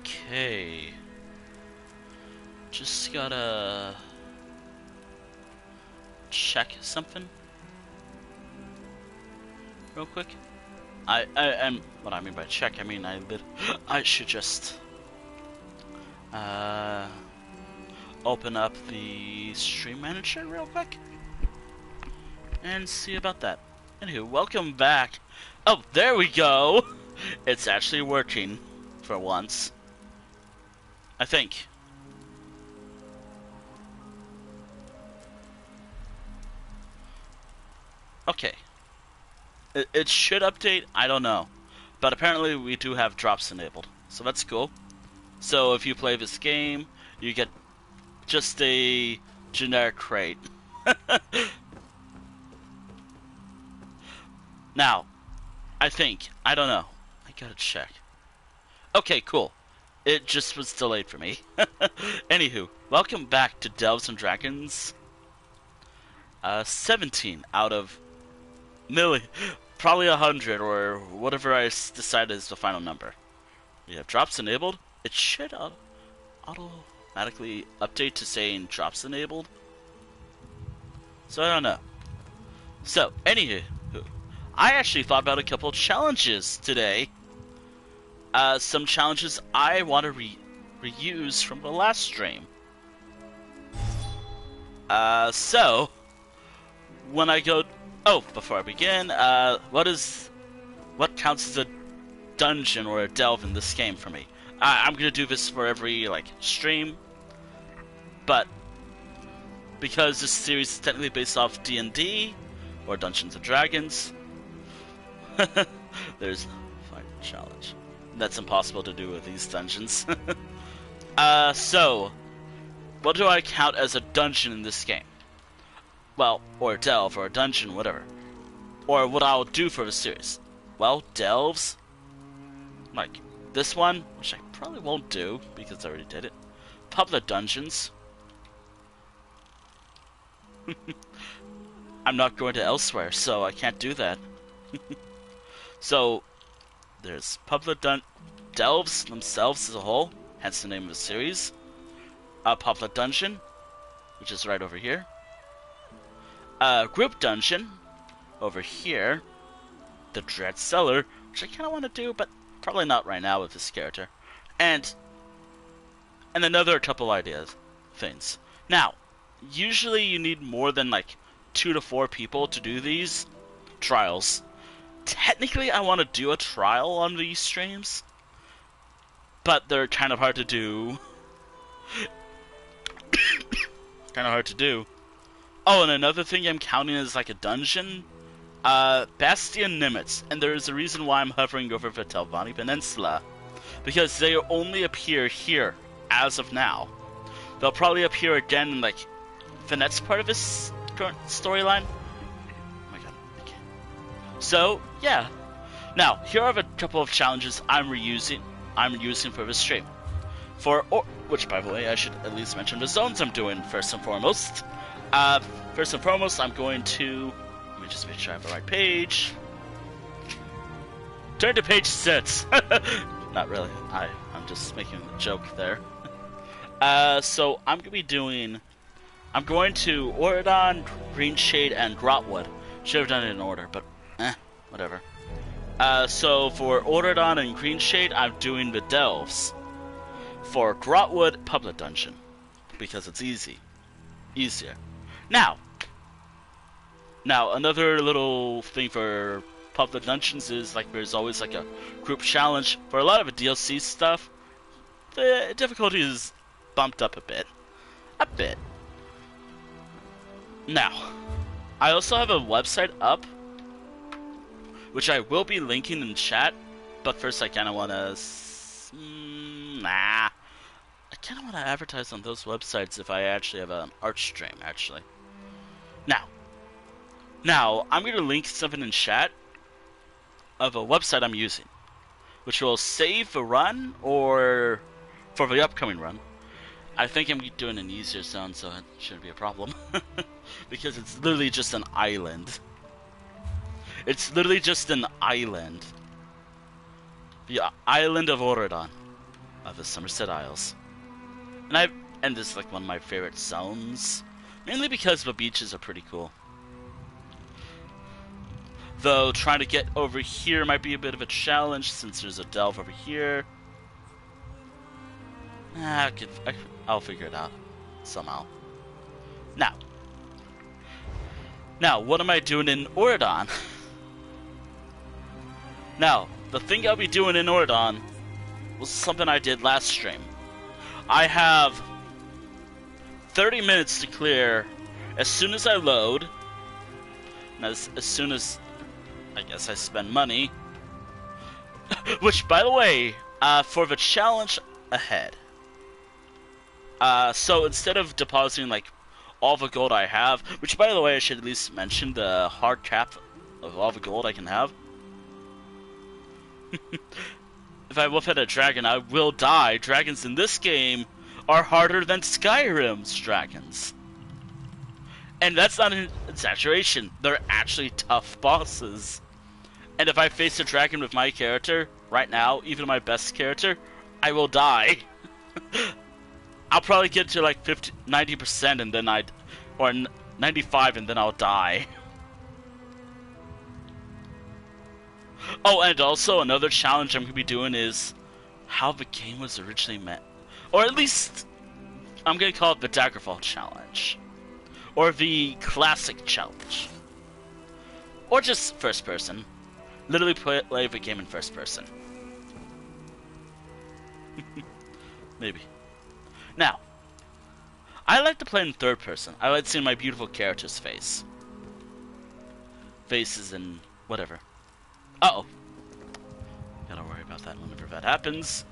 Okay. Just gotta check something real quick. And what I mean by check, I mean I should just open up the stream manager real quick and see about that. Anywho, welcome back. Oh, there we go. It's actually working for once. I think. Okay. It should update, I don't know. But apparently we do have drops enabled. So that's cool. So if you play this game, you get just a generic crate. Now, I think, I don't know. I gotta check. Okay, cool. It just was delayed for me. Anywho, welcome back to Delves and Dragons. 17 out of probably 100 or whatever I decide is the final number. We have drops enabled. It should automatically update to saying drops enabled. So I don't know. So, anywho, I actually thought about a couple of challenges today. Some challenges I want to reuse from the last stream. So, when I go... Oh, before I begin, what counts as a dungeon or a delve in this game for me? I'm gonna do this for every, stream. But, because this series is technically based off D&D, or Dungeons & Dragons, there's fight challenge. That's impossible to do with these dungeons. So, what do I count as a dungeon in this game? Well, or a delve, or a dungeon, whatever. Or what I'll do for the series. Well, delves, like this one, which I probably won't do, because I already did it. Public dungeons. I'm not going to elsewhere, so I can't do that. So, there's public delves themselves as a whole, hence the name of the series. A public dungeon, which is right over here. A group dungeon, over here. The Dread Cellar, which I kind of want to do, but probably not right now with this character. And another couple things. Now, usually you need more than 2 to 4 people to do these trials. Technically, I want to do a trial on these streams, but they're kind of hard to do. Oh, and another thing I'm counting as a dungeon, Bastion Nimitz, and there is a reason why I'm hovering over the Telvanni Peninsula, because they only appear here as of now. They'll probably appear again in the next part of this current storyline. Oh my god, okay. So yeah. Now here are a couple of challenges I'm using for this stream. Which, by the way, I should at least mention the zones I'm doing first and foremost. First and foremost, I'm going to... Let me just make sure I have the right page. Turn to page 6. Not really. I'm just making a joke there. So I'm going to be doing... I'm going to Auridon, Greenshade, and Grahtwood. Should have done it in order, but whatever. So for Auridon and Greenshade, I'm doing the delves. For Grahtwood, public dungeon, because it's easier. Now, another little thing for public dungeons is there's always a group challenge. For a lot of the DLC stuff, the difficulty is bumped up a bit. Now, I also have a website up, which I will be linking in chat, but first I kind of want to... I kind of want to advertise on those websites if I actually have an art stream, actually. Now, I'm going to link something in chat of a website I'm using, which will save the run, or for the upcoming run. I think I'm doing an easier zone, so it shouldn't be a problem. Because it's literally just an island. The island of Auridon. of the Somerset Isles. And this is like one of my favorite zones, mainly because the beaches are pretty cool. Though trying to get over here might be a bit of a challenge since there's a delve over here. I'll figure it out somehow. Now, what am I doing in Auridon? Now, the thing I'll be doing in Auridon was something I did last stream. I have 30 minutes to clear as soon as I load. Now, as soon as I guess I spend money. Which, by the way, for the challenge ahead. So instead of depositing like all the gold I have, which by the way I should at least mention the hard cap of all the gold I can have. If I whip at a dragon, I will die. Dragons in this game are harder than Skyrim's dragons. And that's not an exaggeration. They're actually tough bosses. And if I face a dragon with my character, right now, even my best character, I will die. I'll probably get to like 90% and then or 95 and then I'll die. Oh, and also another challenge I'm going to be doing is how the game was originally meant. Or at least, I'm going to call it the Daggerfall challenge. Or the Classic challenge. Or just first person. Literally play the game in first person. Maybe. Now, I like to play in third person. I like seeing my beautiful character's face. Faces and whatever. Uh-oh. Gotta worry about that whenever that happens.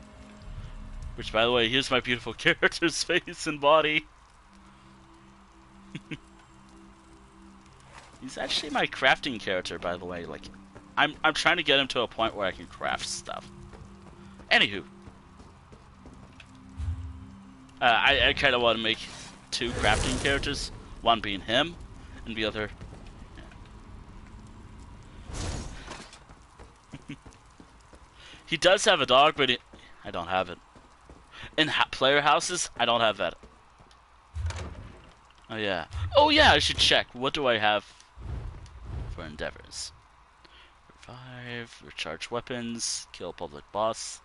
Which, by the way, here's my beautiful character's face and body. He's actually my crafting character, by the way. Like, I'm trying to get him to a point where I can craft stuff. Anywho. I kind of want to make two crafting characters. One being him, and the other... He does have a dog, but I don't have it. In player houses, I don't have that. Oh yeah. Oh yeah, I should check. What do I have for endeavors? Revive, recharge weapons, kill public boss,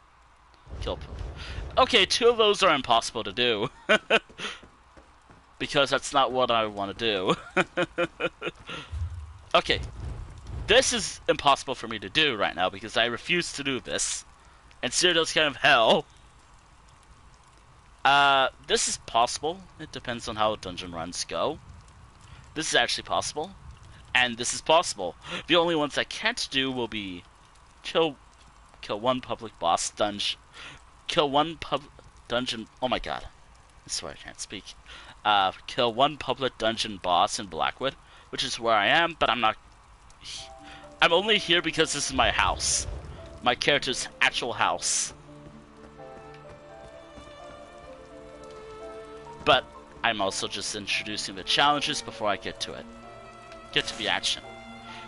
kill... Okay, 2 of those are impossible to do. Because that's not what I want to do. Okay. This is impossible for me to do right now because I refuse to do this. And Citadel's kind of hell. This is possible. It depends on how dungeon runs go. This is actually possible. And this is possible. The only ones I can't do will be kill one public boss dungeon. Kill one dungeon... Oh my god. I swear I can't speak. Kill one public dungeon boss in Blackwood, which is where I am, but I'm not... I'm only here because this is my house. My character's actual house. But I'm also just introducing the challenges before I get to it. Get to the action.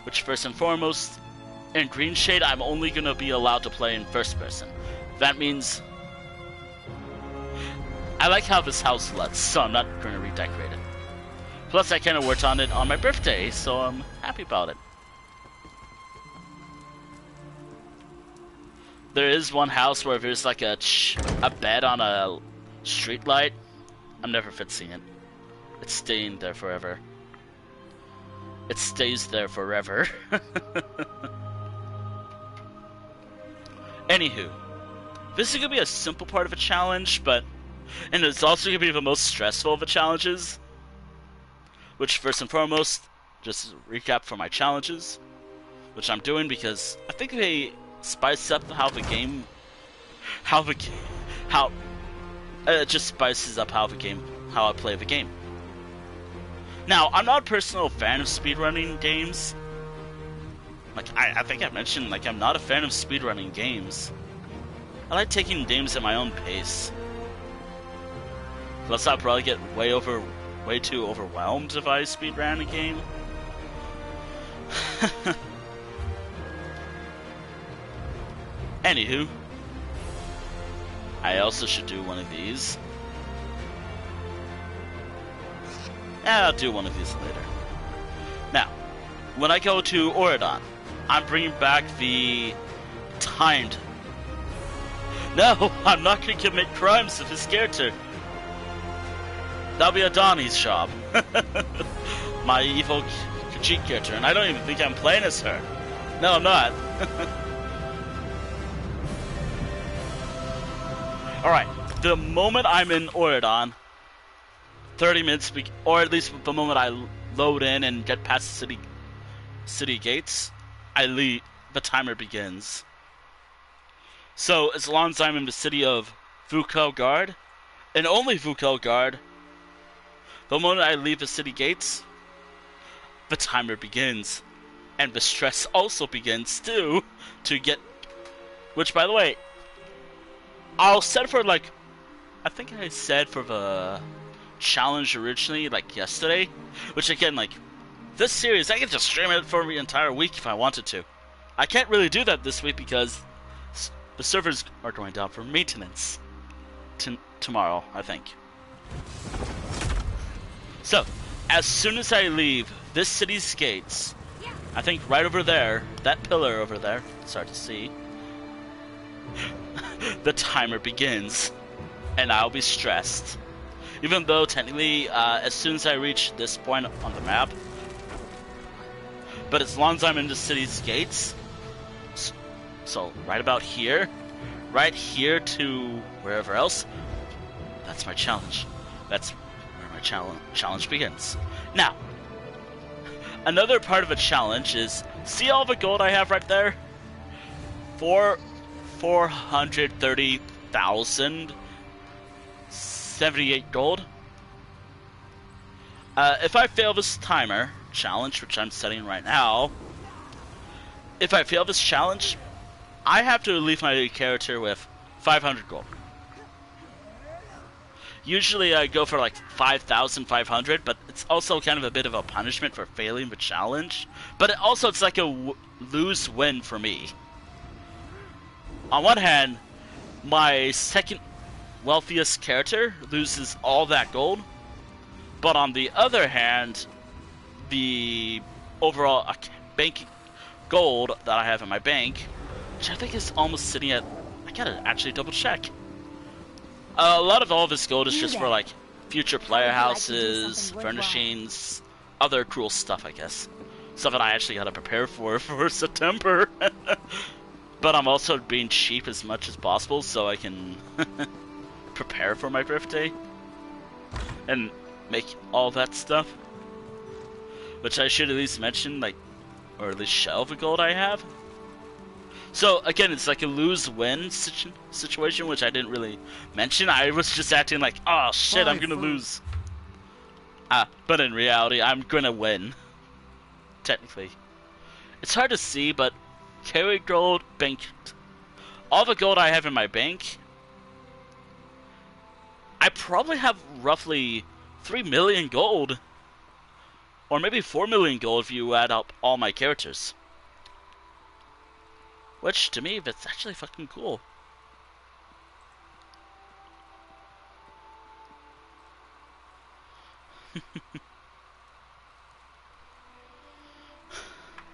Which, first and foremost, in Greenshade, I'm only going to be allowed to play in first person. That means... I like how this house looks, so I'm not going to redecorate it. Plus, I kind of worked on it on my birthday, so I'm happy about it. There is one house where there's like a bed on a street light. I'm never fixing it. It's staying there forever. It stays there forever. Anywho, this is going to be a simple part of a challenge, and it's also going to be the most stressful of the challenges. Which, first and foremost, just recap for my challenges, which I'm doing because I think they spice up it just spices up how I play the game. Now, I'm not a personal fan of speedrunning games. Like, I think I mentioned, like, I'm not a fan of speedrunning games. I like taking games at my own pace. Plus, I'll probably get way too overwhelmed if I speedrun a game. Anywho. I also should do one of these. I'll do one of these later. Now, when I go to Auridon, I'm bringing back the timed. No, I'm not going to commit crimes with his character. That'll be Adani's job. My evil cheat character, and I don't even think I'm playing as her. No, I'm not. Alright, the moment I'm in Auridon, 30 minutes, or at least the moment I load in and get past the city gates, I leave. The timer begins. So, as long as I'm in the city of Vukelgard, and only Vukelgard, the moment I leave the city gates, the timer begins. And the stress also begins too, to get... Which, by the way, I'll set for like... I think I said for the challenge originally, like yesterday. Which again, like, this series, I can just stream it for the entire week if I wanted to. I can't really do that this week because the servers are going down for maintenance tomorrow, I think. So, as soon as I leave this city's gates, I think right over there, that pillar over there, it's hard to see, the timer begins, and I'll be stressed. Even though technically, as soon as I reach this point on the map, but as long as I'm in the city's gates, so right about here, right here to wherever else, that's my challenge. That's where my challenge begins. Now, another part of a challenge is, see all the gold I have right there? 430,078 gold. If I fail this timer challenge, which I'm setting right now, if I fail this challenge, I have to leave my character with 500 gold. Usually I go for like 5,500, but it's also kind of a bit of a punishment for failing the challenge. But it's like a lose-win for me. On one hand, my second wealthiest character loses all that gold. But on the other hand, the overall bank gold that I have in my bank, which I think is almost sitting at, I gotta actually double check. A lot of all this gold is just for like future player houses, furnishings, other cool stuff, I guess. Stuff that I actually gotta prepare for September. But I'm also being cheap as much as possible so I can prepare for my birthday and make all that stuff. Which I should at least mention, like, or at least show the gold I have. So again, it's like a lose-win situation, which I didn't really mention. I was just acting like, oh shit, I'm gonna lose. But in reality, I'm gonna win. Technically. It's hard to see, but carry gold banked. All the gold I have in my bank, I probably have roughly 3 million gold. Or maybe 4 million gold if you add up all my characters. Which, to me, that's actually fucking cool.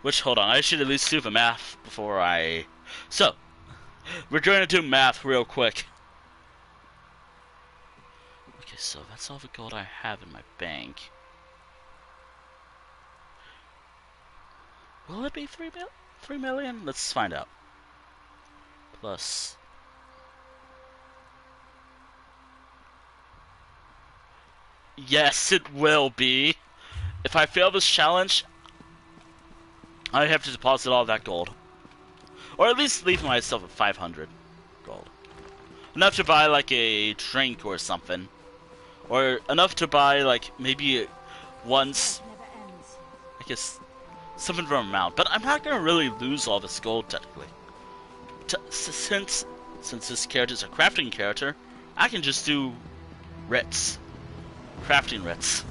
Which, hold on, I should at least do the math before I... So, we're going to do math real quick. Okay, so that's all the gold I have in my bank. Will it be 3 million? Let's find out. Plus... Yes, it will be. If I fail this challenge, I have to deposit all that gold. Or at least leave myself with 500 gold. Enough to buy like a drink or something. Or enough to buy like maybe once, I guess, something from amount. But I'm not gonna really lose all this gold technically. Since this character is a crafting character, I can just do writs. Crafting writs.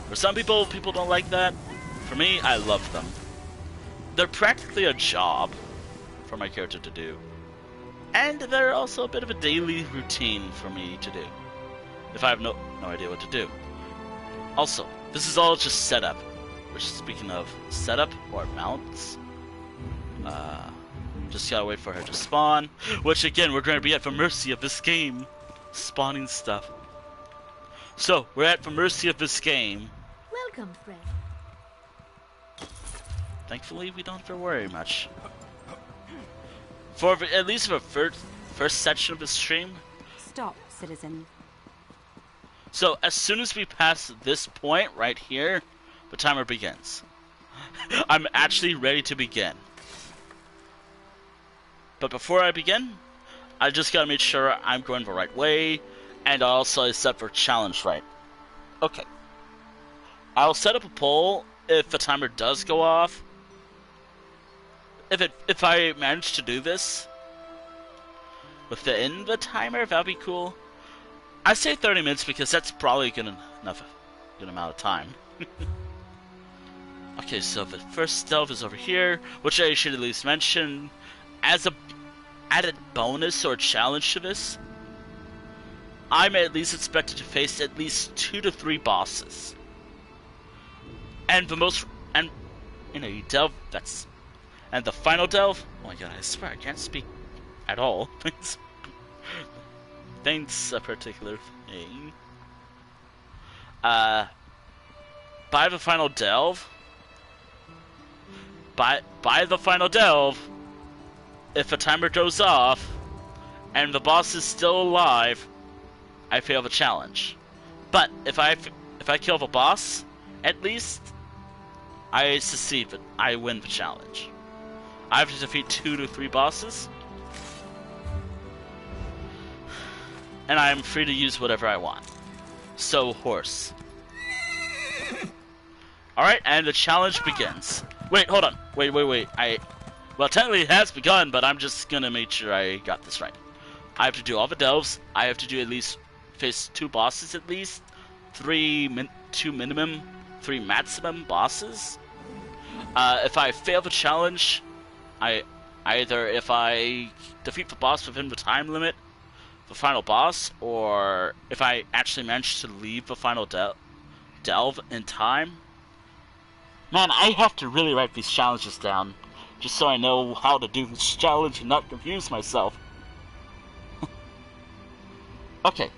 For some people don't like that. For me, I love them. They're practically a job for my character to do. And they're also a bit of a daily routine for me to do, if I have no idea what to do. Also, this is all just setup. Which, speaking of setup or mounts, just gotta wait for her to spawn. Which again, we're going to be at the mercy of this game, spawning stuff. So we're at the mercy of this game. Welcome, friend. Thankfully, we don't have to worry much. For at least the first section of the stream. Stop, citizen. So as soon as we pass this point right here, the timer begins. I'm actually ready to begin. But before I begin, I just gotta make sure I'm going the right way, and also I set for challenge right. Okay. I'll set up a poll if the timer does go off. If I manage to do this within the timer, that'd be cool. I say 30 minutes because that's probably good amount of time. Okay, so the first delve is over here, which I should at least mention as a added bonus or challenge to this. I'm at least expected to face at least 2 to 3 bosses, and you delve. And the final delve. Oh my god, I swear I can't speak at all. Thanks a particular thing. By the final delve. By the final delve, if a timer goes off and the boss is still alive, I fail the challenge. But if I kill the boss, at least I succeed. But I win the challenge. I have to defeat 2 to 3 bosses, and I am free to use whatever I want. So, horse. Alright, and the challenge begins. Wait, hold on. Wait. Well, technically it has begun, but I'm just gonna make sure I got this right. I have to do all the delves. I have to do at least face 2 bosses at least. 2 minimum, 3 maximum bosses. If I fail the challenge, if I defeat the boss within the time limit, the final boss, or if I actually manage to leave the final delve in time. Man, I have to really write these challenges down, just so I know how to do this challenge and not confuse myself. Okay,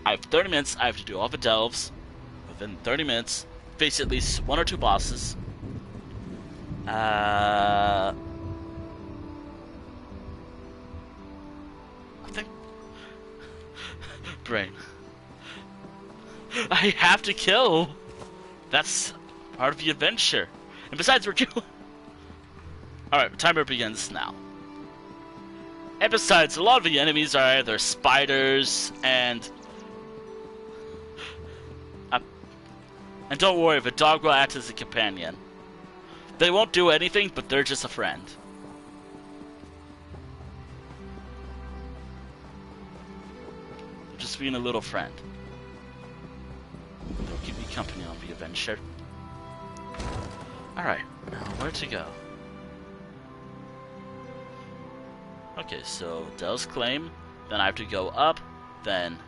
I have 30 minutes, I have to do all the delves within 30 minutes, face at least 1 or 2 bosses. I think... Brain. I have to kill! That's part of the adventure. And besides, we're killing... Alright, the timer begins now. And besides, a lot of the enemies are either spiders and don't worry, the dog will act as a companion. They won't do anything, but they're just a friend. They're just being a little friend. They'll keep me company on the adventure. Alright, now where to go? Okay, so Dell's claim, then I have to go up, then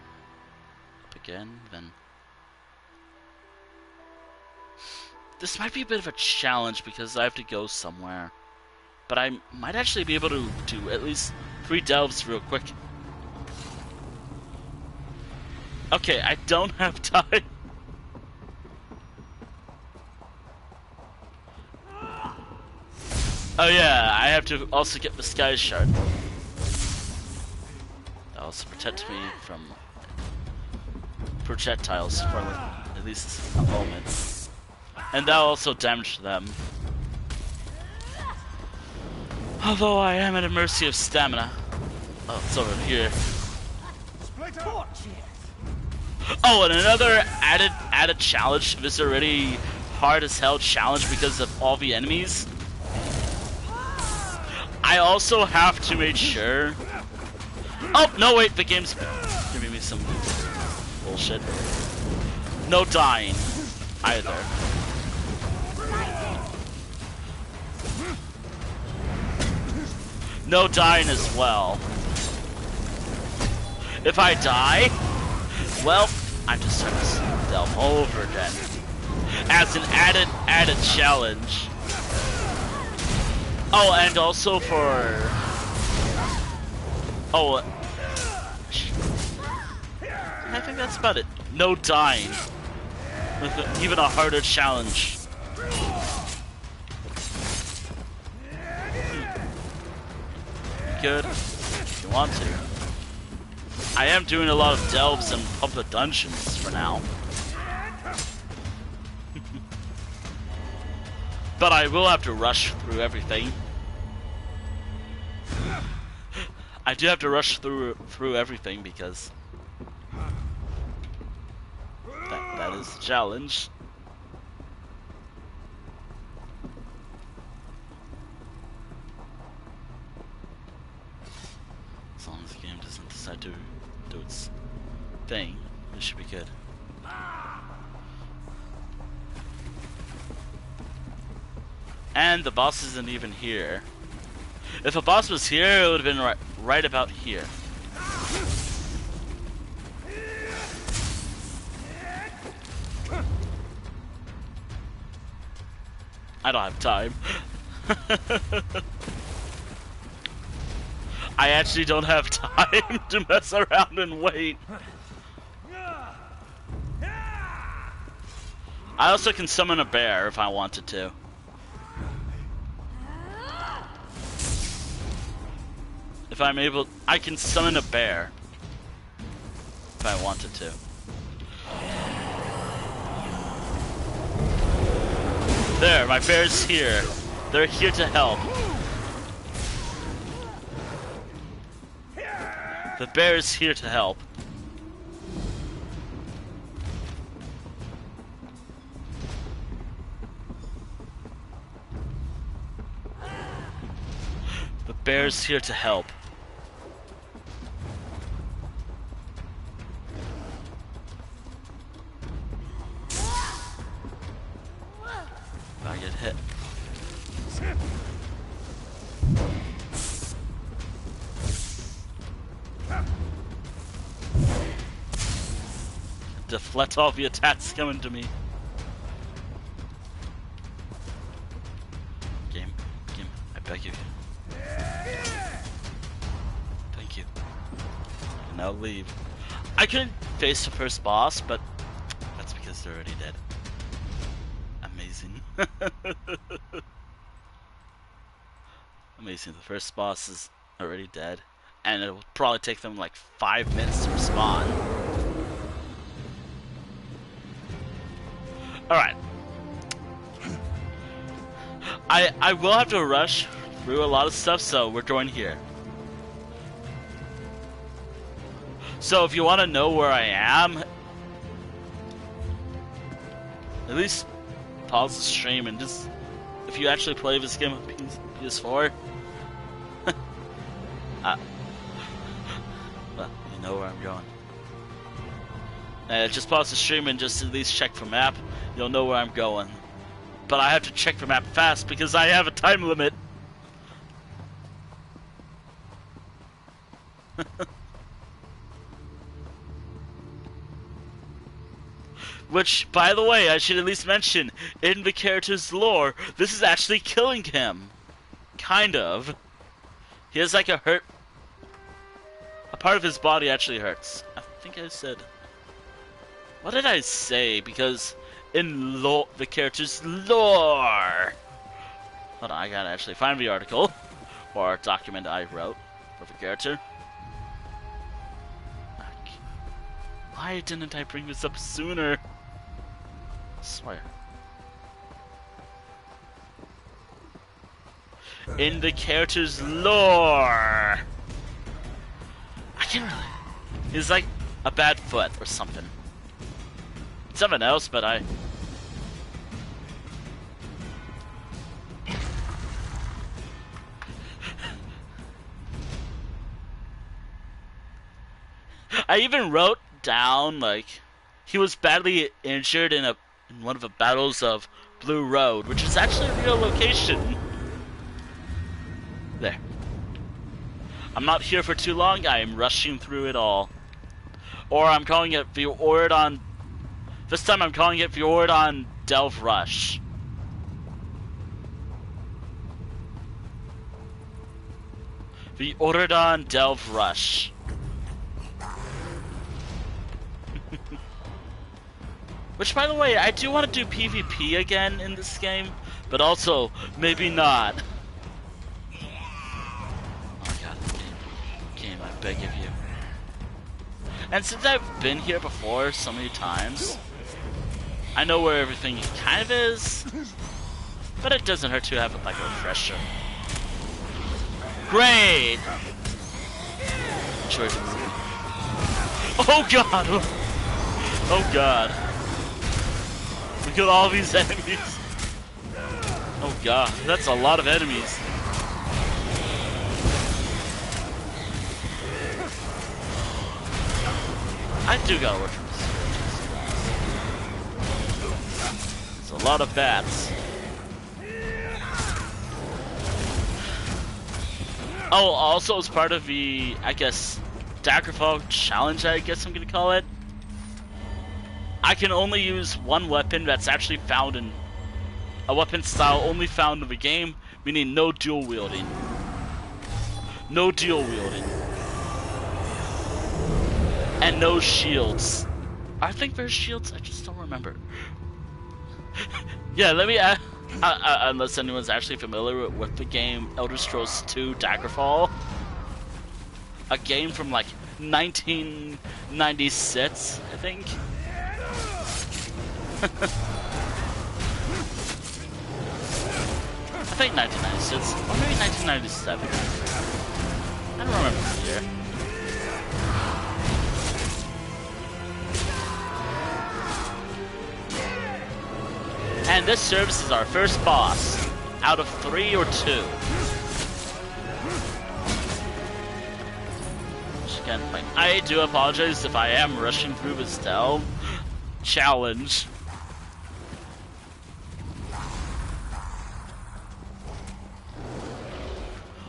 up again, then... This might be a bit of a challenge because I have to go somewhere. But I might actually be able to do at least 3 delves real quick. Okay, I don't have time. Oh yeah, I have to also get the Sky Shard. That also protect me from projectiles for at least a moment. And that also damaged them. Although I am at the mercy of stamina. Oh, it's over here. Oh, and another added challenge to this already hard as hell challenge because of all the enemies. I also have to make sure... Oh, no wait, the game's giving me some bullshit. No dying either. No dying as well. If I die, well, I just have to delve all over again. As an added challenge. Oh, and also for... Oh, I think that's about it. No dying. With even a harder challenge. Good, if you want to. I am doing a lot of delves and public dungeons for now. But I will have to rush through everything. I do have to rush through everything because that is the challenge. As long as the game doesn't decide to do its thing, it should be good. And the boss isn't even here. If a boss was here, it would have been right about here. I don't have time. I actually don't have time to mess around and wait. I also can summon a bear if I wanted to. If I'm able, I can summon a bear if I wanted to. There, my bear's here. They're here to help. The bear is here to help. The bear's here to help. I get hit. Deflect all the attacks coming to me. Game, I beg you. Thank you. I can now leave. I couldn't face the first boss, but that's because they're already dead. Amazing. Amazing, the first boss is already dead. And it will probably take them like 5 minutes to respawn. Alright. I will have to rush through a lot of stuff, so we're going here. So if you want to know where I am, at least pause the stream and just, if you actually play this game on PS4, well, you know where I'm going. Just pause the stream and just at least check for map. You'll know where I'm going. But I have to check the map fast because I have a time limit. Which, by the way, I should at least mention, in the character's lore, this is actually killing him. Kind of. He has like a hurt... A part of his body actually hurts. I think I said... What did I say? Because in the character's lore... Hold on, I gotta actually find the article. Or document I wrote for the character. Why didn't I bring this up sooner? I swear. In the character's lore... I can't really... He's like a bad foot or something. Something else, but I even wrote down, like, he was badly injured in one of the battles of Blue Road, which is actually a real location. There. I'm not here for too long, I am rushing through it all. Or I'm calling it the Auridon. This time I'm calling it the Auridon Delve Rush. The Auridon Delve Rush. Which, by the way, I do want to do PvP again in this game, but also, maybe not. Oh god, game, I beg of you. And since I've been here before so many times, I know where everything kind of is, but it doesn't hurt to have like a refresher. Great! Sure. Oh god! Oh god. Look at all these enemies. Oh god, that's a lot of enemies. I do gotta work from this. It's a lot of bats. Oh, also as part of the, I guess, Daggerfall challenge, I guess I'm gonna call it, I can only use one weapon that's actually found in a weapon style only found in the game, meaning no dual wielding. No dual wielding. And no shields. I think there's shields, I just don't remember. Yeah, let me unless anyone's actually familiar with the game Elder Scrolls 2 Daggerfall. A game from like 1996, I think. I think 1996, or maybe 1997. I don't remember the year. And this serves as our first boss, out of 3 or 2. Which again, like, I do apologize if I am rushing through this delve challenge.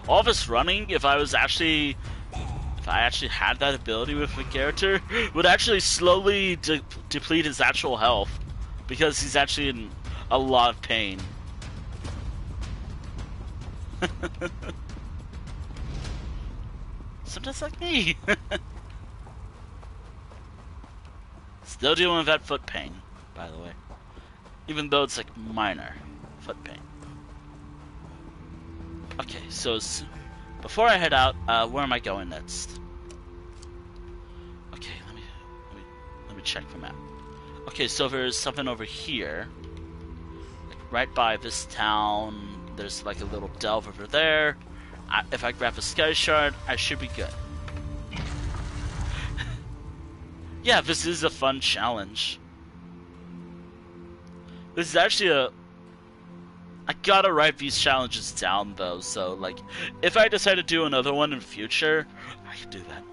All this running, if I actually had that ability with the character, would actually slowly deplete his actual health, because he's actually in a lot of pain. Sometimes like me. Still dealing with that foot pain, by the way. Even though it's like minor foot pain. Okay, so before I head out, where am I going next? Okay, let me check the map. Okay, so there's something over here, like right by this town. There's like a little delve over there. If I grab a sky shard, I should be good. Yeah, this is a fun challenge. This is actually I gotta write these challenges down though, so like, if I decide to do another one in the future, I can do that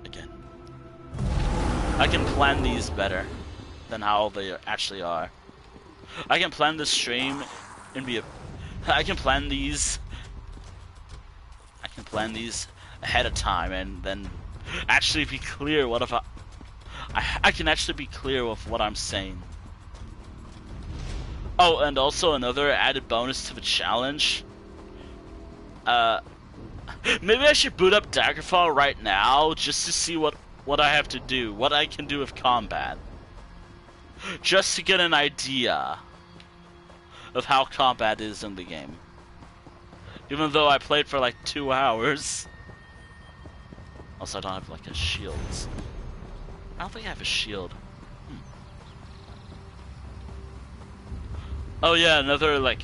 again. I can plan these better than how they actually are. I can plan the stream and I can plan these ahead of time and then actually be clear what if I can actually be clear with what I'm saying. Oh, and also another added bonus to the challenge. Maybe I should boot up Daggerfall right now just to see what I have to do, what I can do with combat. Just to get an idea of how combat is in the game. Even though I played for like 2 hours. Also, I don't have like a shield. I don't think I have a shield. Oh yeah, another like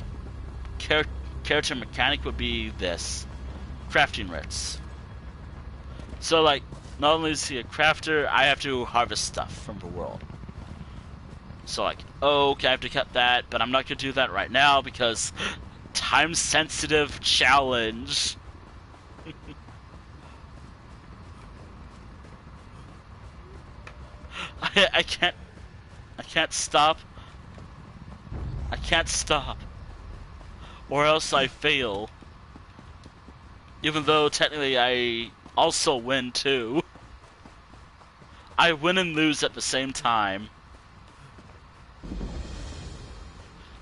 character mechanic would be this crafting writs. So like, not only is he a crafter, I have to harvest stuff from the world. So like, okay, I have to cut that, but I'm not gonna do that right now because time sensitive challenge. I can't stop. I can't stop, or else I fail. Even though technically I also win too. I win and lose at the same time.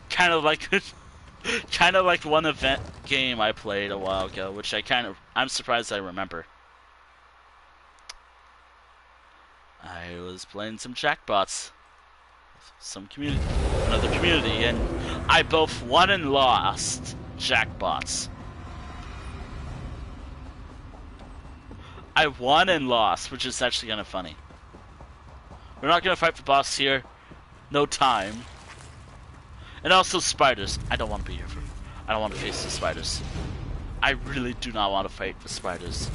Kind of like one event game I played a while ago, which I'm surprised I remember. I was playing some jackbots, another community, and I both won and lost jackbots. I won and lost, which is actually kind of funny. We're not gonna fight the boss here. No time. And also spiders. I don't want to be here for. I don't want to face the spiders. I really do not want to fight the spiders.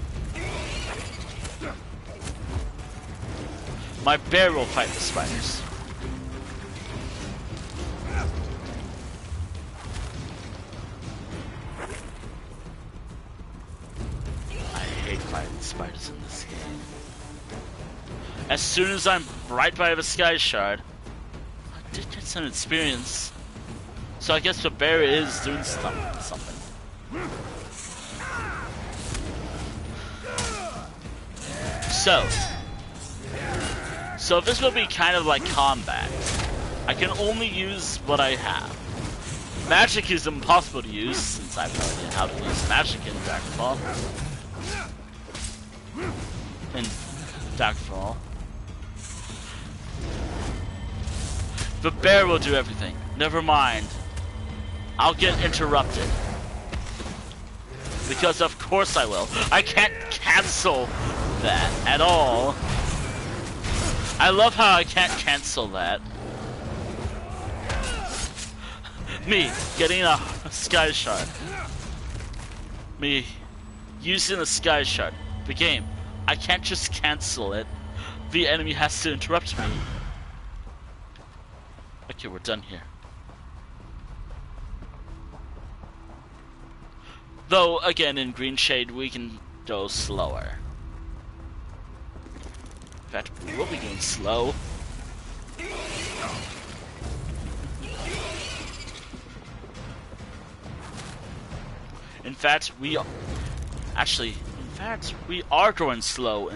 My bear will fight the spiders. I hate fighting spiders in this game. As soon as I'm right by the sky shard, I did get some experience. So I guess the bear is doing something. So this will be kind of like combat. I can only use what I have. Magic is impossible to use since I have no idea how to use magic in Dragonfall. The bear will do everything. Never mind. I'll get interrupted. Because of course I will. I can't cancel that at all. I love how I can't cancel that. Me getting a sky shard. Me using a sky shard. The game. I can't just cancel it. The enemy has to interrupt me. Okay, we're done here. Though, again, in Greenshade, we can go slower. In fact, we'll be going slow. In fact, we are going slow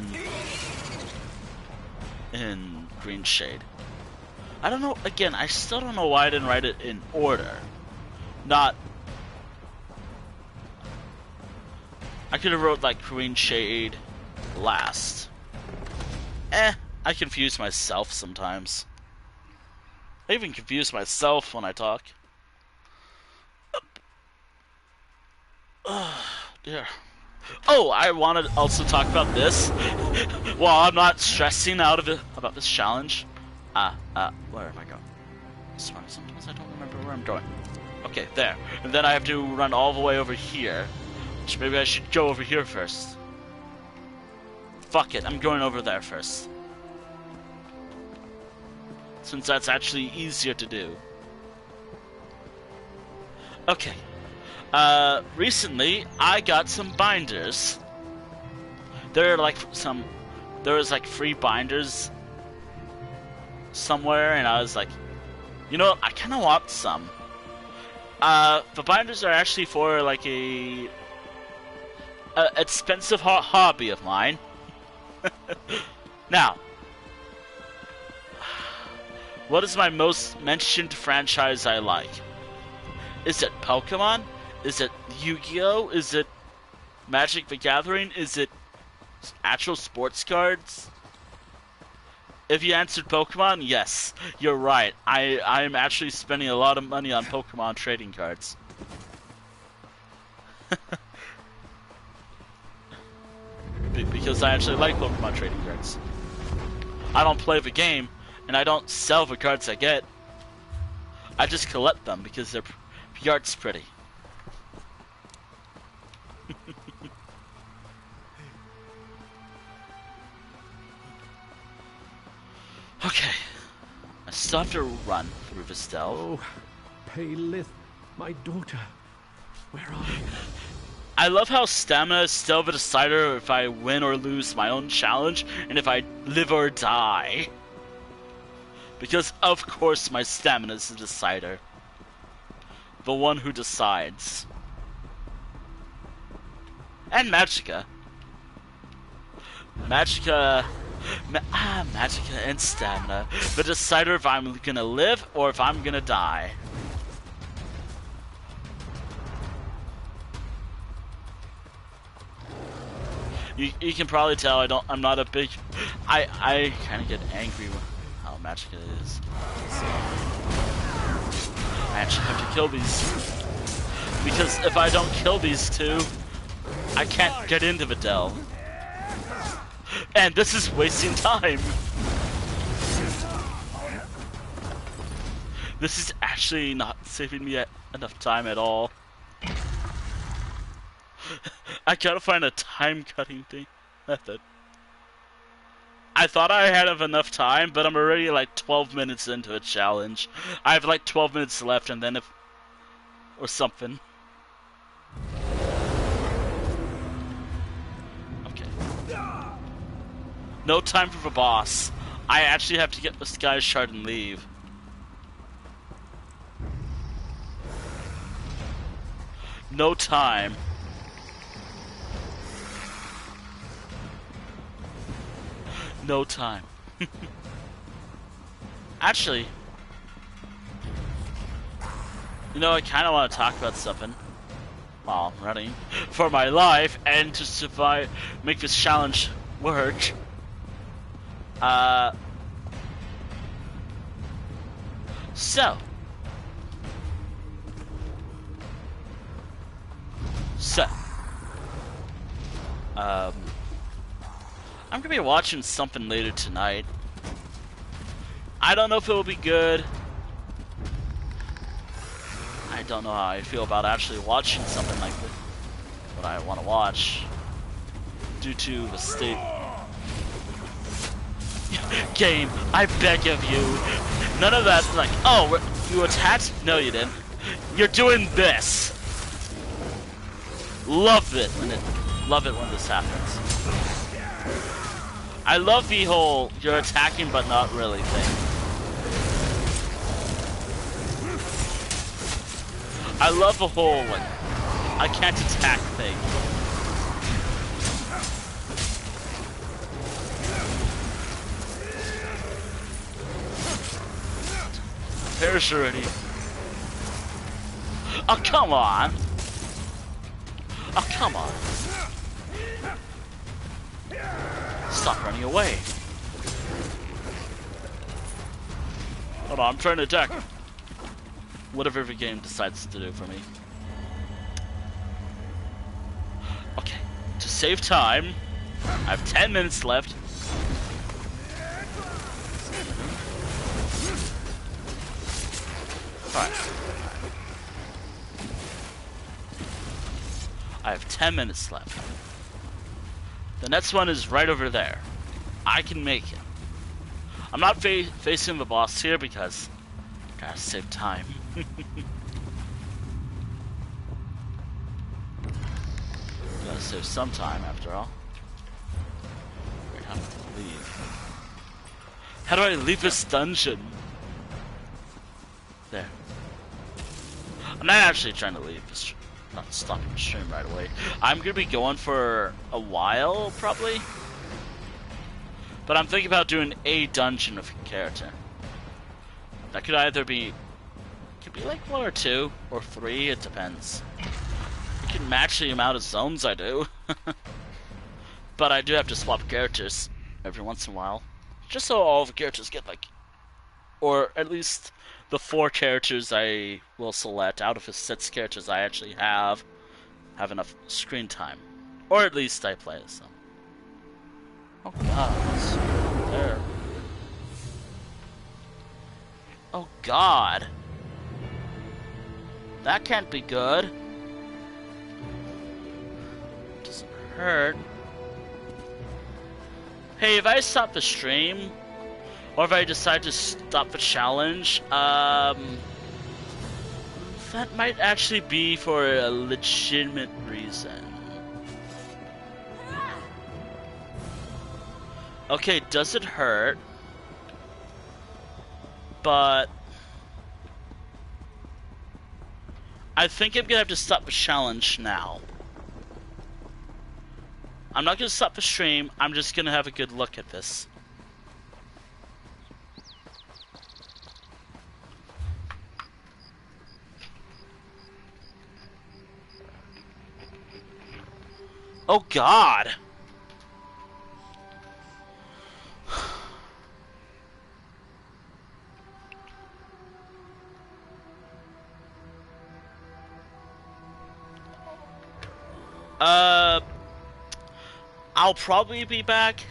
in Greenshade. I don't know, again, I still don't know why I didn't write it in order. I could have wrote like Greenshade last. I confuse myself sometimes. I even confuse myself when I talk. Dear. Oh, I wanted to also talk about this. While I'm not stressing out of it about this challenge. Where have I gone? Sometimes I don't remember where I'm going. Okay, there. And then I have to run all the way over here. Which maybe I should go over here first. Fuck it, I'm going over there first. Since that's actually easier to do. Okay. Recently, I got some binders. There was like free binders somewhere, and I was like, you know, I kind of want some. The binders are actually for like a expensive hobby of mine. Now, what is my most mentioned franchise I like? Is it Pokemon? Is it Yu-Gi-Oh? Is it Magic the Gathering? Is it actual sports cards? If you answered Pokemon, yes, you're right. I'm actually spending a lot of money on Pokemon trading cards. Because I actually like Pokemon trading cards. I don't play the game, and I don't sell the cards I get. I just collect them because the art's pretty. Okay. I still have to run through this delve. Oh, Paylith, my daughter. Where are you? I love how stamina is still the decider if I win or lose my own challenge, and if I live or die. Because of course my stamina is the decider. The one who decides. And Magicka. Magicka Magic and stamina. The decider if I'm gonna live or if I'm gonna die. You can probably tell I'm not a big. I kind of get angry with how magic it is. So I actually have to kill these because if I don't kill these two, I can't get into the delve. And this is wasting time. This is actually not saving me enough time at all. I gotta find a time-cutting method. I thought I had enough time, but I'm already like 12 minutes into a challenge. I have like 12 minutes left, and then or something. Okay. No time for the boss. I actually have to get the Sky Shard and leave. No time. No time. Actually, you know, I kind of want to talk about something while I'm running for my life and to survive, make this challenge work. So, I'm gonna be watching something later tonight. I don't know if it will be good. I don't know how I feel about actually watching something like this. What I want to watch. Due to the state. Game, I beg of you. None of that, like, oh, you attacked? No, you didn't. You're doing this. Love it when this happens. I love the whole you're attacking but not really thing. I love the whole like I can't attack thing. Perish already. Oh come on. Oh come on. Stop running away. Hold on, I'm trying to attack. Whatever the game decides to do for me. Okay, to save time, I have 10 minutes left. Alright. I have 10 minutes left. The next one is right over there. I can make it. I'm not facing the boss here because I gotta save time. Gotta save some time after all. Wait, how do I leave? How do I leave this dungeon? There. I'm not actually trying to leave this. Not stopping the stream right away. I'm gonna be going for a while, probably. But I'm thinking about doing a dungeon of a character. That could either be... Could be like 1 or 2, or 3, it depends. It can match the amount of zones I do. But I do have to swap characters every once in a while. Just so all the characters get like... Or at least... the 4 characters I will select out of the 6 characters I actually have enough screen time. Or at least I play as them. Oh god, what's there? Oh god. That can't be good. Doesn't hurt. Hey, if I stop the stream... Or if I decide to stop the challenge, that might actually be for a legitimate reason. Okay, does it hurt? But... I think I'm gonna have to stop the challenge now. I'm not gonna stop the stream, I'm just gonna have a good look at this. Oh God. I'll probably be back,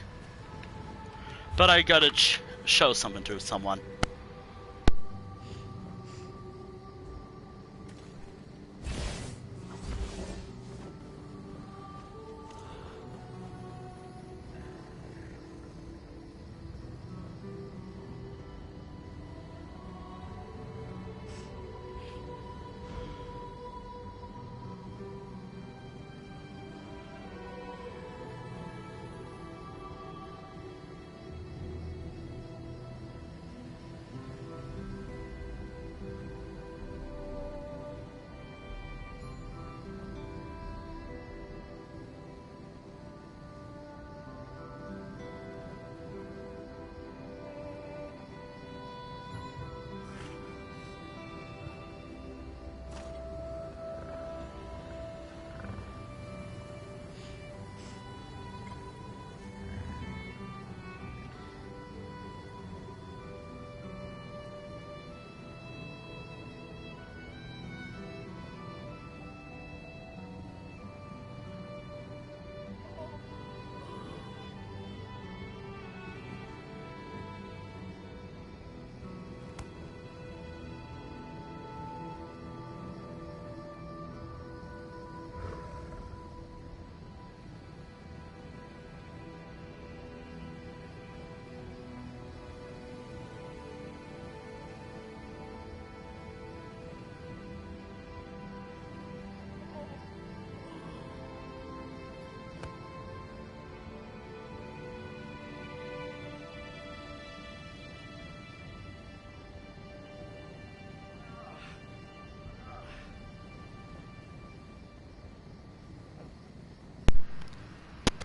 but I gotta show something to someone.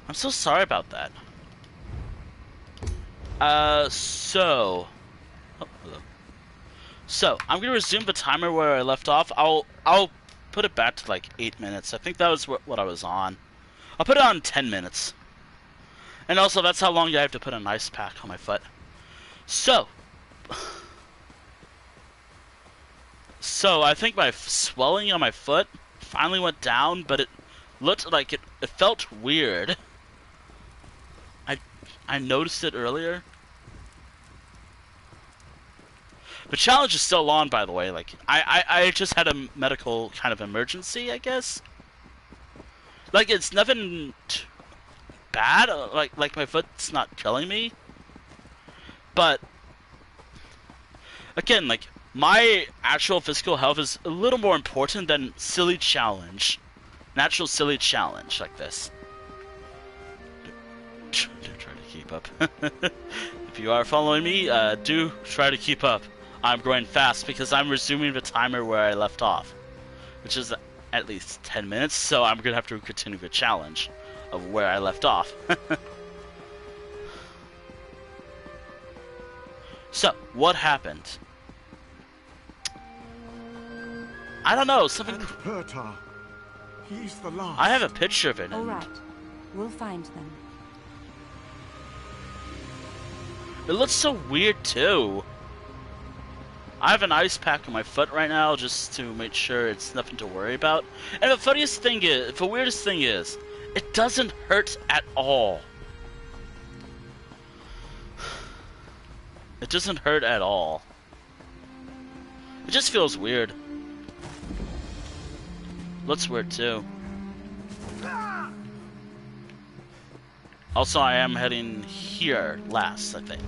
I'm so sorry about that. So... Oh, hello. So, I'm gonna resume the timer where I left off. I'll put it back to like 8 minutes. I think that was what I was on. I'll put it on 10 minutes. And also, that's how long I have to put an ice pack on my foot. So... So, I think my swelling on my foot finally went down, but it looked like it felt weird. I noticed it earlier. The challenge is still on, by the way. Like, I just had a medical kind of emergency, I guess. Like, it's nothing bad. Like my foot's not killing me. But again, like, my actual physical health is a little more important than silly challenge. Natural silly challenge like this. Do try to keep up. If you are following me, do try to keep up. I'm going fast because I'm resuming the timer where I left off, which is at least 10 minutes, so I'm gonna have to continue the challenge of where I left off. So, what happened? I don't know, something... Pertar. He's the last. I have a picture of it. All right, we'll find them. It looks so weird, too. I have an ice pack on my foot right now just to make sure it's nothing to worry about. And the funniest thing is, the weirdest thing is, it doesn't hurt at all. It doesn't hurt at all. It just feels weird. Looks weird too. Also, I am heading here last, I think.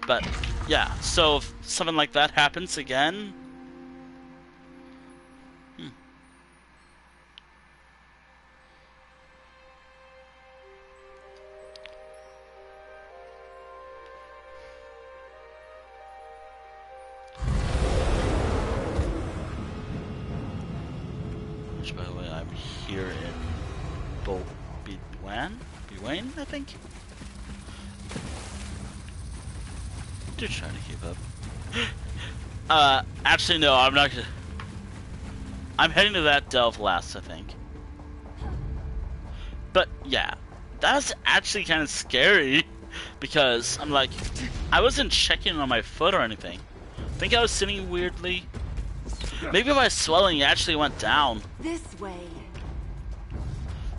But, yeah, so if something like that happens again... Which, by the way, I'm here in Bwayne, I think? Do try to keep up. Actually, no, I'm not gonna... I'm heading to that delve last, I think. But yeah, that's actually kind of scary because I'm like, I wasn't checking on my foot or anything. I think I was sitting weirdly. Maybe my swelling actually went down. This way.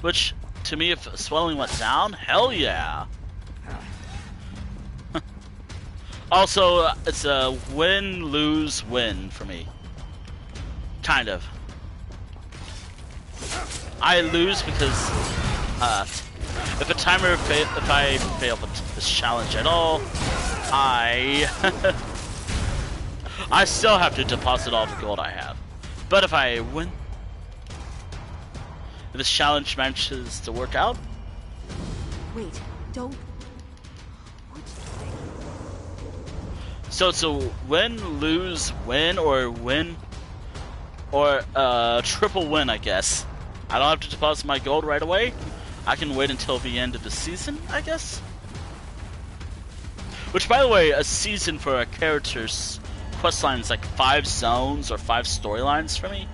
Which, to me, if swelling went down, hell yeah. Also, it's a win, lose, win for me. Kind of. I lose because if I fail this challenge at all, I still have to deposit all the gold I have. But if I win, if this challenge manages to work out, Wait, don't. so it's a win, lose, win, or triple win, I guess. I don't have to deposit my gold right away. I can wait until the end of the season, I guess. Which, by the way, a season for a character's questline is like 5 zones or 5 storylines for me.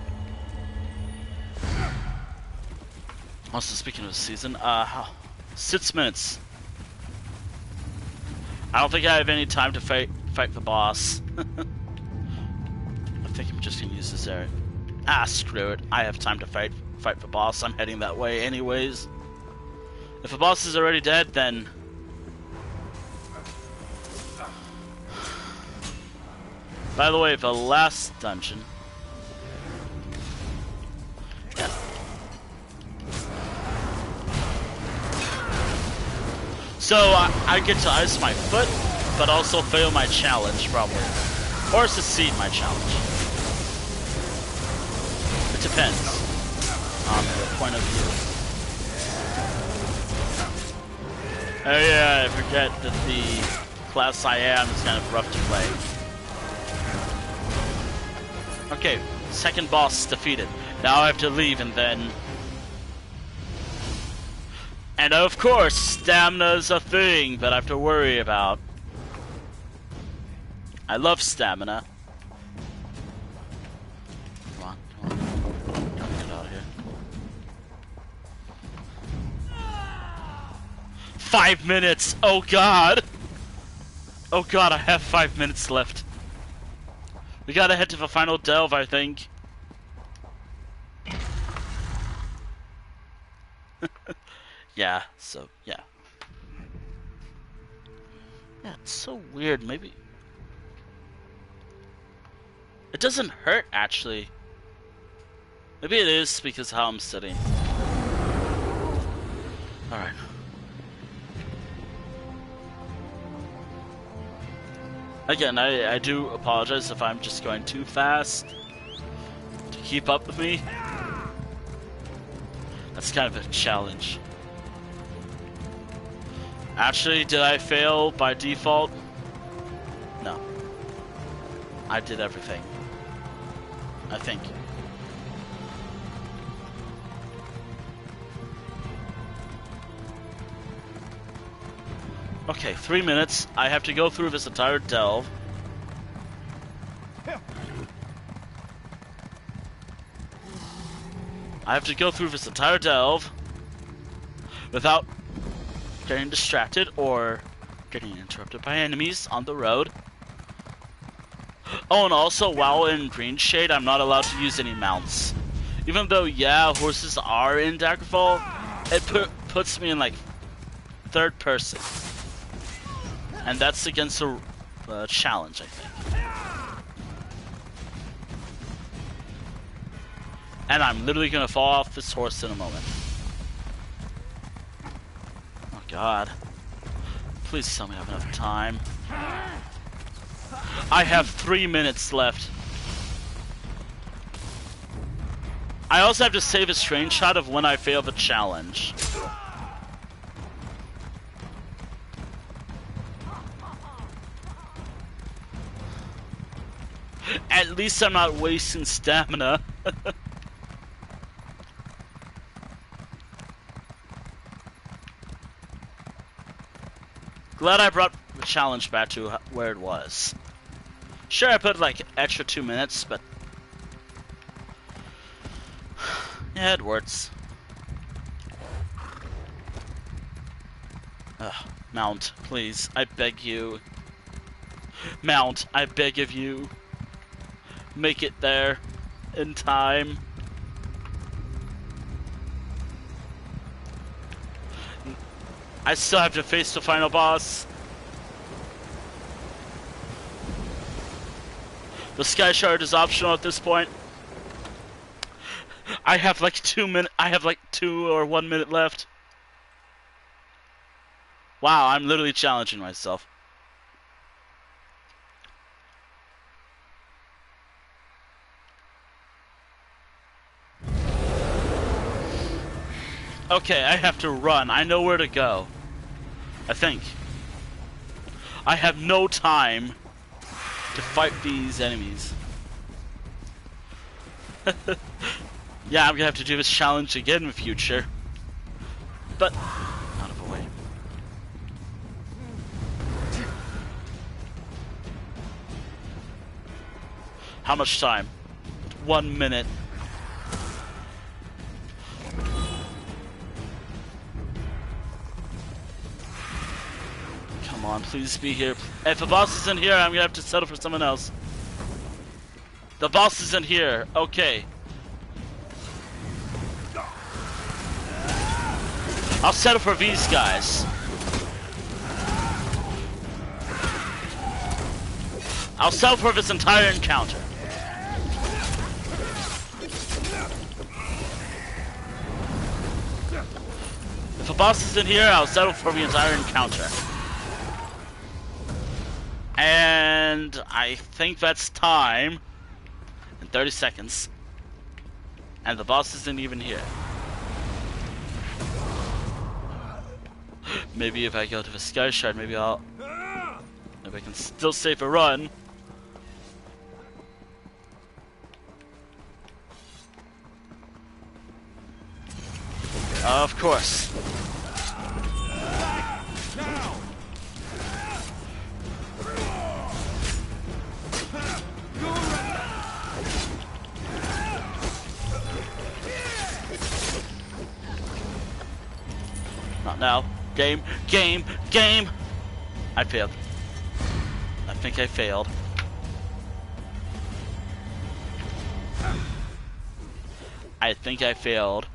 Also, speaking of a season, 6 minutes. I don't think I have any time to fight the boss. I think I'm just gonna use this area. Ah, screw it. I have time to fight the boss. I'm heading that way anyways. If the boss is already dead, then by the way, the last dungeon. Yeah. So I get to ice my foot, but also fail my challenge probably, or succeed my challenge. It depends on the point of view. Oh yeah, I forget that the class I am is kind of rough to play. Okay, second boss defeated. Now I have to leave and then... And of course, stamina's a thing that I have to worry about. I love stamina. Come on, come on. Get out of here. 5 minutes! Oh god! Oh god, I have 5 minutes left. We gotta head to the final delve, I think. Yeah, so, yeah. Yeah, it's so weird, maybe... It doesn't hurt, actually. Maybe it is because of how I'm sitting. Alright. Again, I do apologize if I'm just going too fast to keep up with me. That's kind of a challenge. Actually, did I fail by default? No. I did everything. I think. Okay, 3 minutes. I have to go through this entire delve. I have to go through this entire delve without getting distracted or getting interrupted by enemies on the road. Oh, and also, while in Greenshade, I'm not allowed to use any mounts. Even though, yeah, horses are in Daggerfall, it puts me in, like, third person. And that's against a challenge, I think. And I'm literally gonna fall off this horse in a moment. Oh god. Please tell me I have enough time. I have 3 minutes left. I also have to save a screenshot of when I fail the challenge. At least I'm not wasting stamina. Glad I brought the challenge back to where it was. Sure, I put like extra 2 minutes, but yeah, it works. Mount, please. I beg you. Mount, I beg of you. Make it there in time. I still have to face the final boss. The Sky Shard is optional at this point. I have like 2 minutes. I have like 2 or 1 minute left. Wow, I'm literally challenging myself. Okay, I have to run. I know where to go. I think. I have no time to fight these enemies. Yeah, I'm gonna have to do this challenge again in the future. But, out of the way. How much time? 1 minute. Come on, please be here. If the boss isn't here, I'm gonna have to settle for someone else. The boss isn't here. Okay. I'll settle for these guys. I'll settle for this entire encounter. If a boss isn't here, I'll settle for the entire encounter. And I think that's time. In 30 seconds. And the boss isn't even here. Maybe if I go to the Sky Shard, maybe I can still save a run. Of course. Not now. Game, game, game! I failed. I think I failed. I think I failed.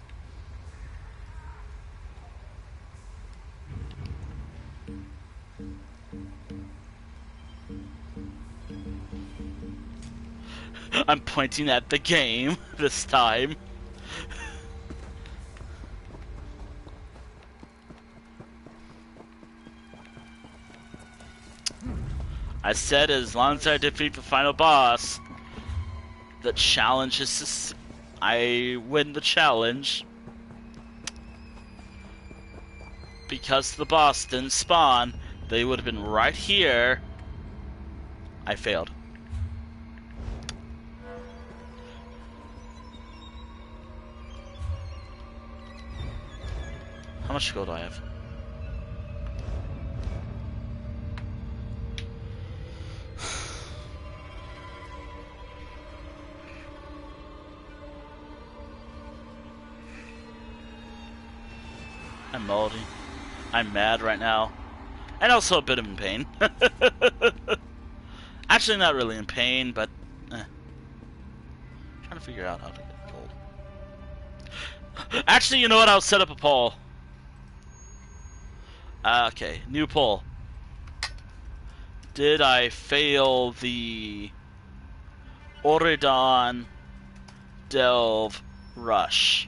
I'm pointing at the game this time. I said as long as I defeat the final boss, the challenge is I win the challenge. Because the boss didn't spawn, they would have been right here. I failed. How much gold do I have? I'm moldy. I'm mad right now. And also a bit in pain. Actually not really in pain, but trying to figure out how to get gold. Actually, you know what? I'll set up a poll. Okay, new poll. Did I fail the Auridon Delve Rush?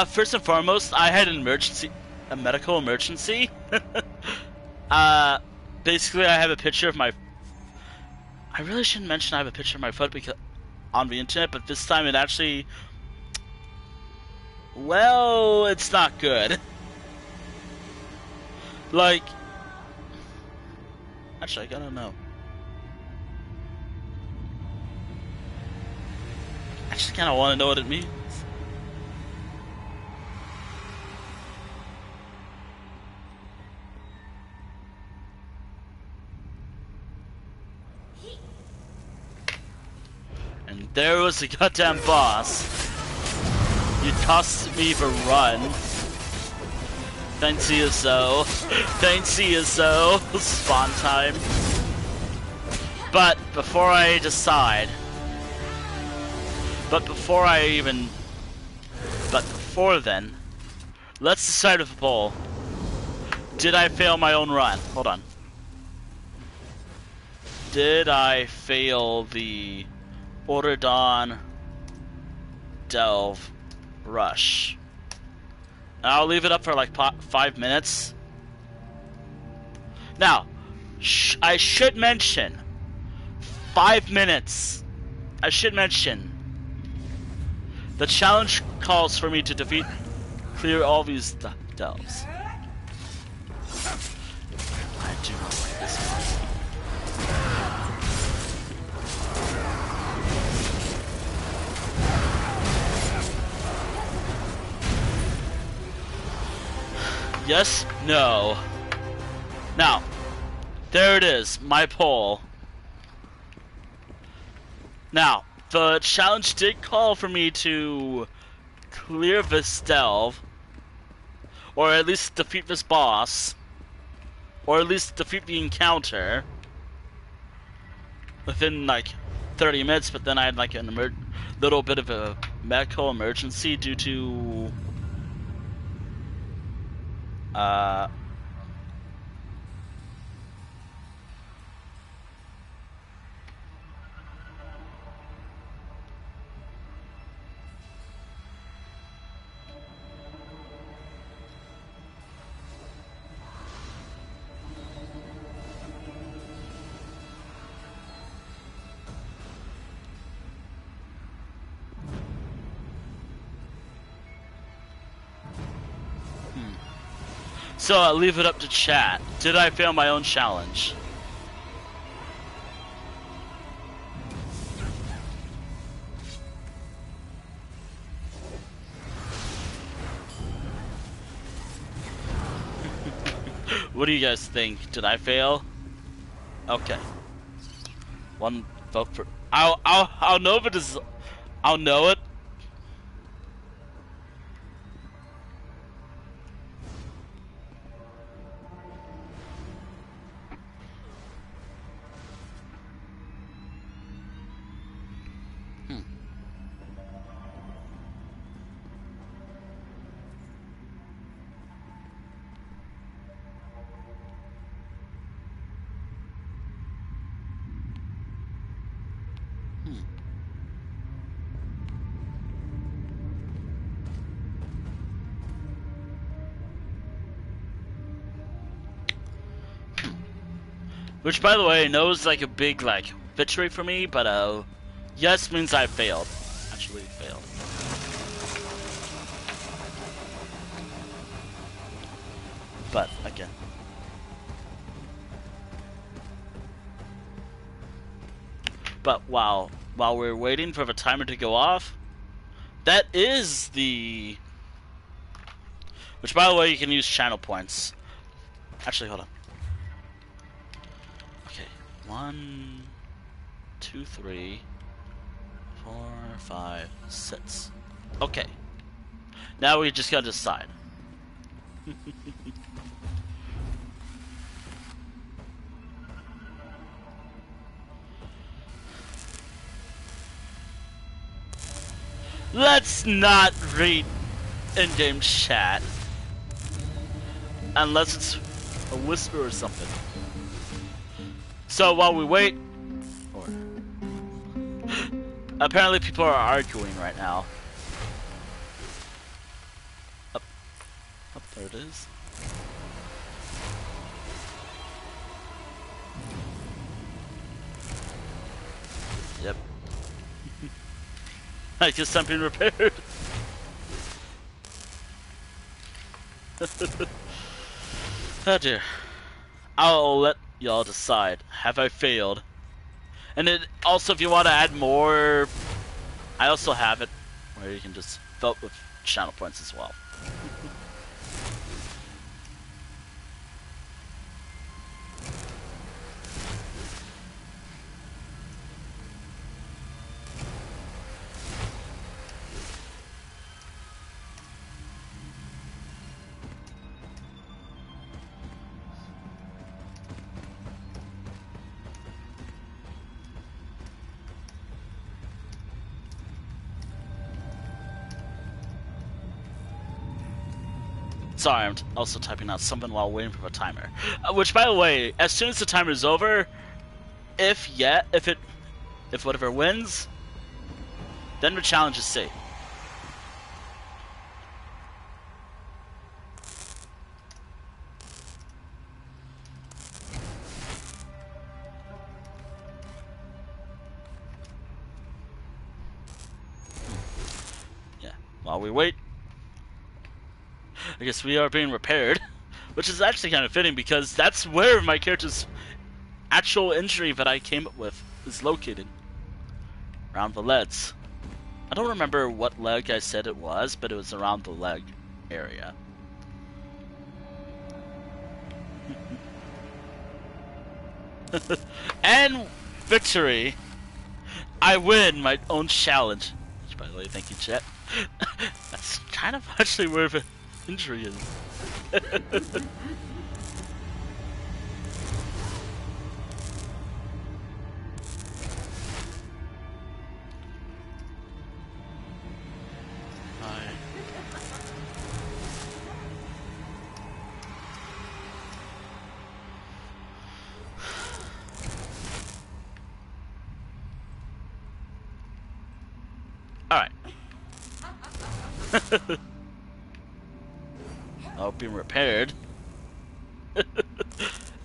First and foremost, I had a medical emergency. Basically, I have a picture of my. I really shouldn't mention I have a picture of my foot because on the internet, but this time it actually. Well, it's not good. Like, actually, I gotta know. I actually kind of want to know what it means. And there was the goddamn boss. You cost me the run. Thanks ESO. Thanks ESO. Spawn time. But before I decide. But before then, let's decide with a poll. Did I fail my own run? Hold on. Did I fail the Auridon Delve Rush? I'll leave it up for like 5 minutes. Now, I should mention 5 minutes. I should mention the challenge calls for me to clear all these delves. I do not like this one. Yes, no. Now, there it is, my poll. Now, the challenge did call for me to clear this delve, or at least defeat this boss, or at least defeat the encounter within like 30 minutes, but then I had like a little bit of a medical emergency due to so I'll leave it up to chat. Did I fail my own challenge? What do you guys think? Did I fail? Okay. One vote for. I'll know if it is. I'll know it. Which, by the way, no is like a big like victory for me, but yes means I failed. Actually failed. But again. But while we're waiting for the timer to go off, that is the. Which, by the way, you can use channel points. Actually, hold on. 1, 2, 3, 4, 5, 6. Okay. Now we just gotta decide. Let's not read in-game chat. Unless it's a whisper or something. So while we wait, or apparently people are arguing right now. Up, there it is. Yep. I guess I'm being repaired. Oh dear. I'll let y'all decide. Have I failed? And then also, if you want to add more, I also have it where you can just vote with channel points as well. Sorry, I'm also typing out something while waiting for a timer. Which, by the way, as soon as the timer is over, if whatever wins, then the challenge is safe. Yeah, while we wait, I guess we are being repaired, which is actually kind of fitting because that's where my character's actual injury that I came up with is located. Around the legs. I don't remember what leg I said it was, but it was around the leg area. And victory! I win my own challenge. Which, by the way, thank you, chat. That's kind of actually where the injury is. Alright. Oh, being repaired.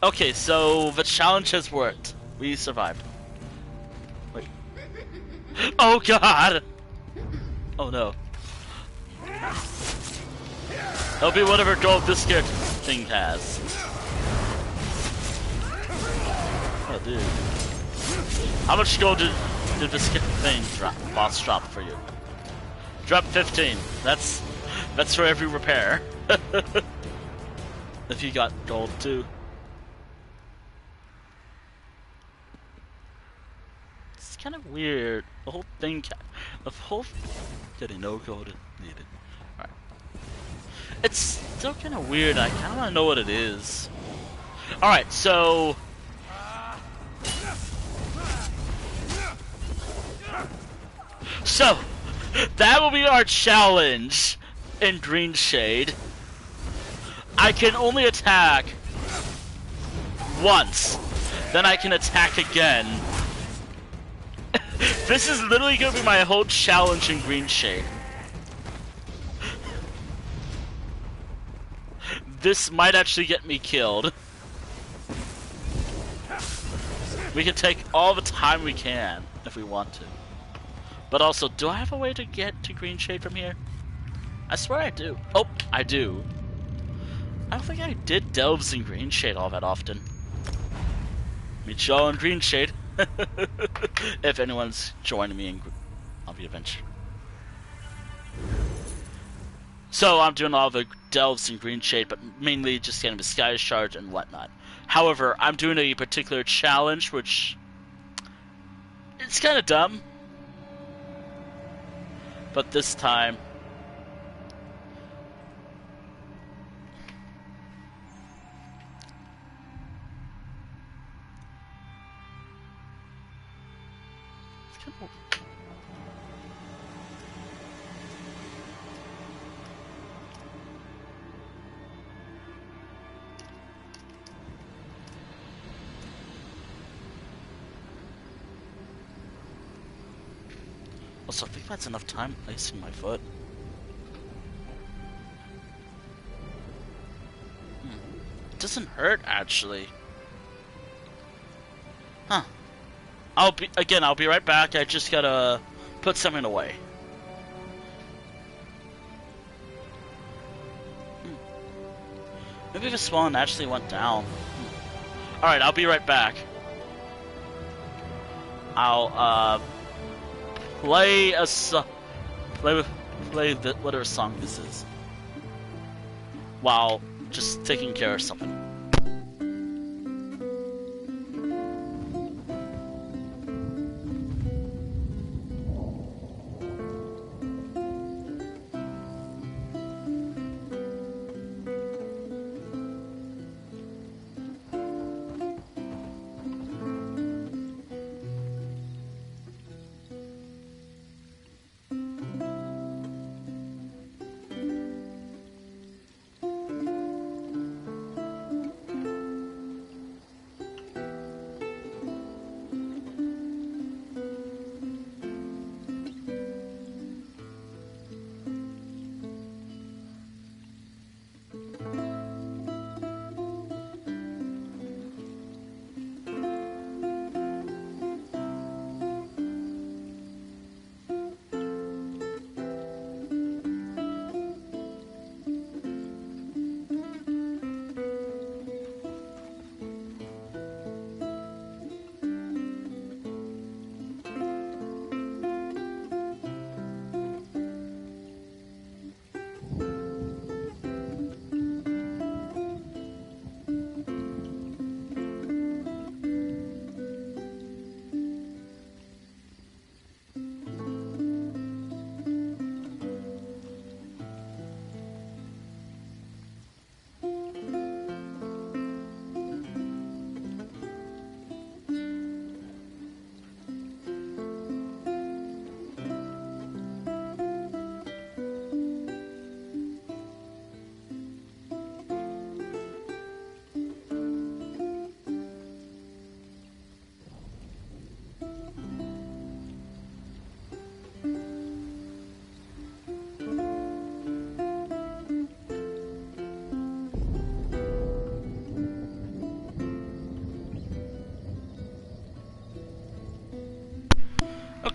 Okay, so the challenge has worked. We survived. Wait. Oh god! Oh no. It'll be whatever gold this character thing has. Oh dude. How much gold did this thing boss drop for you? Drop 15. That's for every repair. If you got gold too. It's kind of weird. The whole thing, getting no gold needed. Alright. It's still kind of weird. I kind of want to know what it is. Alright, so that will be our challenge in Greenshade. I can only attack once, then I can attack again. This is literally going to be my whole challenge in Greenshade. This might actually get me killed. We can take all the time we can if we want to. But also, do I have a way to get to Greenshade from here? I swear I do. Oh, I do. I don't think I did delves in Greenshade all that often. Meet y'all in Greenshade. If anyone's joining me on the adventure. So I'm doing all the delves in Greenshade, but mainly just getting the Sky Shard and whatnot. However, I'm doing a particular challenge, which it's kind of dumb. But this time, it's kind of... Also, I think that's enough time placing my foot. It doesn't hurt, actually. Huh. I'll be right back. I just gotta put something away. Maybe the spawn actually went down. Alright, I'll be right back. I'll, play whatever song this is while just taking care of something.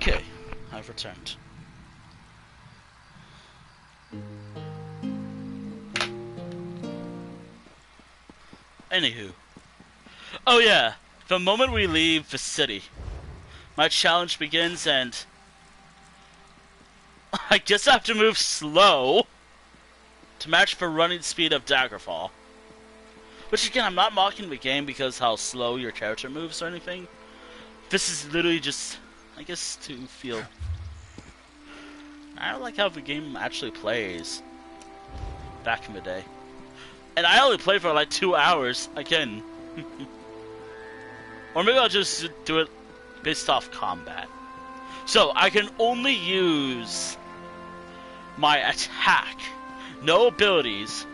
Okay, I've returned. Anywho. Oh yeah, the moment we leave the city, my challenge begins and I guess I have to move slow to match the running speed of Daggerfall. Which again, I'm not mocking the game because how slow your character moves or anything. This is literally just, I guess, to feel... I don't like how the game actually plays back in the day. And I only played for like 2 hours, again. Or maybe I'll just do it based off combat. So, I can only use my attack. No abilities.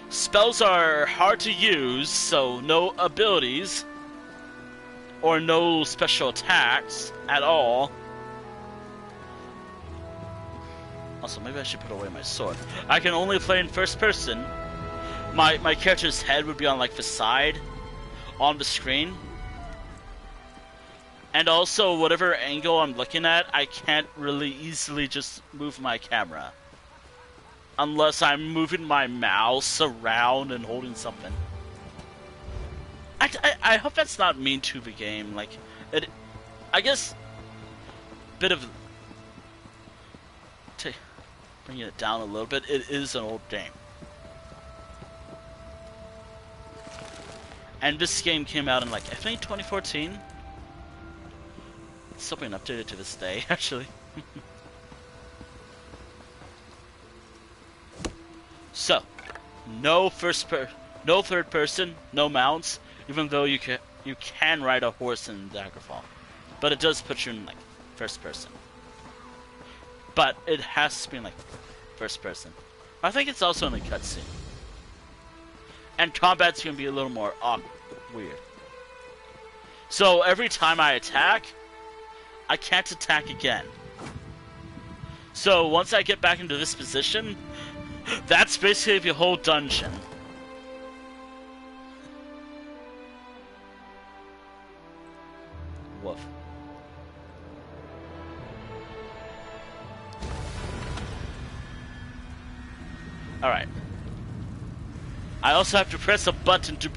Spells are hard to use, so no abilities. Or no special attacks at all. Also, maybe I should put away my sword. I can only play in first person. My character's head would be on like the side on the screen. And also, whatever angle I'm looking at, I can't really easily just move my camera. Unless I'm moving my mouse around and holding something. I hope that's not mean to the game. Like, I guess, bit of... bringing it down a little bit, it is an old game. And this game came out in like, I think 2014? It's still being updated to this day, actually. So, no third person, no mounts, even though you can ride a horse in Daggerfall. But it does put you in like first person. But it has to be in like first person. I think it's also in a cutscene. And combat's gonna be a little more weird. So every time I attack, I can't attack again. So once I get back into this position, that's basically the whole dungeon. Woof. Alright. I also have to press a button to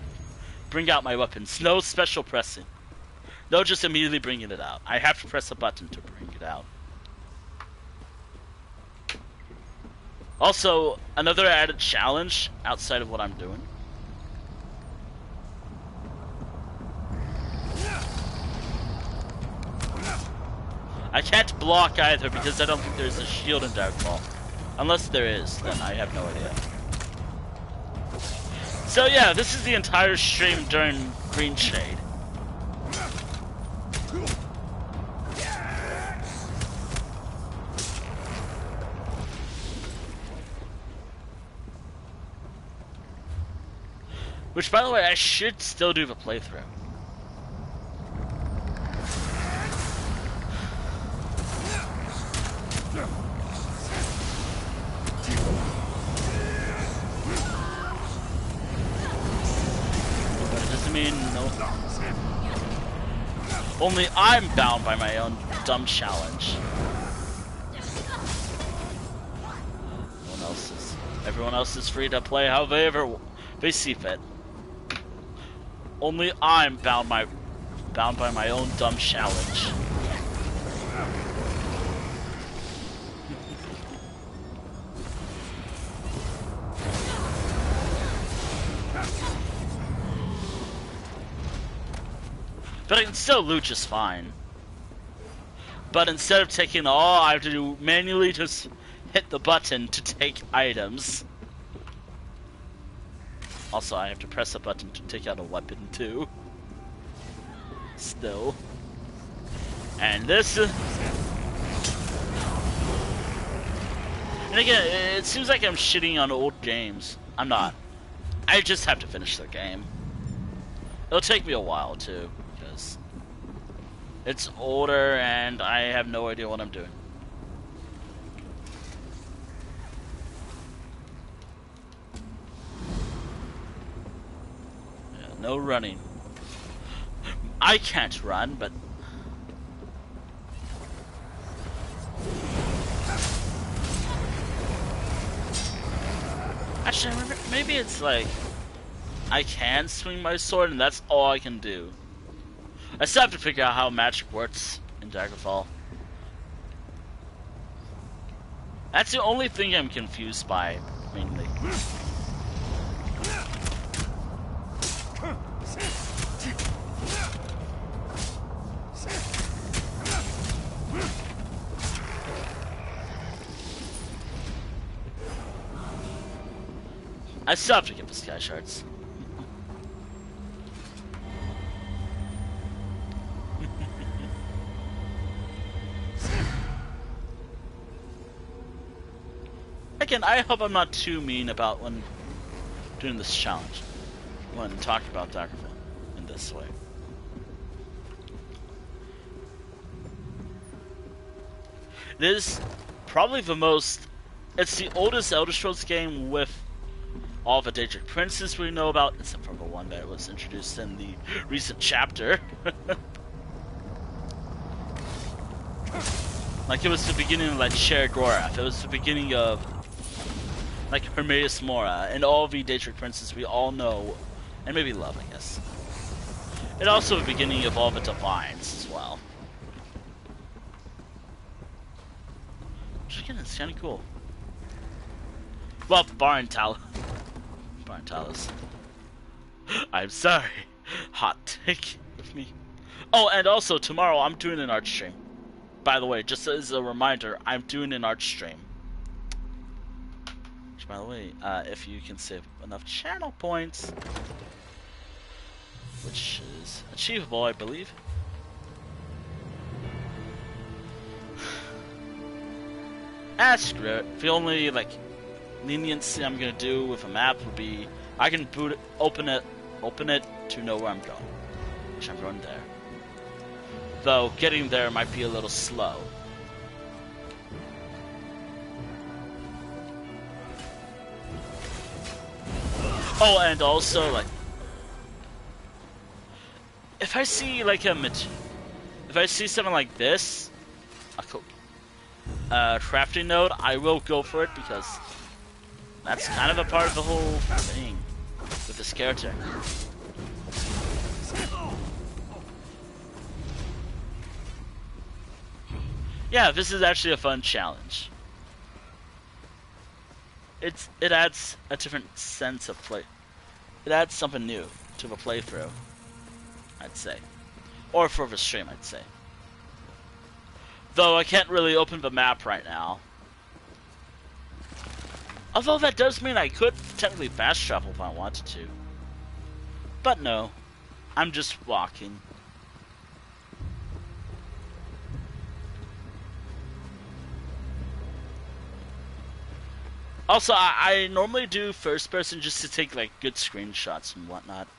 bring out my weapons. No special pressing. No just immediately bringing it out. I have to press a button to bring it out. Also, another added challenge outside of what I'm doing. I can't block either because I don't think there's a shield in Darkfall. Unless there is, then I have no idea. So yeah, this is the entire stream during Greenshade. Which, by the way, I should still do the playthrough. But it doesn't mean no. Only I'm bound by my own dumb challenge. Everyone else is free to play however they see fit. Only I'm bound by my own dumb challenge. But I can still loot just fine. But instead of taking all, I have to do manually just hit the button to take items. Also, I have to press a button to take out a weapon too. Still. And this... And again, it seems like I'm shitting on old games. I'm not. I just have to finish the game. It'll take me a while too, because it's older and I have no idea what I'm doing. No running. I can't run, but... Actually, maybe it's like I can swing my sword and that's all I can do. I still have to figure out how magic works in Daggerfall. That's the only thing I'm confused by, mainly. I still have to get the sky shards. Again, I hope I'm not too mean about when doing this challenge, when talking about Daggerfall in this way. It is probably the most... It's the oldest Elder Scrolls game with all the Daedric princes we know about, except for the one that was introduced in the recent chapter. Like, it was the beginning of, like, Sher-Gorath. It was the beginning of, like, Hermaeus Mora, and all the Daedric princes we all know, and maybe love, I guess. And also the beginning of all the Divines, as well. Which, again, is kind of cool. Well, Barental. Barentalus. I'm sorry. Hot take with me. Oh, and also, tomorrow I'm doing an art stream. By the way, just as a reminder, I'm doing an art stream. Which, by the way, if you can save enough channel points, which is achievable, I believe. Screw it. The only, like, leniency I'm gonna do with a map would be I can open it to know where I'm going, which I'm going there. Though getting there might be a little slow. Oh, and also, like, if I see like if I see something like this, a crafting node, I will go for it because that's kind of a part of the whole thing with this character. Yeah, this is actually a fun challenge. It adds a different sense of play. It adds something new to the playthrough, I'd say. Or for the stream, I'd say. Though I can't really open the map right now. Although that does mean I could technically fast travel if I wanted to. But no, I'm just walking. Also, I normally do first person just to take like good screenshots and whatnot.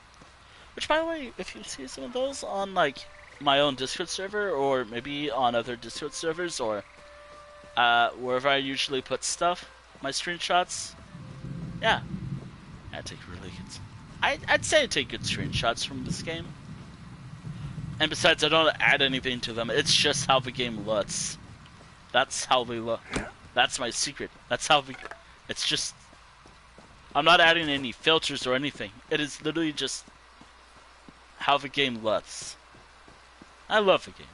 Which, by the way, if you see some of those on like my own Discord server, or maybe on other Discord servers, or wherever I usually put stuff, my screenshots, yeah, I take really good. I'd say I take good screenshots from this game. And besides, I don't add anything to them. It's just how the game looks. That's how they look. That's my secret. That's how the. It's just. I'm not adding any filters or anything. It is literally just how the game looks. I love the game.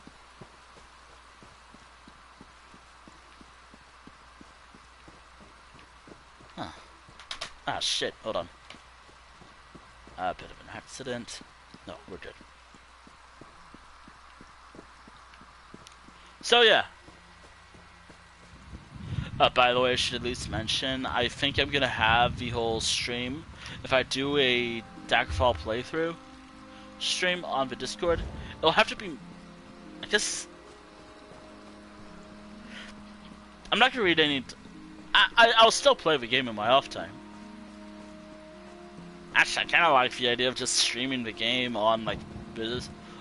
Huh. Ah, shit. Hold on. A bit of an accident. No, we're good. So, yeah. By the way, I should at least mention, I think I'm gonna have the whole stream, if I do a Daggerfall playthrough stream on the Discord, it'll have to be, I guess, I'm not gonna read any, I'll still play the game in my off time. Actually, I kinda like the idea of just streaming the game on, like,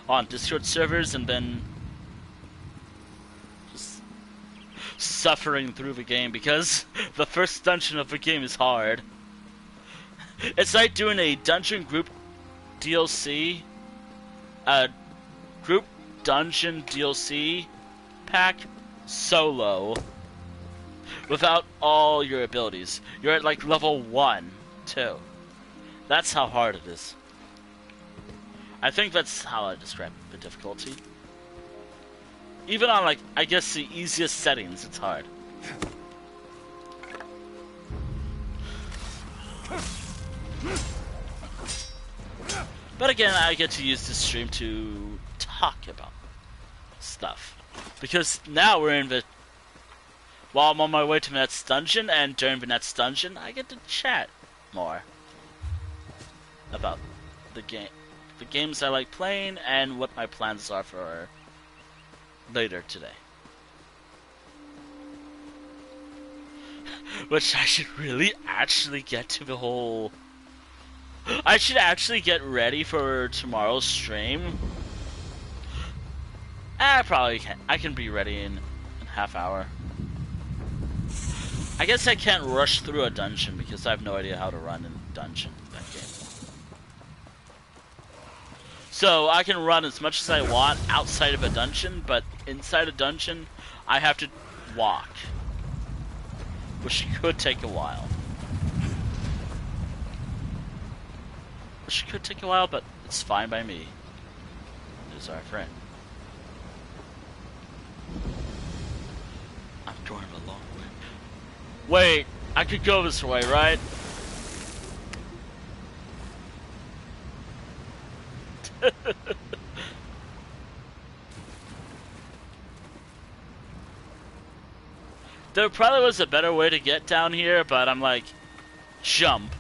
on Discord servers and then suffering through the game, because the first dungeon of the game is hard. It's like doing a dungeon group DLC, group dungeon DLC pack solo without all your abilities. You're at like level 1 too. That's how hard it is. I think that's how I describe the difficulty. Even on, like, I guess the easiest settings, it's hard. But again, I get to use this stream to talk about stuff. Because now we're in the... While I'm on my way to Vanette's dungeon, and during Vanette's dungeon, I get to chat more about the games I like playing, and what my plans are for later today. Which I should really actually get to the whole... I should actually get ready for tomorrow's stream. I probably can. I can be ready in a half hour. I guess I can't rush through a dungeon because I have no idea how to run in a dungeon in that game. So I can run as much as I want outside of a dungeon, but inside a dungeon, I have to walk. Which could take a while. Which could take a while, but it's fine by me. There's our friend. I'm going a long way. Wait, I could go this way, right? There probably was a better way to get down here, but I'm like, jump.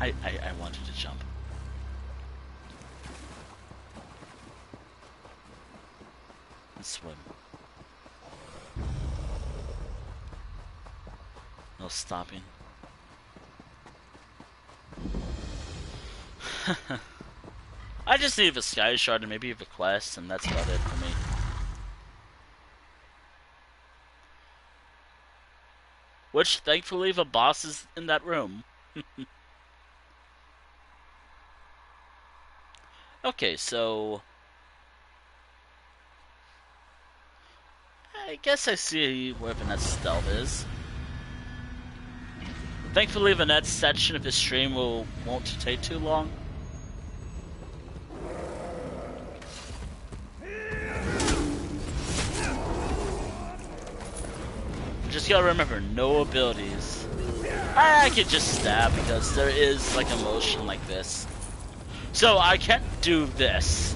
I wanted to jump. And swim. No stopping. I just need the sky shard and maybe the quest, and that's about it for me. Which, thankfully, the boss is in that room. Okay, so... I guess I see where Vanette's stealth is. Thankfully, Vanette's section of his stream won't take too long. Just gotta remember, no abilities. I could just stab because there is like a motion like this. So I can't do this.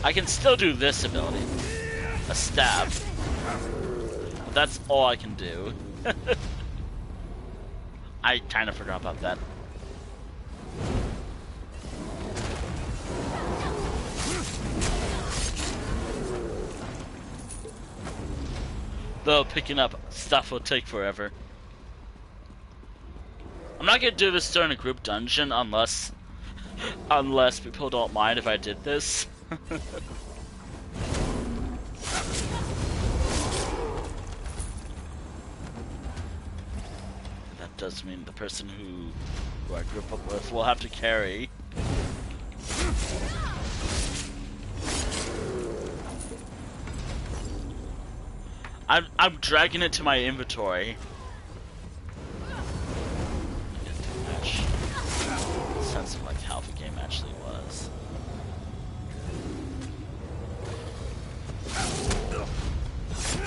I can still do this ability. A stab. But that's all I can do. I kind of forgot about that. Though picking up stuff will take forever. I'm not gonna do this during a group dungeon unless people don't mind if I did this. That does mean the person who I group up with will have to carry. I'm dragging it to my inventory. Sense of like how the game actually was.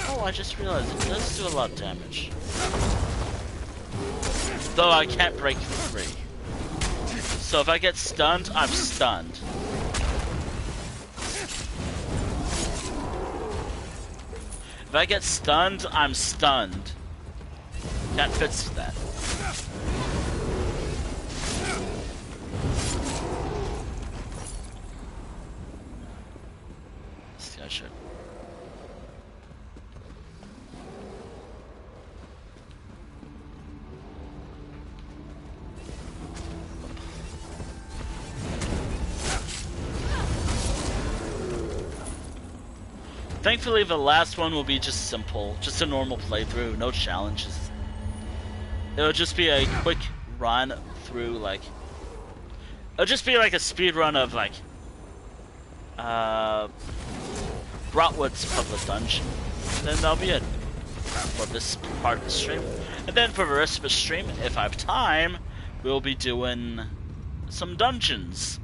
Oh, I just realized it does do a lot of damage. Though I can't break free. So if I get stunned, I'm stunned. If I get stunned, I'm stunned. That fits that. This guy should. Thankfully, the last one will be just simple. Just a normal playthrough, no challenges. It'll just be a quick run through, like... It'll just be like a speed run of, like... Grahtwood's public dungeon. Then that'll be it. for this part of the stream. And then for the rest of the stream, if I have time, we'll be doing some dungeons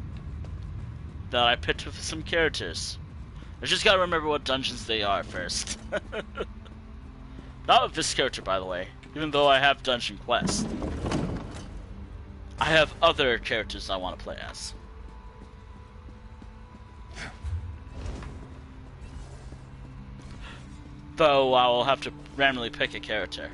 that I picked with some characters. I just gotta remember what dungeons they are first. Not with this character, by the way, even though I have Dungeon Quest. I have other characters I want to play as. Though I will have to randomly pick a character.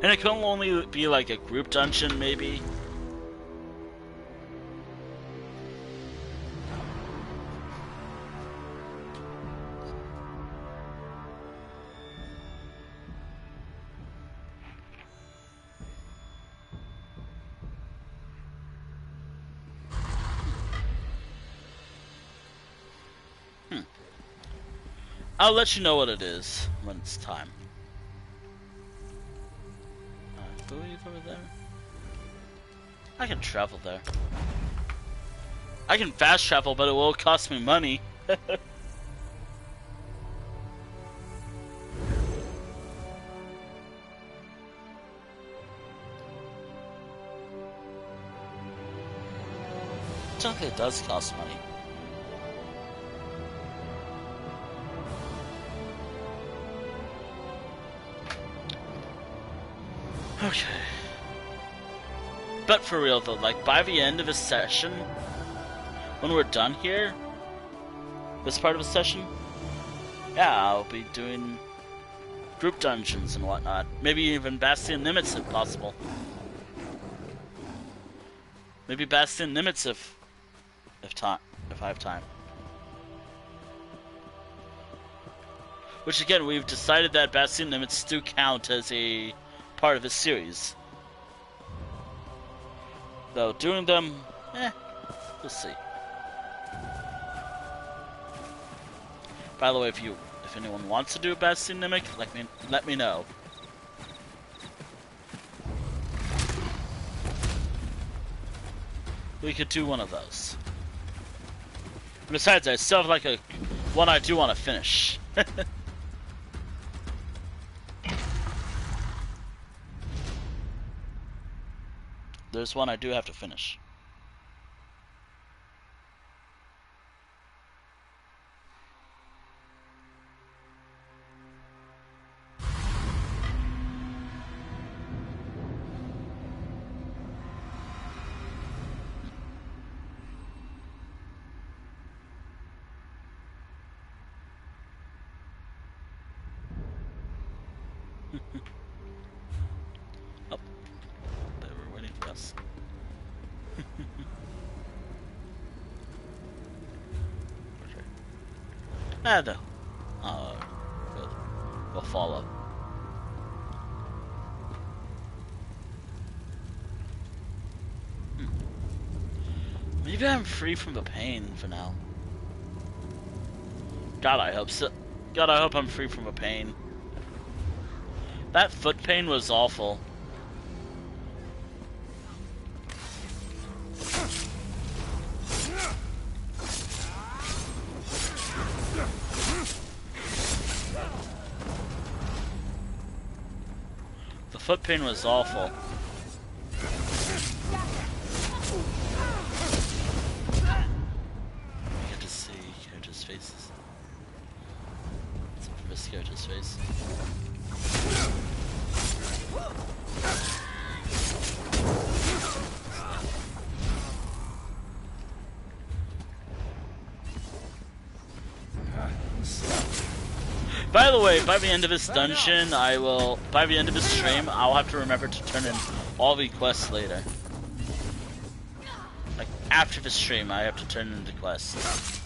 And it can only be like a group dungeon, maybe. I'll let you know what it is when it's time. I believe over there. I can travel there. I can fast travel, but it will cost me money. Technically, it does cost money. Okay. But for real though, like by the end of a session, when we're done here, this part of the session, yeah, I'll be doing group dungeons and whatnot. Maybe even Bastion Nimitz if possible. Maybe Bastion Nimitz if I have time. Which again, we've decided that Bastion Nimitz do count as a part of the series. Though doing them, we'll see. By the way, if anyone wants to do a Bastion Mimic, let me know. We could do one of those. Besides, I still have like one I do want to finish. There's one I do have to finish. Oh, they were waiting for us. No. Good. We'll follow. Maybe I'm free from the pain for now. God, I hope so. God, I hope I'm free from the pain. That foot pain was awful. The foot pain was awful. I get to see characters' faces. Except for this character's face. By the way, by the end of this dungeon, by the end of this stream, I'll have to remember to turn in all the quests later. Like, after the stream, I have to turn in the quests.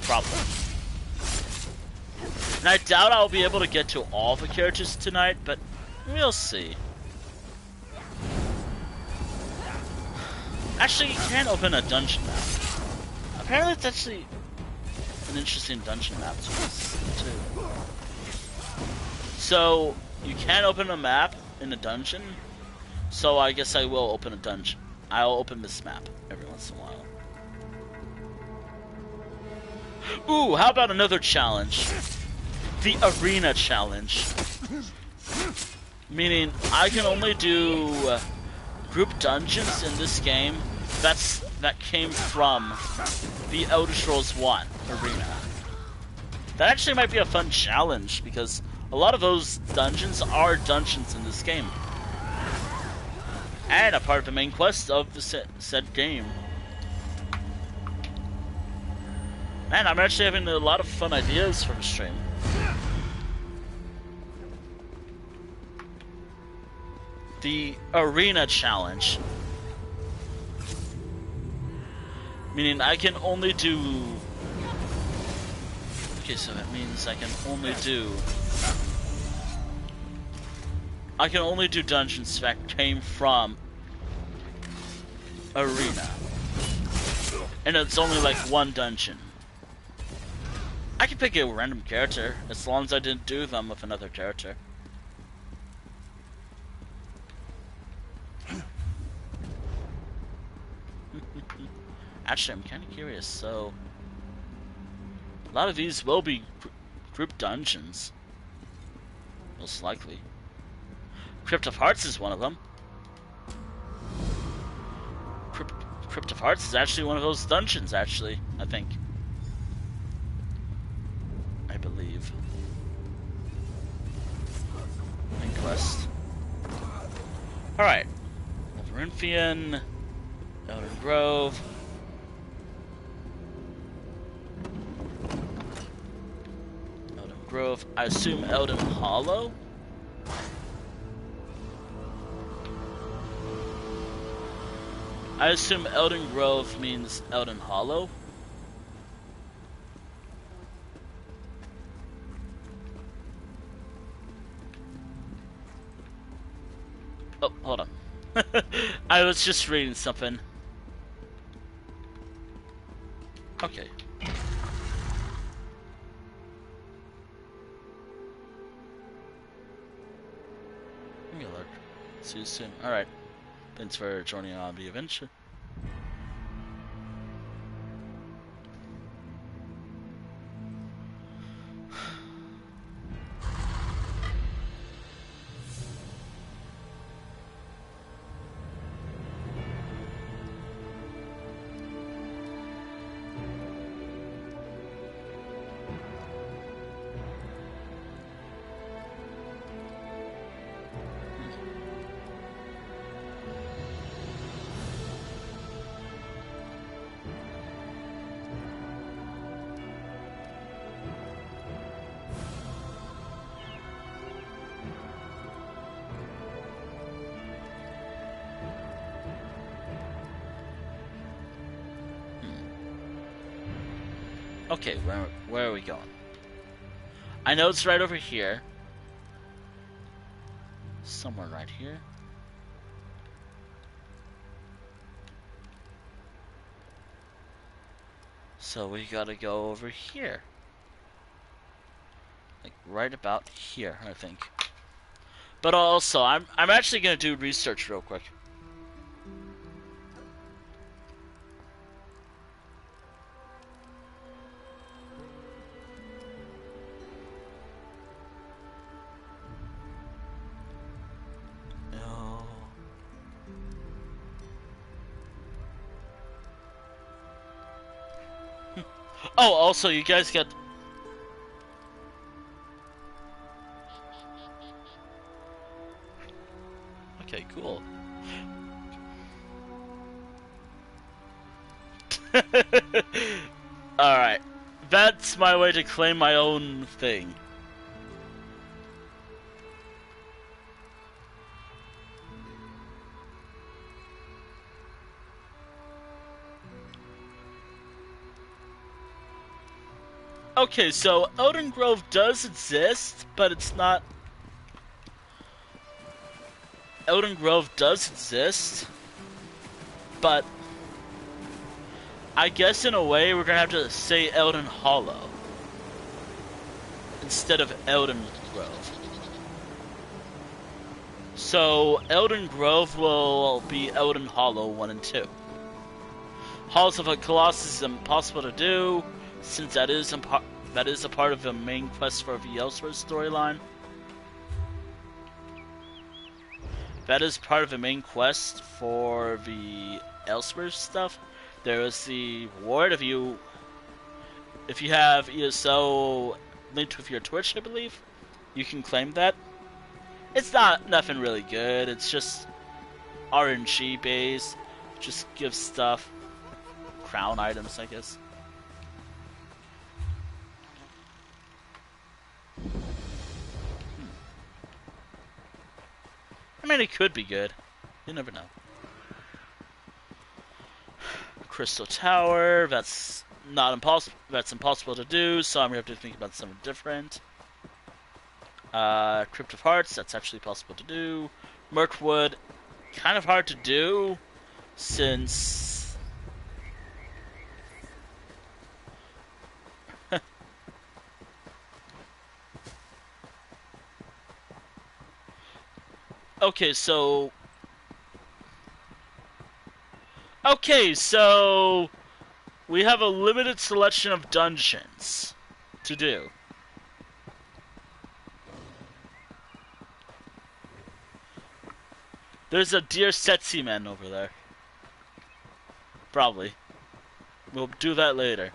Probably. And I doubt I'll be able to get to all the characters tonight, but we'll see. Actually, you can open a dungeon map. Apparently it's actually an interesting dungeon map too. So, you can open a map in a dungeon, so I guess I will open a dungeon. I'll open this map every once in a while. Ooh, how about another challenge? The Arena Challenge. Meaning, I can only do group dungeons in this game that came from the Elder Scrolls 1 Arena. That actually might be a fun challenge, because a lot of those dungeons are dungeons in this game. And a part of the main quest of the said game. Man, I'm actually having a lot of fun ideas for the stream. The Arena Challenge. Meaning I can only do... Okay, so that means I can only do dungeons that came from Arena. And it's only like one dungeon. I can pick a random character, as long as I didn't do them with another character. Actually, I'm kind of curious, so... A lot of these will be group dungeons. Most likely. Crypt of Hearts is one of them. Crypt of Hearts is actually one of those dungeons, actually, I think. I believe. Main quest. Alright. Labyrinthine. Elden Grove. Elden Grove. I assume Elden Hollow? I assume Elden Grove means Elden Hollow. Oh, hold on. I was just reading something. Okay. Give me a look. See you soon. Alright. Thanks for joining on the adventure. Okay, where are we going? I know it's right over here. Somewhere right here. So we gotta go over here. Like right about here, I think. But also, I'm actually gonna do research real quick. Oh, also, you guys got... Okay, cool. Alright. That's my way to claim my own thing. Okay, so Elden Grove does exist, but it's not... Elden Grove does exist, but I guess in a way we're gonna have to say Elden Hollow instead of Elden Grove. So Elden Grove will be Elden Hollow 1 and 2. Halls of a Colossus is impossible to do. since that is a part of the main quest for the Elsewhere storyline. That is part of the main quest for the Elsewhere stuff. There is the reward if you have ESO linked with your Twitch, I believe. You can claim that. It's not nothing really good. It's just RNG based. Just gives stuff. Crown items, I guess. I mean, it could be good. You never know. Crystal Tower. That's not impossible. That's impossible to do. So I'm gonna have to think about something different. Crypt of Hearts. That's actually possible to do. Mirkwood. Kind of hard to do, since okay, so we have a limited selection of dungeons to do. There's a deer Setsi man over there. Probably. We'll do that later.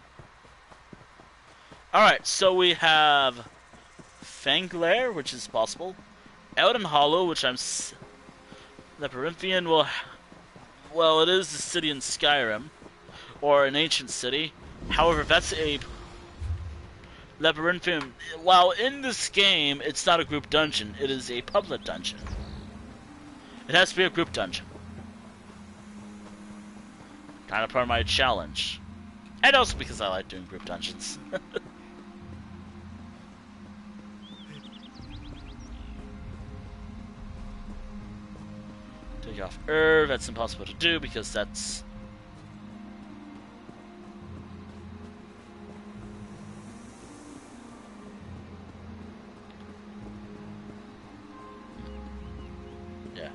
Alright, so we have Fanglair, which is possible. Elden Hollow, which I'm... Labyrinthian will... Well, it is a city in Skyrim. Or an ancient city. However, that's a... Labyrinthian... While in this game, it's not a group dungeon. It is a public dungeon. It has to be a group dungeon. Kind of part of my challenge. And also because I like doing group dungeons. Take off that's impossible to do because that's... Yeah.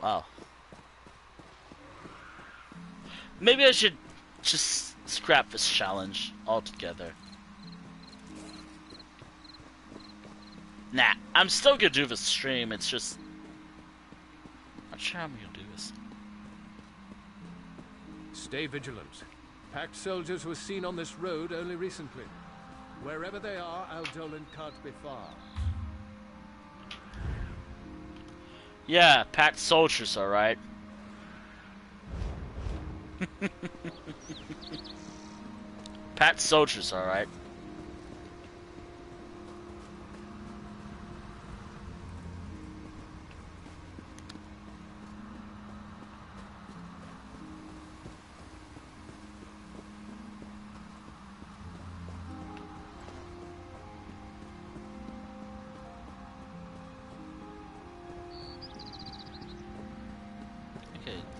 Wow. Maybe I should just scrap this challenge altogether. Nah, I'm still gonna do the stream, it's just... Not sure how I'm gonna do this. Stay vigilant. Packed soldiers were seen on this road only recently. Wherever they are, Aldolan can't be far. Yeah, packed soldiers, alright. Packed soldiers, alright.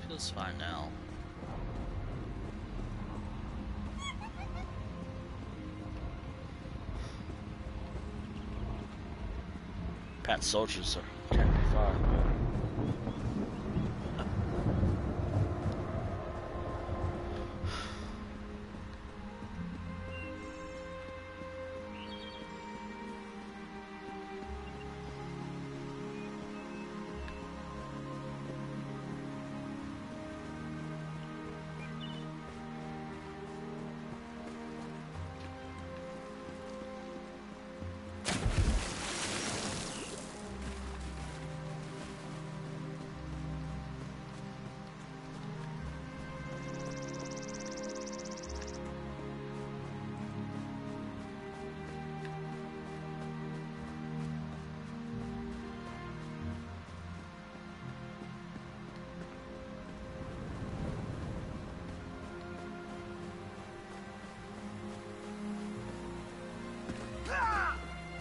Feels fine now. Pat soldiers can't be far.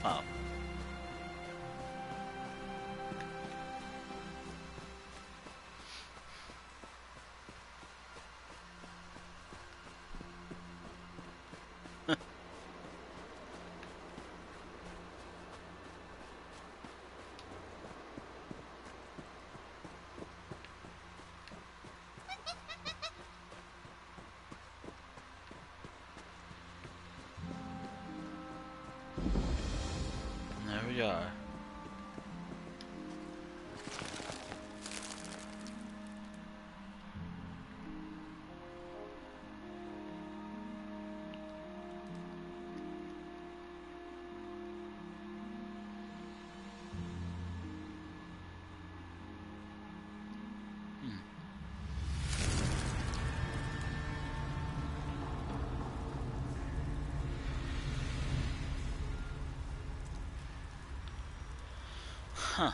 Oh. There we are. Huh.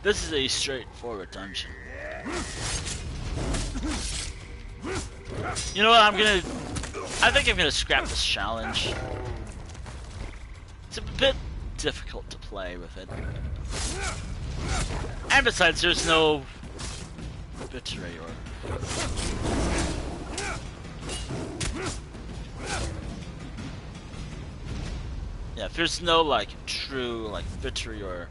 This is a straightforward dungeon. You know what, I think I'm gonna scrap this challenge. It's a bit difficult to play with it. And besides, there's no victory or... Yeah, if there's no, like, true, like, victory or...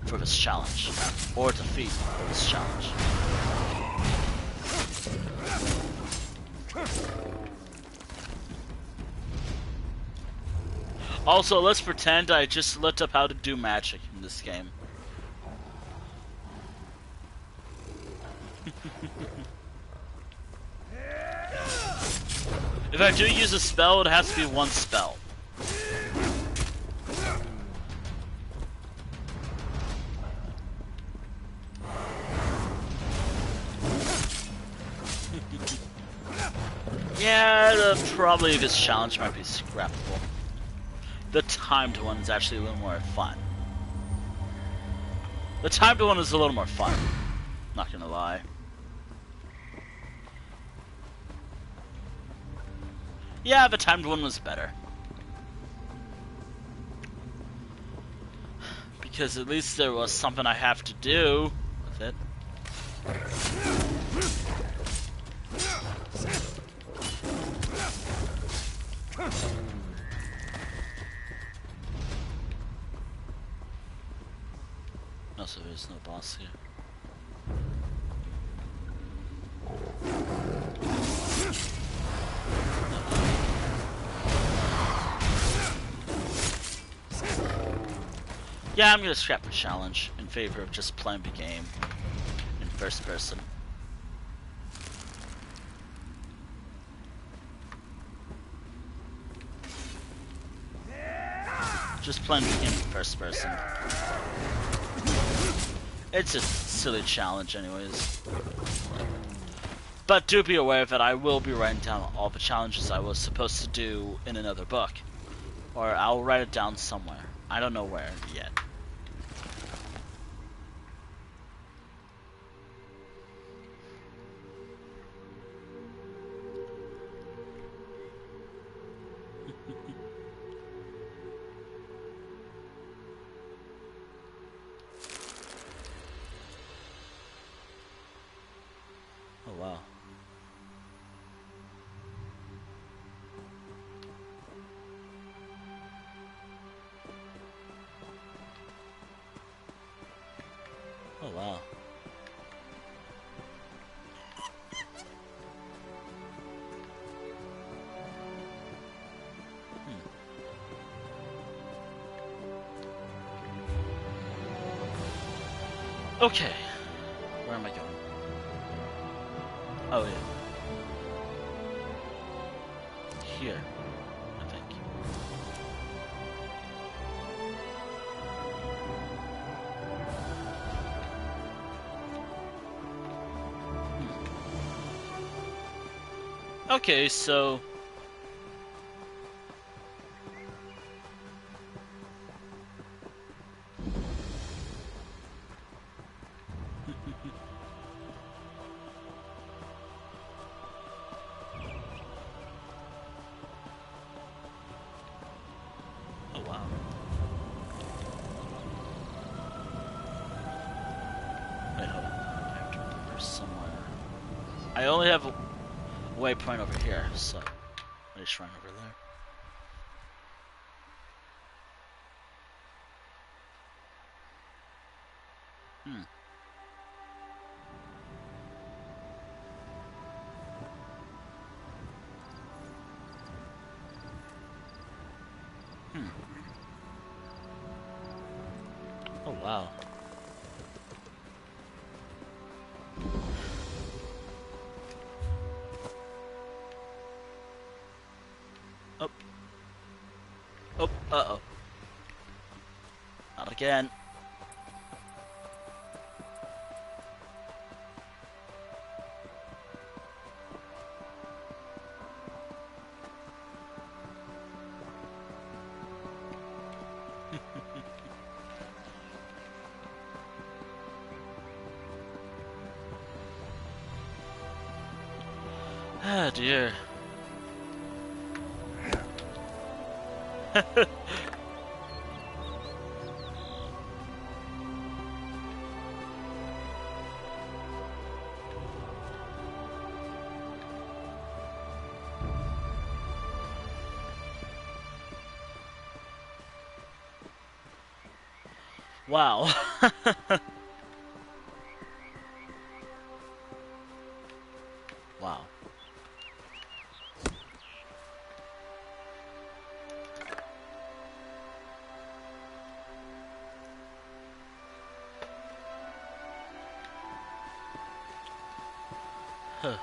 for this challenge, or defeat for this challenge. Also, let's pretend I just looked up how to do magic in this game. If I do use a spell, it has to be one spell. Yeah, probably this challenge might be scrappable. The timed one is actually a little more fun. The timed one is a little more fun. Not gonna lie. Yeah, the timed one was better. Because at least there was something I have to do with it. Also, there's no boss here. Yeah, I'm gonna scrap the challenge in favor of just playing the game in first person. Just playing the game in first person. It's a silly challenge anyways. But do be aware that I will be writing down all the challenges I was supposed to do in another book. Or I'll write it down somewhere. I don't know where yet. Oh wow. Oh wow. Okay. Where am I going? Oh, yeah. Here, I think. Okay, so... Oh, wow. Wait, hold on. I have to remember somewhere. I only have a waypoint over here, so I just run over there. Hmm. Oh, wow. Oh. Oh, uh-oh. Not again. Ah, dear. Wow. Wow. Huh.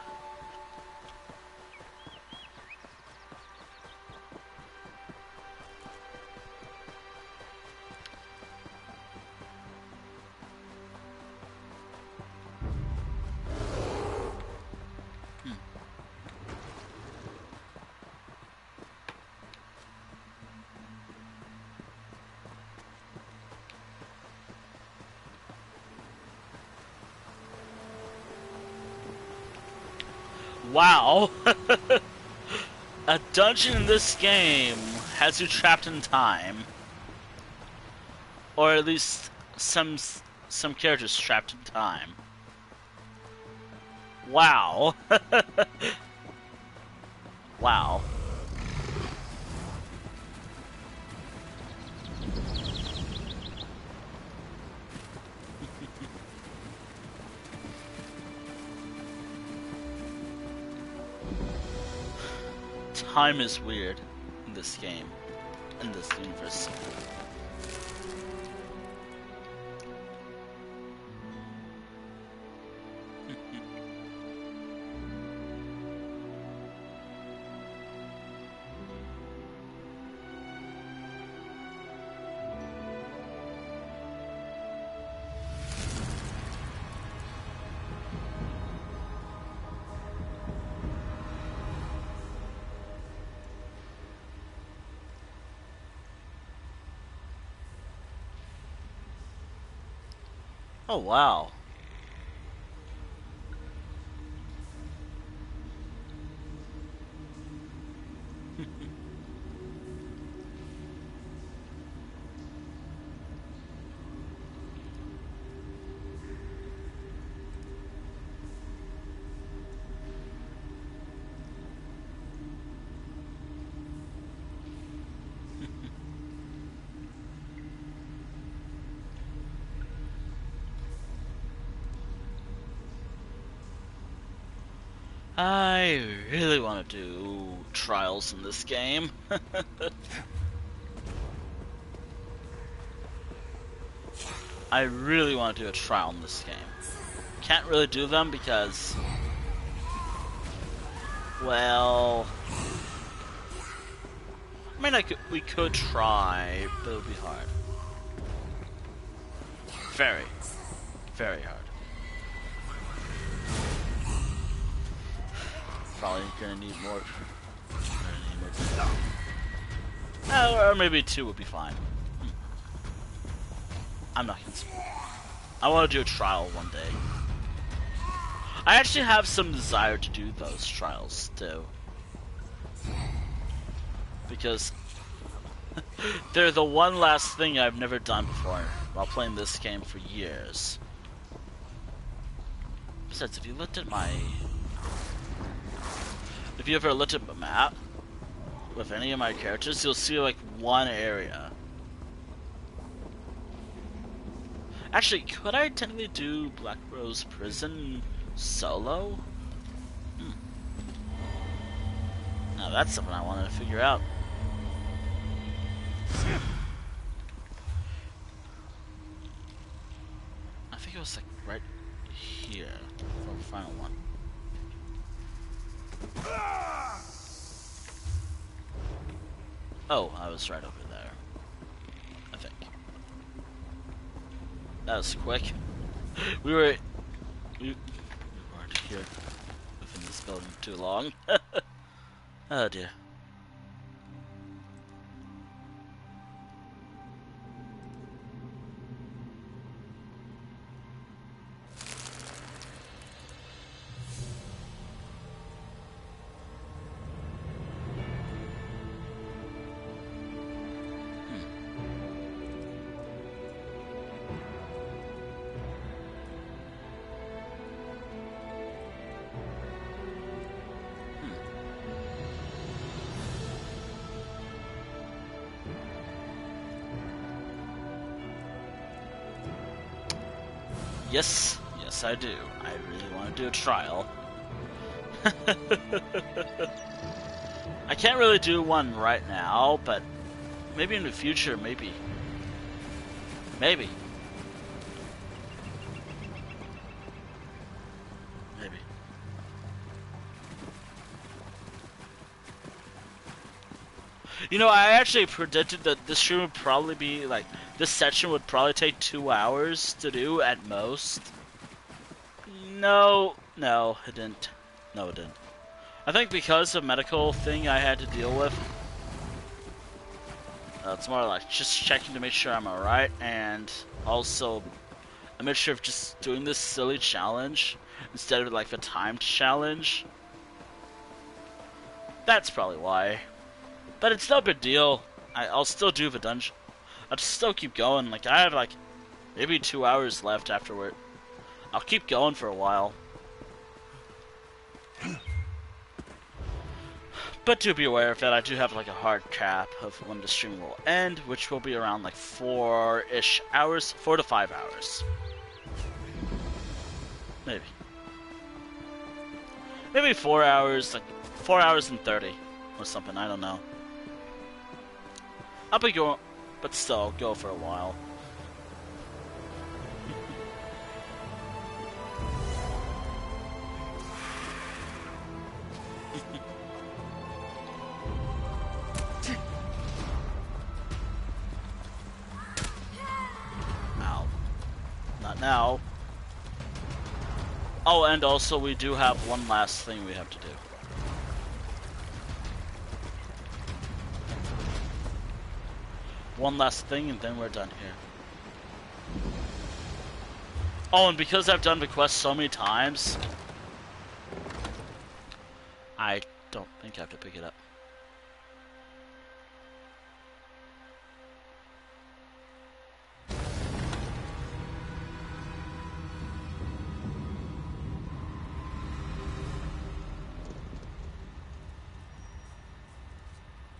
Wow. A dungeon in this game has you trapped in time. Or at least some characters trapped in time. Wow. Wow. Time is weird in this game, in this universe. Oh wow. I really want to do trials in this game. I really want to do a trial in this game. Can't really do them because, well, I mean, we could try, but it would be hard. Very, very hard. Probably gonna need more. Or maybe 2 would be fine. I'm not gonna. I want to do a trial one day. I actually have some desire to do those trials too, because they're the one last thing I've never done before while playing this game for years. Besides, if you looked at my... If you ever looked at my map with any of my characters, you'll see like one area. Actually, could I technically do Black Rose Prison solo? Now that's something I wanted to figure out. I think it was like right here for the final one. Oh, I was right over there. I think. That was quick. We weren't here within this building too long. Oh dear. Yes, yes I do. I really want to do a trial. I can't really do one right now, but maybe in the future, maybe. Maybe. Maybe. You know, I actually predicted that this stream would probably be like, this section would probably take 2 hours to do at most. No, it didn't. No, it didn't. I think because of medical thing I had to deal with, it's more like just checking to make sure I'm alright, and also a mixture of just doing this silly challenge instead of like the timed challenge. That's probably why. But it's no big deal. I'll still do the dungeon. I'll still keep going. Like, I have like maybe 2 hours left afterward. I'll keep going for a while. But do be aware of that, I do have like a hard cap of when the stream will end, which will be around like 4-ish hours, 4 to 5 hours. Maybe. Maybe 4 hours, like 4 hours and 30 or something, I don't know. I'll be going, but still, I'll go for a while. Ow. Not now. Oh, and also we do have one last thing we have to do. One last thing and then we're done here. Oh, and because I've done the quest so many times, I don't think I have to pick it up.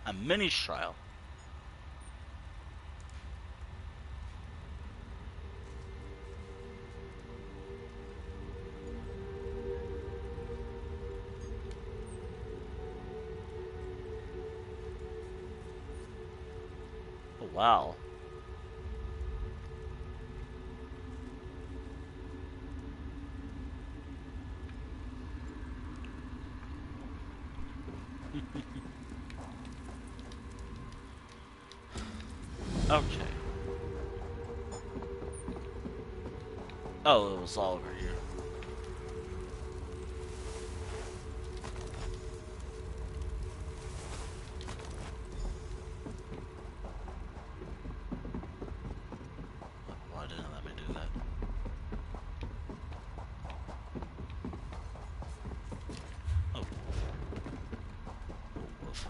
A mini trial. wow. Okay. Oh, it was all over here. Why didn't it let me do that? Oh. Woof.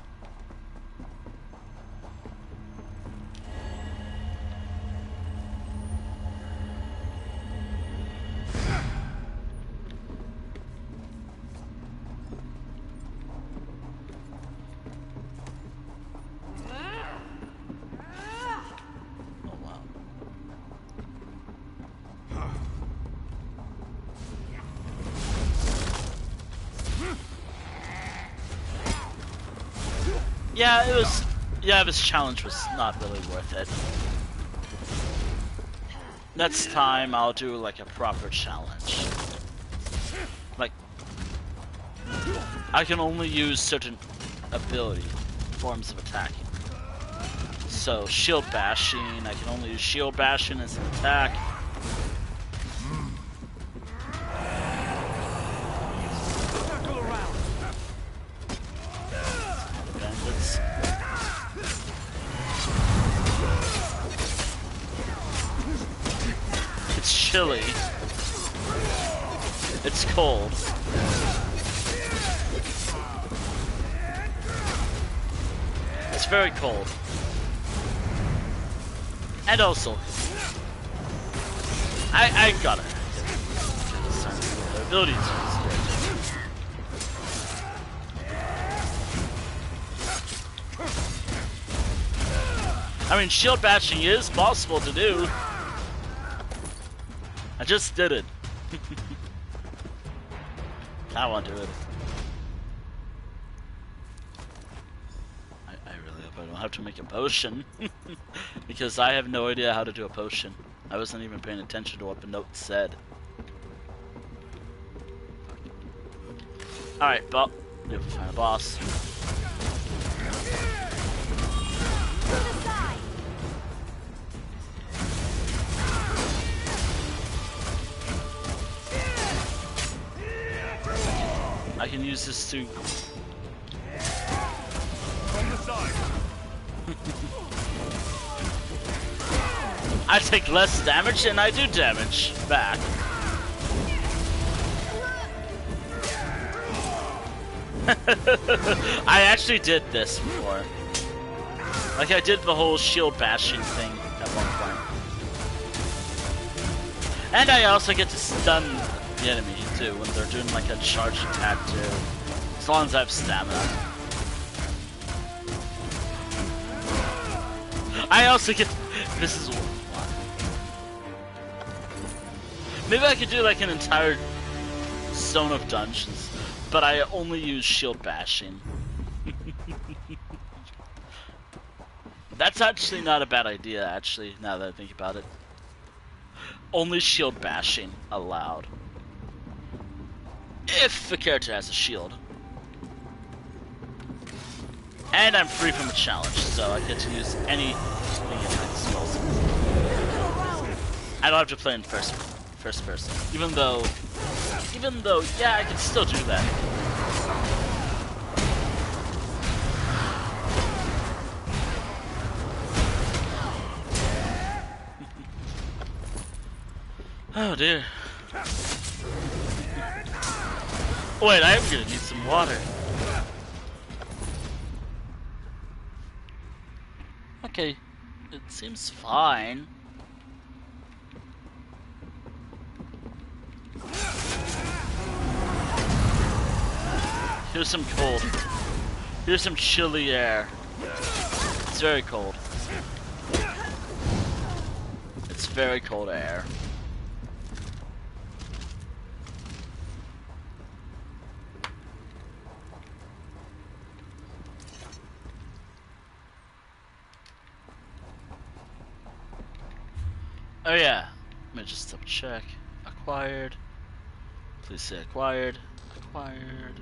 Oh wow. Yeah, it was. Yeah, this challenge was not really worth it. Next time, I'll do like a proper challenge. Like, I can only use certain ability forms of attacking. So, shield bashing, I can only use shield bashing as an attack. Bandits. It's chilly. It's cold. It's very cold. And also, I gotta get a sense of their abilities for this character. I mean, shield bashing is possible to do. I just did it. I want to do it. I really hope I don't have to make a potion. Because I have no idea how to do a potion. I wasn't even paying attention to what the note said. Alright, well, we have to find a boss. I can use this to... From the side. I take less damage and I do damage back. I actually did this before. Like I did the whole shield bashing thing at one point. And I also get to stun the enemy too when they're doing like a charge attack too. As long as I have stamina. I also get... This is... Maybe I could do like an entire zone of dungeons, but I only use shield bashing. That's actually not a bad idea, actually, now that I think about it. Only shield bashing allowed. If the character has a shield. And I'm free from the challenge, so I get to use anything at my disposal. I don't have to play in first person. Even though, yeah, I can still do that. Oh dear. Wait, I am gonna need some water. Okay, it seems fine. Here's some cold. Here's some chilly air. It's very cold. It's very cold air. Oh yeah. Let me just double check. Acquired. Please say acquired. Acquired.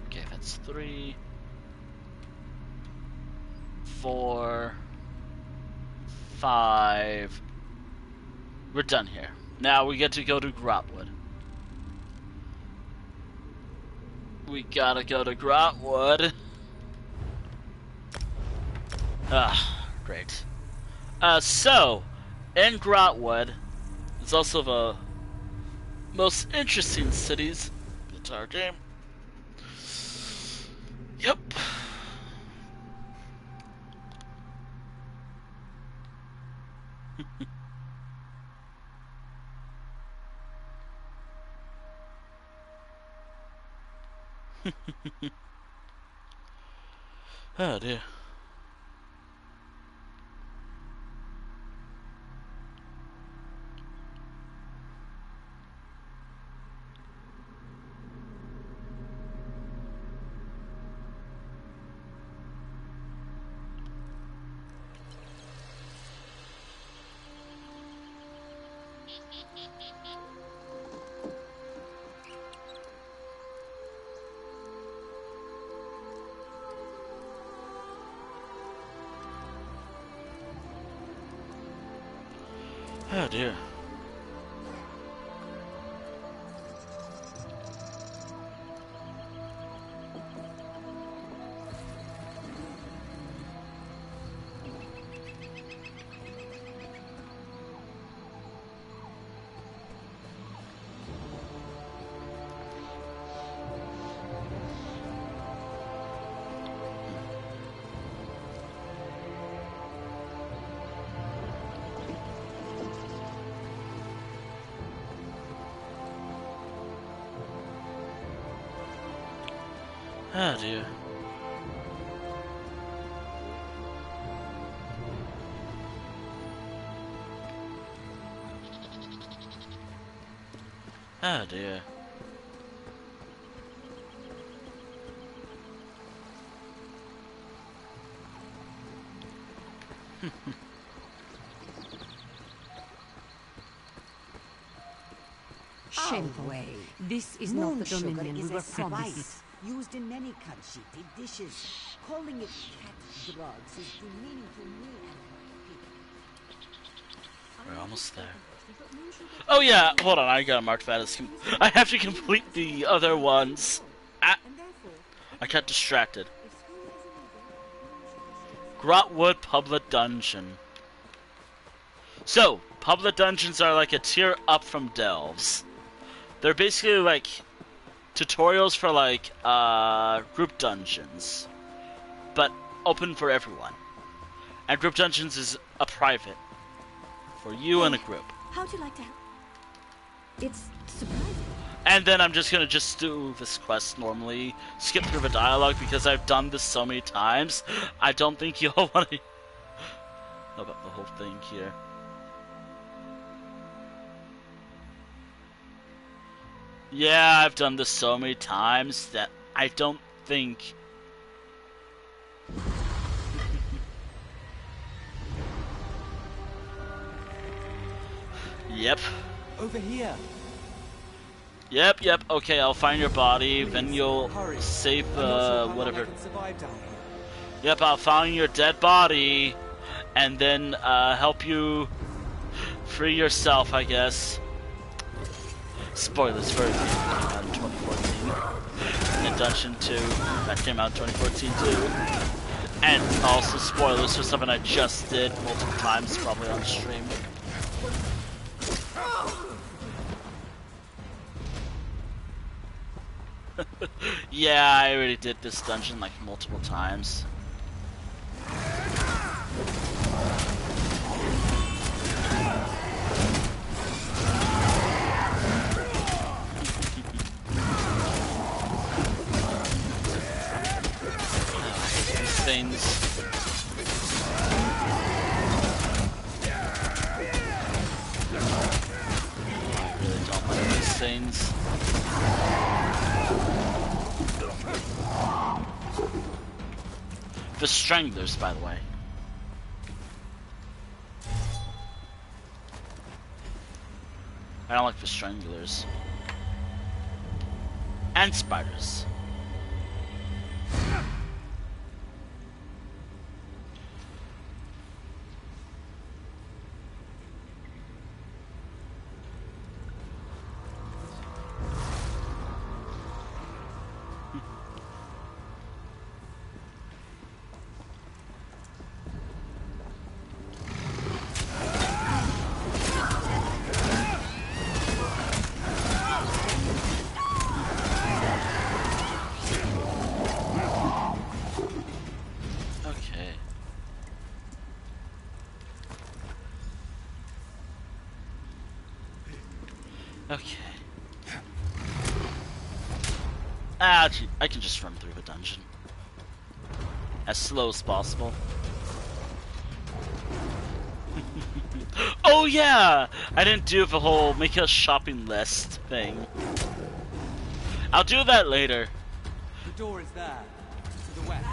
Okay, that's 3, 4, 5. We're done here. Now we get to go to Grahtwood. We gotta go to Grahtwood. Ah, great. So, in Grahtwood, it's also the most interesting cities in the entire game. Yep. Oh dear. Oh dear. Oh dear. Oh dear. Shameful. This is not the dominion we were promised. Used in many Kanshiti dishes. Calling it cat drugs is demeaning to me and We're almost there. Oh yeah, hold on, I gotta mark that as I have to complete the other ones. Ah, I got distracted. Grahtwood Public Dungeon. So, public dungeons are like a tier up from delves. They're basically like tutorials for like group dungeons, but open for everyone. And group dungeons is a private for you and a group. How'd you like to help? It's surprising. And then I'm just gonna do this quest normally, skip through the dialogue because I've done this so many times. I don't think you'll want to know about the whole thing here. Yeah, I've done this so many times that I don't think... Yep. Over here. Yep, okay, I'll find your body, Please, then you'll hurry. save I'm not sure how long whatever. I can survive down here. Yep, I'll find your dead body, and then help you free yourself, I guess. Spoilers for it came out in 2014. And Dungeon 2, that came out in 2014 too. And also spoilers for something I just did multiple times, probably on stream. Yeah, I already did this dungeon like multiple times. Things. I really don't like these things. The Stranglers, by the way. I don't like the stranglers. And spiders. Okay. Ah, gee, I can just run through the dungeon. As slow as possible. Oh yeah! I didn't do the whole make a shopping list thing. I'll do that later. The door is there, to the west.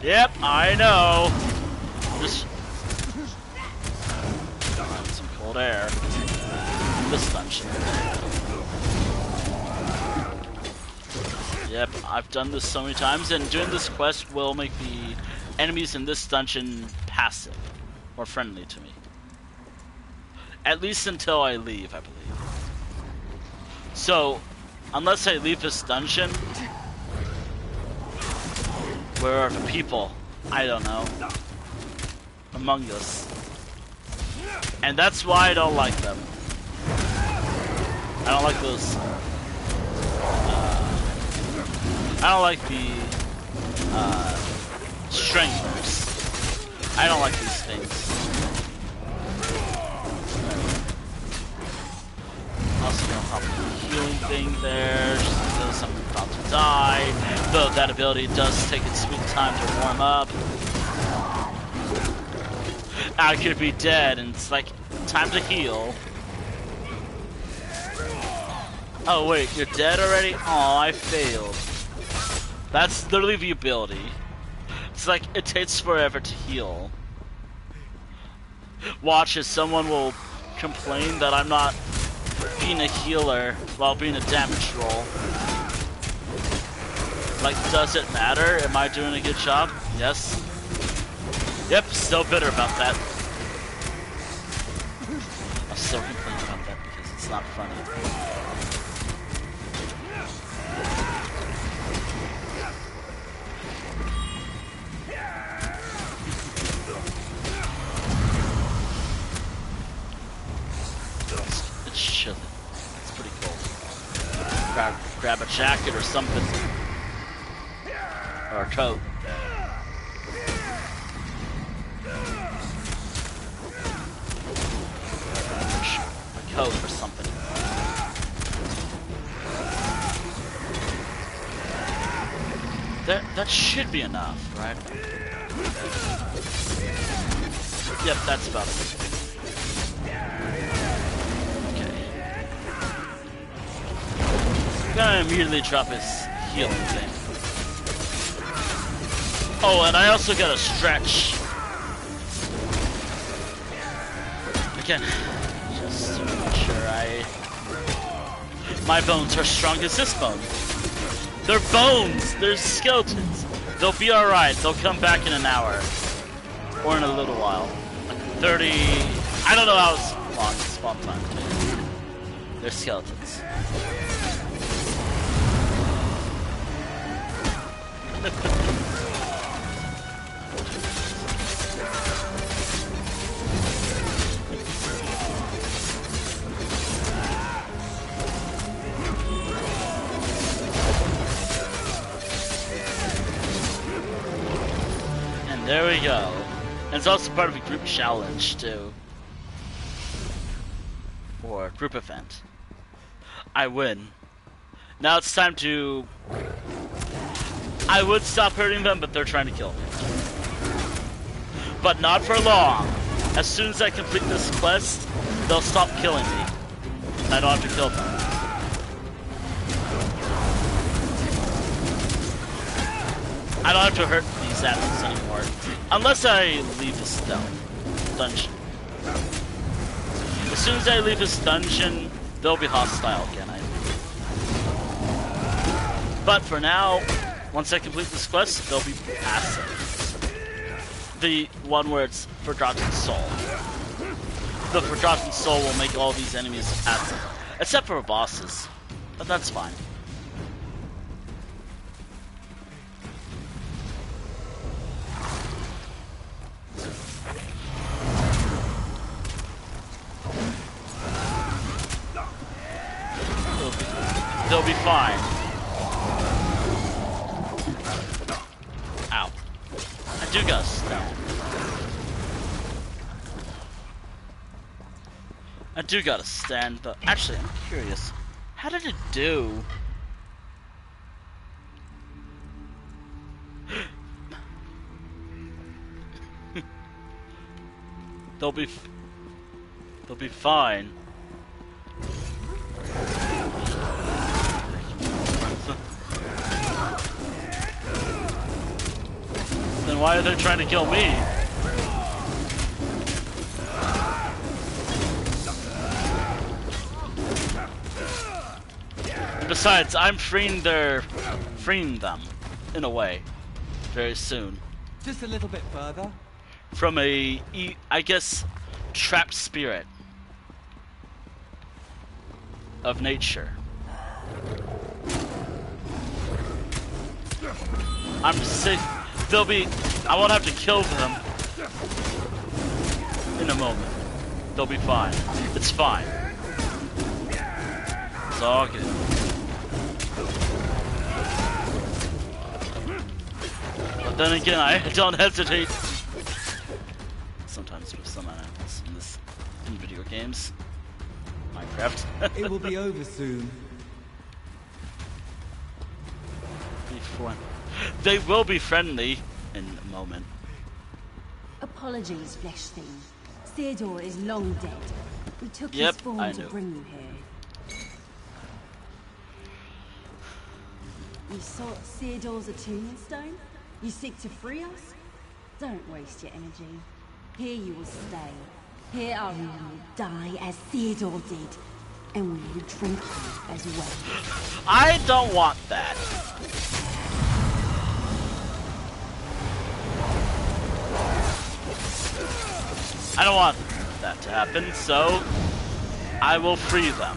Yep, I know. Just some cold air. This dungeon. Yep, I've done this so many times, and doing this quest will make the enemies in this dungeon passive or friendly to me. At least until I leave, I believe. So, unless I leave this dungeon, where are the people? I don't know. Among Us. And that's why I don't like them. I don't like those. I don't like the stranglers. I don't like these things. Also gonna pop the healing thing there, just because I'm about to die. Though that ability does take its sweet time to warm up. I could be dead, and it's like time to heal. Oh wait, you're dead already? Oh, I failed. That's literally the ability. It's like, it takes forever to heal. Watch as someone will complain that I'm not being a healer while being a damage roll. Like, does it matter? Am I doing a good job? Yes. Yep, still bitter about that. I'll still complain about that because it's not funny. It's chilly. It's pretty cold. Grab a jacket or something. Or a coat. A coat or something. That should be enough, right? Yep, that's about it. I'm gonna immediately drop his healing thing. Oh, and I also gotta stretch. Again, just to make sure my bones are strong as this bone. They're bones! They're skeletons! They'll be alright, they'll come back in an hour. Or in a little while. Like 30... I don't know how long the spawn time is. They're skeletons. And there we go. And it's also part of a group challenge too. Or a group event. I win. Now it's time to... I would stop hurting them, but they're trying to kill me. But not for long. As soon as I complete this quest, they'll stop killing me. I don't have to kill them. I don't have to hurt these animals anymore. Unless I leave this dungeon. As soon as I leave this dungeon, They'll be hostile again, but for now, once I complete this quest, they'll be passive. The one where it's Forgotten Soul. The Forgotten Soul will make all these enemies passive. Except for bosses. But that's fine. They'll be fine. Ow. I do got stunned. I do gotta stand, but actually I'm curious. How did it do? They'll be fine. Then why are they trying to kill me? Besides, I'm freeing them, in a way, very soon. Just a little bit further. From a, I guess, trapped spirit of nature. I'm sick. They'll be. I won't have to kill them in a moment. They'll be fine. It's fine. It's all good. But then again, I don't hesitate. Sometimes with some animals in video games, Minecraft. It will be over soon. They will be friendly in a moment. Apologies, Flesh Thing. Theodore is long dead. We took Yep, his form I to know. bring you here. You sought Theodore's attunement stone? You seek to free us? Don't waste your energy. Here you will stay. Here Auridon will die as Theodore did. And we will drink you as well. I don't want that. I don't want that to happen, so I will free them.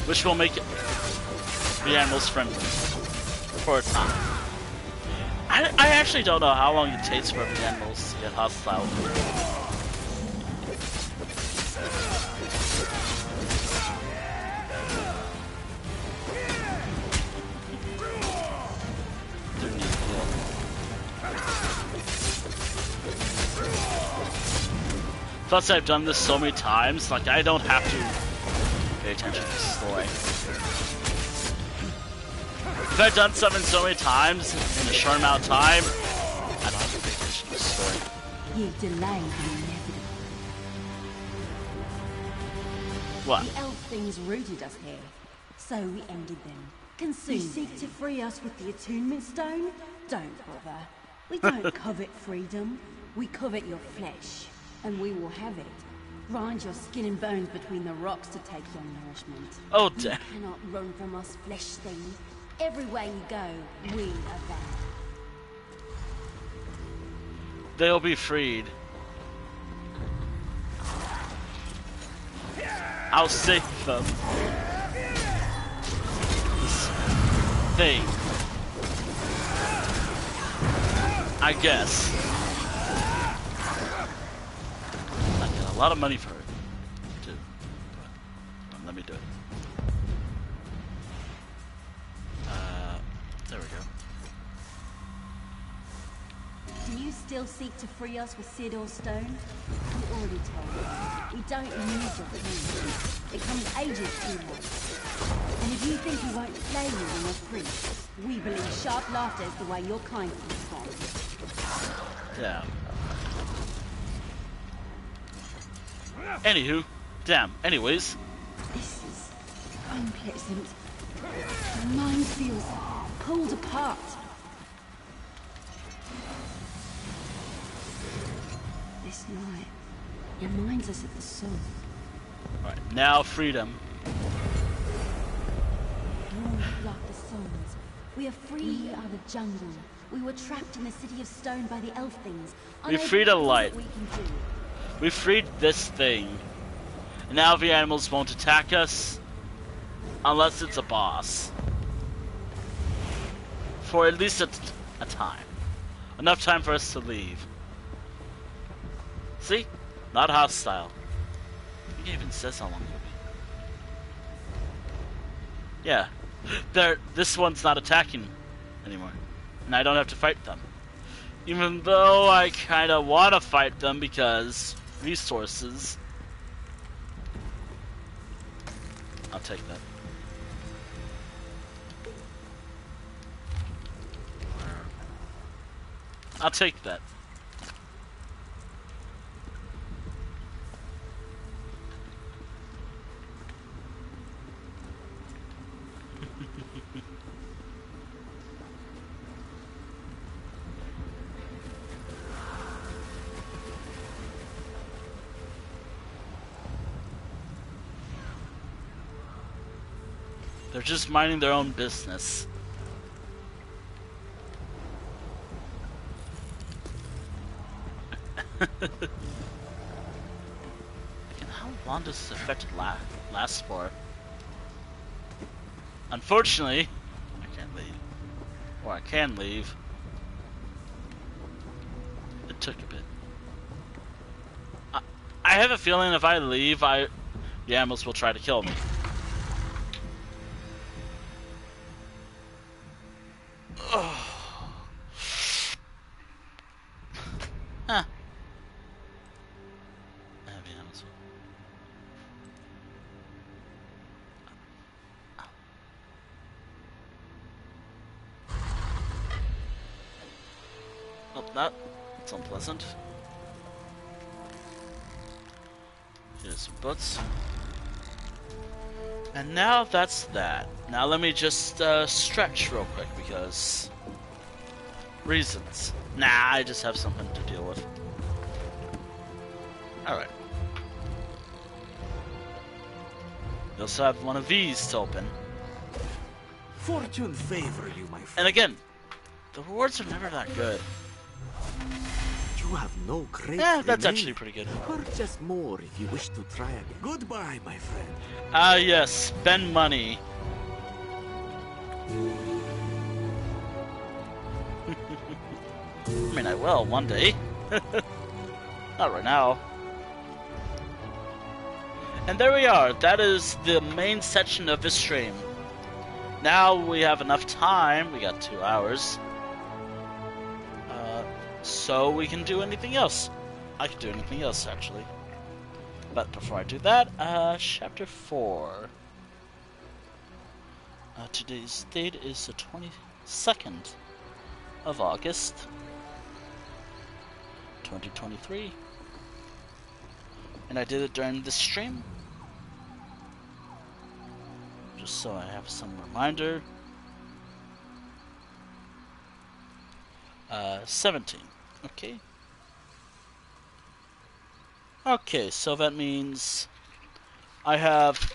Which will make the animals friendly for a time. I actually don't know how long it takes for the animals to get hostile. Plus, I've done this so many times, like I don't have to pay attention to the story. If I've done something so many times in a short amount of time, I don't have to pay attention to the story. You delayed the inevitable. What? The elf things rooted us here, so we ended them. Consumed. You seek to free us with the attunement stone? Don't bother. We don't covet freedom. We covet your flesh. And we will have it. Grind your skin and bones between the rocks to take your nourishment. Oh, You damn. cannot run from us, flesh thing. Everywhere you go, we are there. They'll be freed. I'll save them. This thing. I guess. A lot of money for it, too. But, let me do it. There we go. Do you still seek to free us with Theodore's stone? We already told you. We don't need your food. It comes ages too late. And if you think we won't slay you when we're free, we believe sharp laughter is the way your kind responds. Yeah. Anywho, damn. Anyways, This is unpleasant. My mind feels pulled apart. This night reminds us of the soul. Alright, now freedom. Warned like the songs. We are free you out of the jungle. We were trapped in the city of stone by the elf things. We Unable freed to a do what light. we can do. We freed this thing. And now the animals won't attack us unless it's a boss. For at least a time. Enough time for us to leave. See? Not hostile. It even says how long it'll be. Yeah. This one's not attacking anymore. And I don't have to fight them. Even though I kinda wanna fight them because resources. I'll take that. I'll take that. They're just minding their own business. How long does this effect last for? Unfortunately, I can't leave. Or I can leave. It took a bit. I have a feeling if I leave, the animals will try to kill me. Huh. Oh, that's unpleasant. Here's some butts. And now that's that. Now let me just stretch real quick because reasons. Nah, I just have something to deal with. Alright. You also have one of these to open. Fortune favor you, my friend. And again, the rewards are never that good. You have no great That's remain. actually pretty good. Purchase more if you wish to try again. Goodbye, my friend. Ah, yes, spend money. I mean, I will one day. Not right now. And there we are. That is the main section of this stream. Now we have enough time. We got 2 hours. So we can do anything else. I can do anything else, actually. But before I do that, Chapter 4. Today's date is the 22nd of August, 2023. And I did it during this stream. Just so I have some reminder. 17. Okay. Okay, so that means I have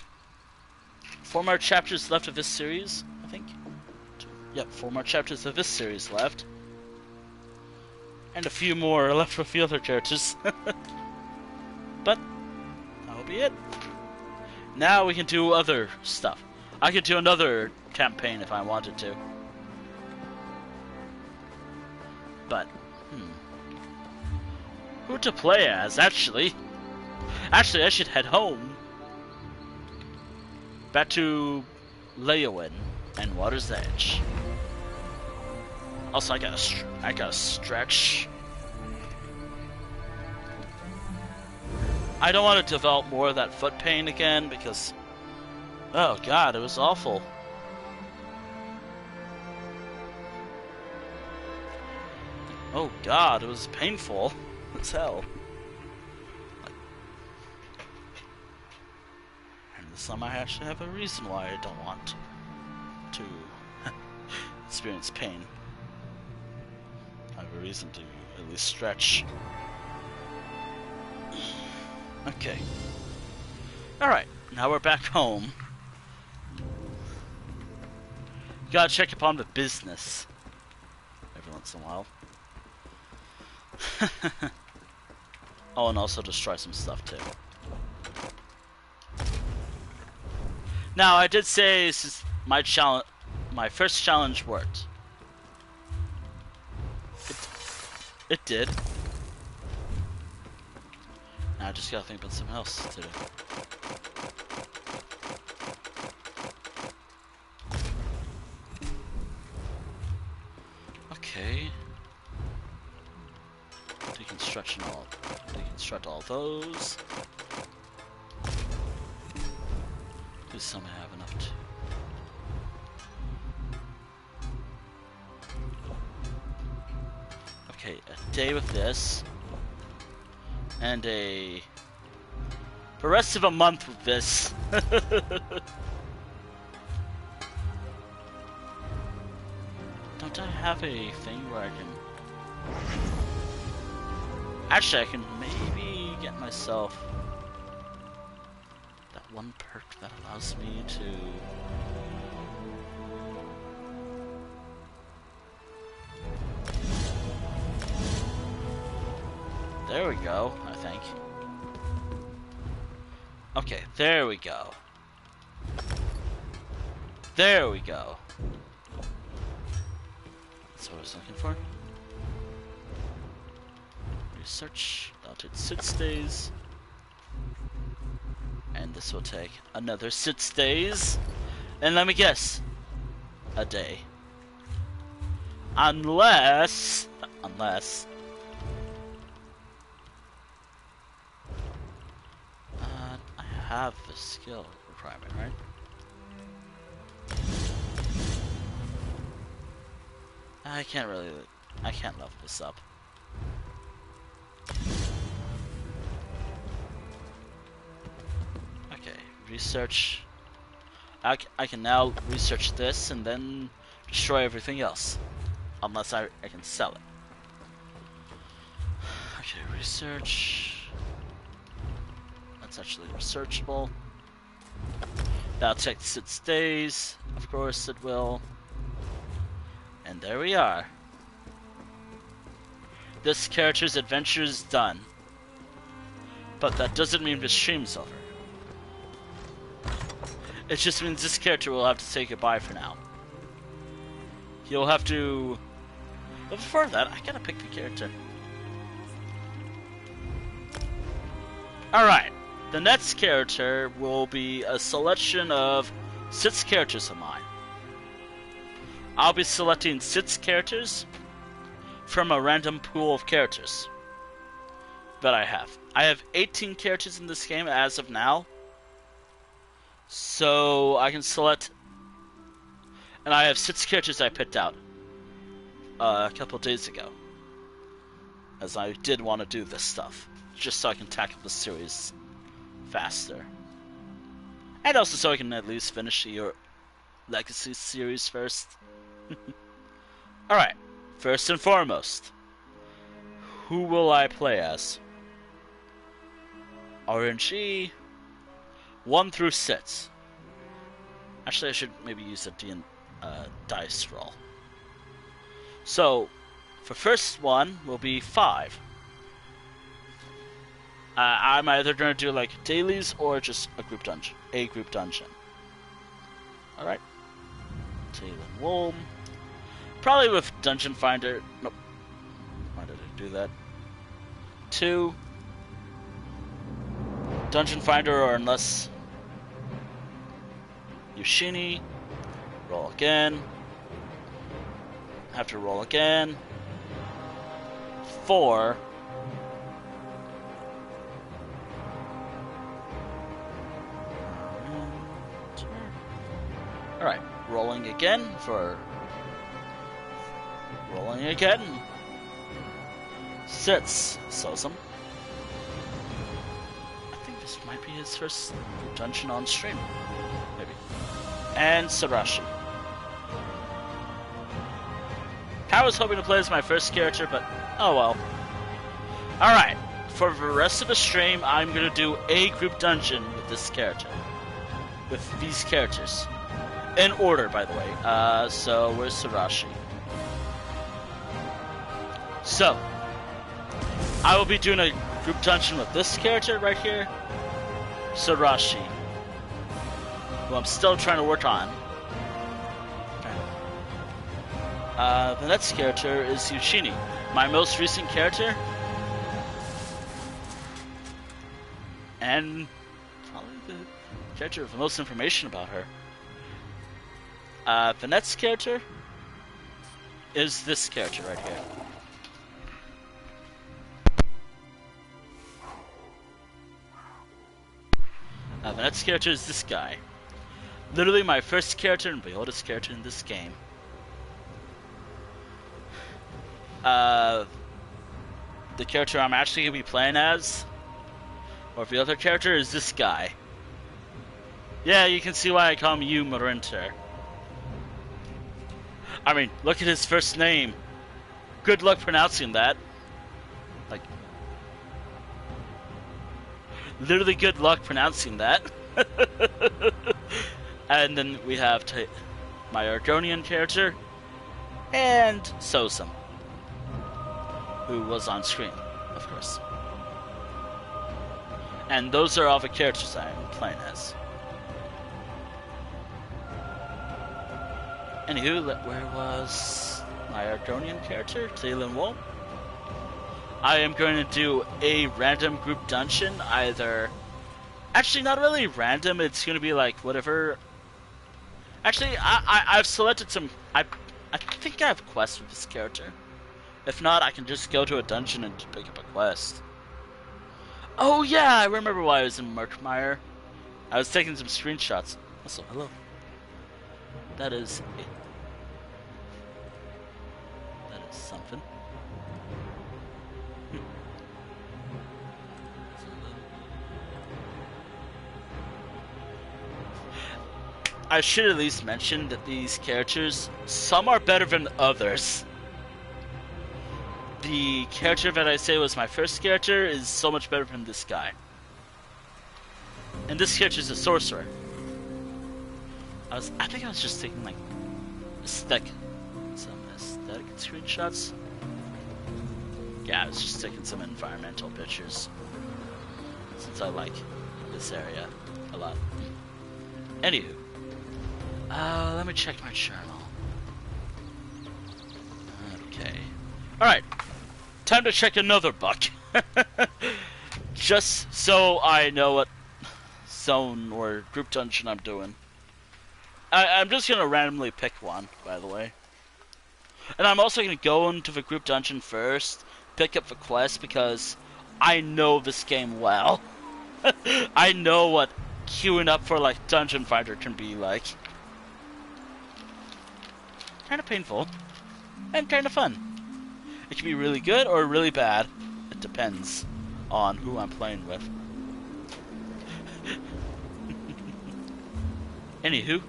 4 more chapters left of this series, I think. Yep, 4 more chapters of this series left. And a few more left with the other characters. But that'll be it. Now we can do other stuff. I could do another campaign if I wanted to. But, who to play as, actually? Actually, I should head home. Back to Leowin and Water's Edge. Also, I gotta stretch. I don't want to develop more of that foot pain again because, oh god, it was awful. Oh god, it was painful as hell. And this time I actually have a reason why I don't want to experience pain. I have a reason to at least stretch. Okay. Alright, now we're back home. Gotta check upon the business every once in a while. Oh, and also destroy some stuff too. Now, I did say this is my challenge. My first challenge worked. It did. Now I just gotta think about something else to do. Okay. Deconstruct all those. Please tell me I have enough to. Okay, a day with this. And the rest of a month with this. Don't I have a thing where I can... Actually, I can maybe get myself that one perk that allows me to... There we go, I think. Okay, there we go. There we go. That's what I was looking for. Research. That'll take 6 days. And this will take another 6 days. And let me guess. A day. Unless... I have the skill requirement, right? I can't level this up. Okay, research. I can now research this and then destroy everything else. Unless I can sell it. Okay, research. That's actually researchable. That'll take 6 days. Of course it will. And there we are. This character's adventure is done. But that doesn't mean the stream's over. It just means this character will have to say goodbye for now. He'll have to... But before that, I gotta pick the character. Alright. The next character will be a selection of 6 characters of mine. I'll be selecting 6 characters from a random pool of characters that I have. I have 18 characters in this game as of now. So I can select... And I have 6 characters I picked out a couple days ago. As I did want to do this stuff. Just so I can tackle the series faster. And also so I can at least finish your Legacy series first. Alright, first and foremost, who will I play as? RNG 1 through 6. Actually, I should maybe use a dice roll. So, for first one will be 5. I'm either going to do like dailies or just a group dungeon. Alright. Tail and Wolm. Probably with Dungeon Finder. Nope. Why did I do that? 2. Dungeon Finder, or unless Yoshini. Roll again. Have to roll again. 4. Alright, rolling again for... Rolling again. 6. Sosum. I think this might be his first dungeon on stream. Maybe. And Sarashi. I was hoping to play as my first character, but oh well. Alright, for the rest of the stream, I'm gonna do a group dungeon with this character. With these characters. In order, by the way. So where's Sarashi? So, I will be doing a group dungeon with this character right here. Sarashi. Who I'm still trying to work on. The next character is Yuchini, my most recent character. And probably the character with the most information about her. The next character is this character right here. The next character is this guy. Literally my first character and the oldest character in this game. The character I'm actually going to be playing as, or the other character, is this guy. Yeah, you can see why I call him Yu Marinter. I mean, look at his first name. Good luck pronouncing that. Like, literally good luck pronouncing that. And then we have my Auridon character, and Sosum, who was on screen, of course. And those are all the characters I'm playing as. Anywho, where was my Auridon character, Taylin Wool? I am going to do a random group dungeon, either... Actually, not really random, it's going to be like whatever... Actually, I've selected some... I think I have quests with this character. If not, I can just go to a dungeon and pick up a quest. Oh yeah, I remember why I was in Murkmire. I was taking some screenshots. Also, hello. That is something. I should at least mention that these characters, some are better than others. The character that I say was my first character is so much better than this guy. And this character is a sorcerer. I think I was just taking like some aesthetic screenshots. Yeah, I was just taking some environmental pictures. Since I like this area a lot. Anywho. Let me check my journal. Okay. Alright. Time to check another book. Just so I know what zone or group dungeon I'm doing. I'm just gonna randomly pick one, by the way. And I'm also gonna go into the group dungeon first, pick up the quest, because I know this game well. I know what queuing up for like Dungeon Finder can be like. Kind of painful, and kind of fun. It can be really good or really bad. It depends on who I'm playing with. Anywho,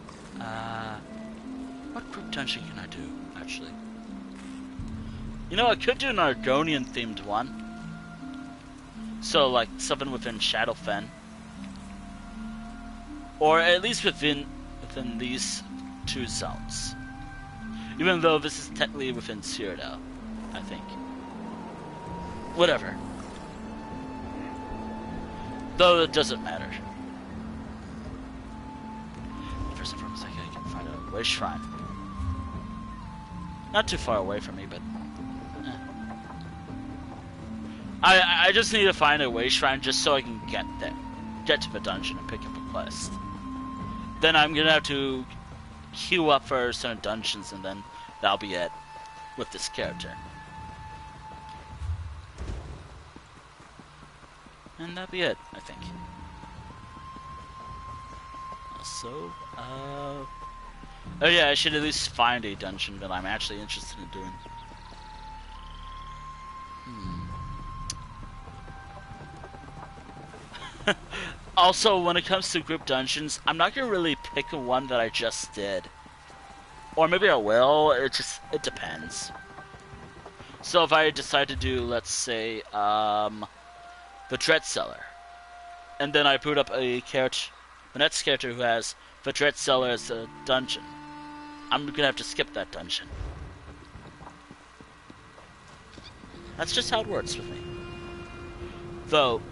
what group dungeon can I do, actually? You know, I could do an Argonian themed one. So, like, something within Shadowfen. Or at least within these two zones. Even though this is technically within Cyrodiil, I think. Whatever. Though it doesn't matter. First and foremost, I can find a way shrine. Not too far away from me, but... I just need to find a way shrine just so I can get there. Get to the dungeon and pick up a quest. Then I'm gonna have to queue up for certain dungeons, and then that'll be it with this character. And that'll be it, I think. So, oh yeah, I should at least find a dungeon that I'm actually interested in doing. Also, when it comes to group dungeons, I'm not gonna really pick one that I just did. Or maybe I will, it depends. So if I decide to do, let's say, the Dread Cellar. And then I boot up a character, the next character who has the Dread Cellar as a dungeon. I'm gonna have to skip that dungeon. That's just how it works with me. Though,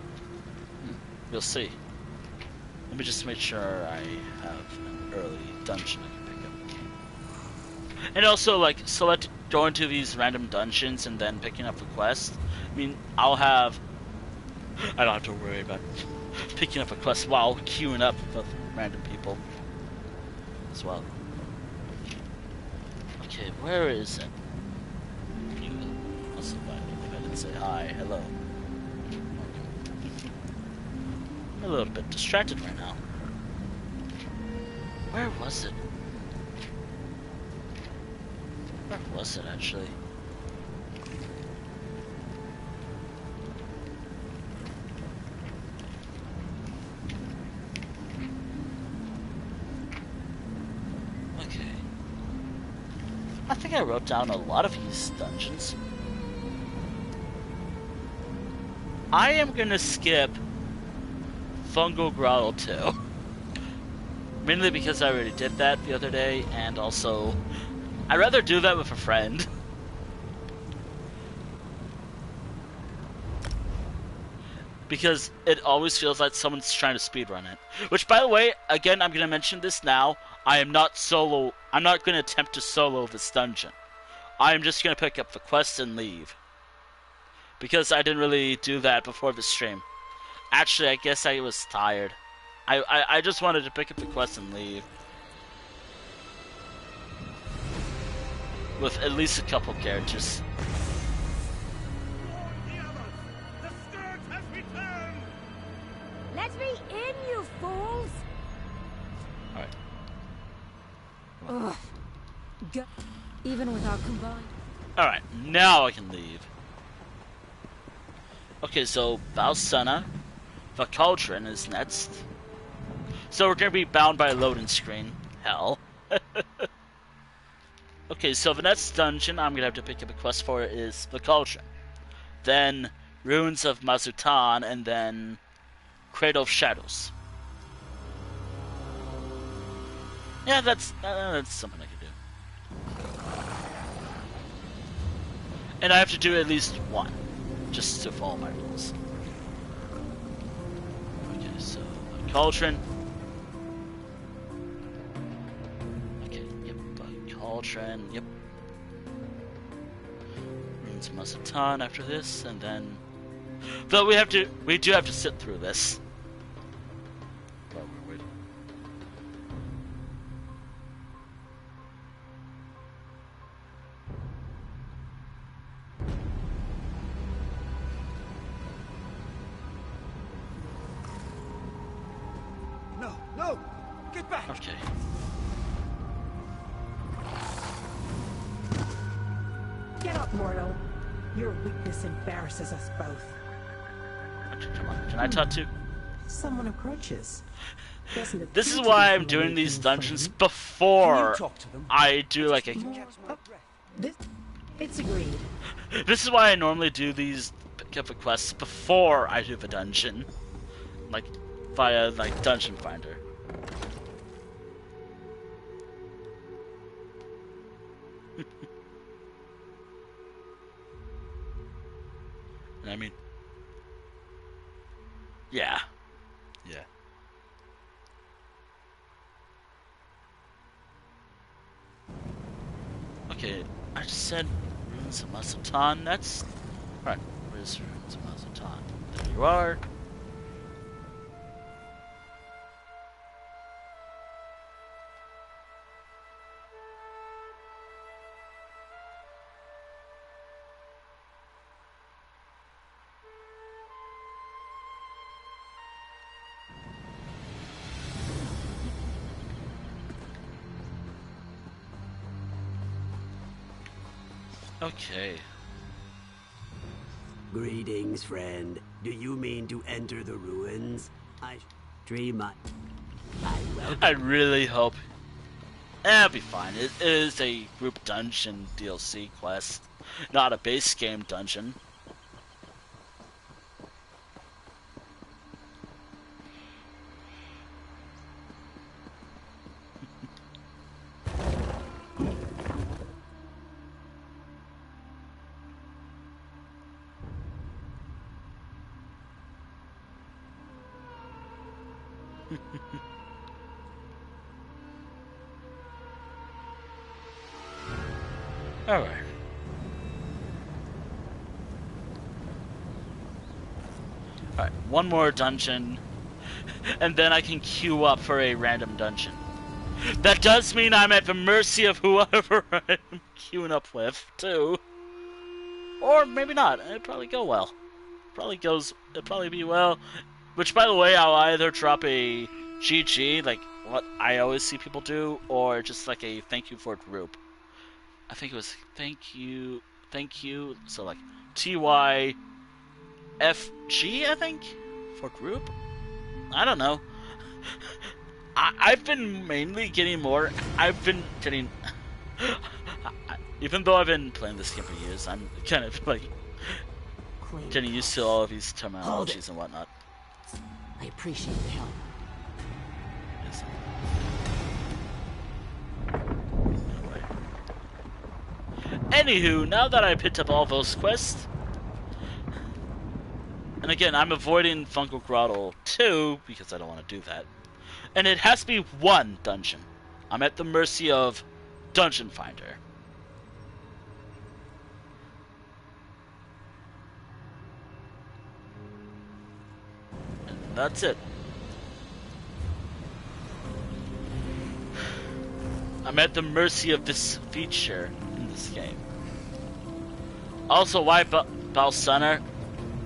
you'll see. Let me just make sure I have an early dungeon I can pick up. And also, like, select going to these random dungeons and then picking up the quest. I mean, I don't have to worry about picking up a quest while queuing up with random people as well. Okay, where is it? You must have found me if I didn't say hi. Hello. I'm a little bit distracted right now. Where was it? Where was it actually? Okay. I think I wrote down a lot of these dungeons. I am gonna skip Fungal Grotto 2. Mainly because I already did that the other day, and also I'd rather do that with a friend. Because it always feels like someone's trying to speedrun it. Which, by the way, again, I'm going to mention this now. I'm not going to attempt to solo this dungeon. I am just going to pick up the quest and leave. Because I didn't really do that before the stream. Actually, I guess I was tired. I just wanted to pick up the quest and leave. With at least a couple characters. The scourge has returned! Let me in, you fools! Alright. Ugh. Even without combined. Alright, now I can leave. Okay, so Balsana, the Cauldron is next. So we're gonna be bound by a loading screen. Hell. Okay, so the next dungeon I'm gonna have to pick up a quest for is the Cauldron. Then Ruins of Mazutan, and then Cradle of Shadows. Yeah, that's something I can do. And I have to do at least one, just to follow my rules. Okay, so the Cauldron. Okay, yep, Cauldron, yep. Ruins of Mazutan after this, and then... Though we do have to sit through this. While we're waiting. No, no! Get back! Okay. Get up, mortal. Your weakness embarrasses us both. Come on, can I talk to... Someone approaches. Doesn't This is appear to why be I'm doing familiar these to dungeons friend. before talk to them? I do like a... It's agreed. This is why I normally do these pick up quests before I do the dungeon. Like, via, like, Dungeon Finder. And I mean... Yeah. Yeah. Okay, I just said Ruins of Mazutan, that's... Alright, where's Ruins of Mazutan? There you are. Okay. Greetings, friend. Do you mean to enter the ruins? I dream I welcome. I really hope... It'll be fine. It is a group dungeon DLC quest, not a base game dungeon. Alright. Alright, one more dungeon, and then I can queue up for a random dungeon. That does mean I'm at the mercy of whoever I'm queuing up with, too. Or maybe not. It'd probably go well. It'd probably be well. Which, by the way, I'll either drop a GG, like what I always see people do, or just like a thank you for group. I think it was thank you, so like TYFG, I think, for group? I don't know. I've been mainly getting more. I've been getting. Even though I've been playing this game for years, I'm kind of like getting used to all of these terminologies and whatnot. I appreciate the help. Yes. Anyway. Anywho, now that I picked up all those quests, and again, I'm avoiding Fungal Grotto 2 because I don't want to do that. And it has to be one dungeon. I'm at the mercy of Dungeon Finder. And that's it. I'm at the mercy of this feature in this game. Also, why Balsana?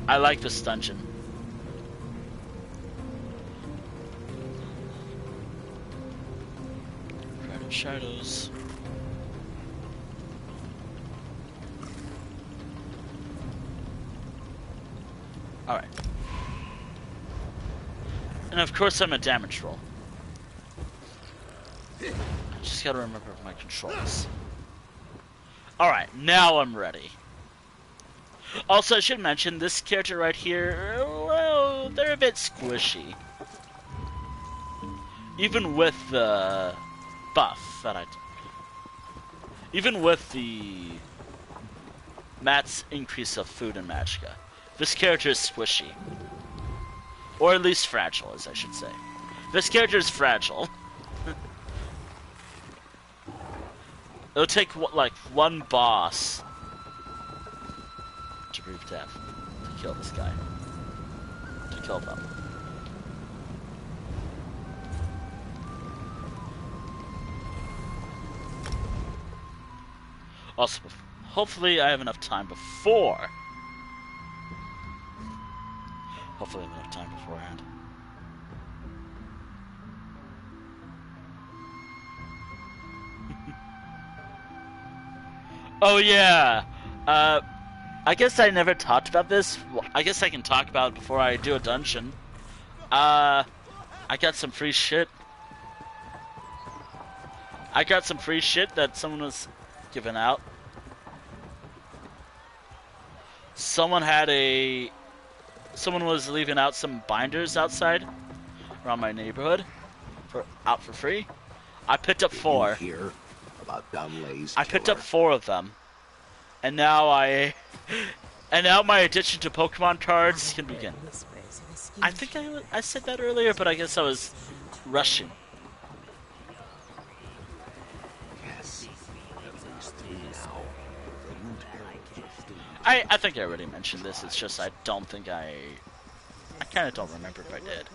I like this dungeon. Shadows. Alright. And of course I'm a damage roll. I just gotta remember my controls. Alright, now I'm ready. Also, I should mention, this character right here, well, they're a bit squishy. Even with the buff that even with the Matt's increase of food and magicka, this character is squishy. Or at least fragile, as I should say. This character is fragile. It'll take, like, one boss to breathe death to kill this guy. To kill them. Also, hopefully I have enough time before. Hopefully I have enough time beforehand. Oh yeah! I guess I never talked about this. Well, I guess I can talk about it before I do a dungeon. I got some free shit. I got some free shit that someone was giving out. Someone was leaving out some binders outside around my neighborhood out for free. I picked up 4. Hear about Dunlay's I picked up 4 of them. And now my addiction to Pokemon cards can begin. I think I said that earlier, but I guess I was rushing. I think I already mentioned this, it's just I don't think I kind of don't remember if I did.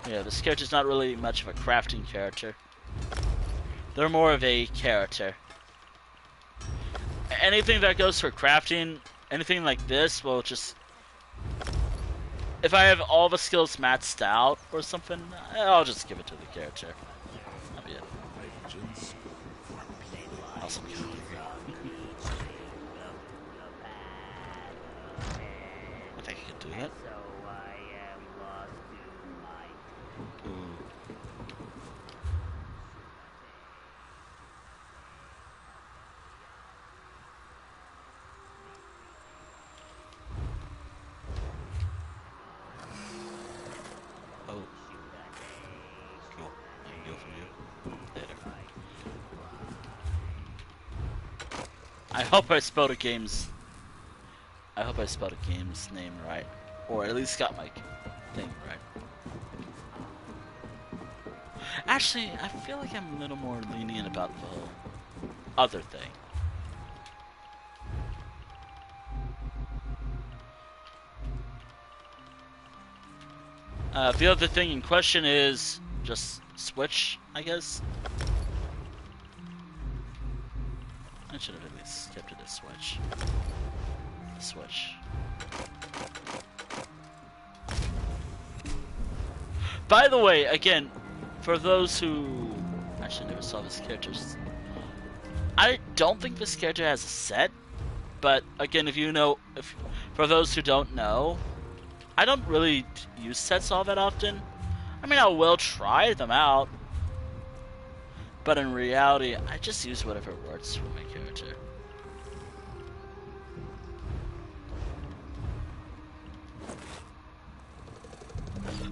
Yeah, this character's not really much of a crafting character. They're more of a character. Anything that goes for crafting, anything like this, will just... If I have all the skills maxed out or something, I'll just give it to the character. That'll be it. Awesome. I think I can do that. I hope I spelled a game's name right. Or at least got my thing right. Actually, I feel like I'm a little more lenient about the whole other thing. The other thing in question is just switch, I guess. I should have at least kept it a switch. The switch. By the way, again, for those who actually never saw this character, I don't think this character has a set. But again, for those who don't know, I don't really use sets all that often. I mean, I will try them out, but in reality, I just use whatever works for my character.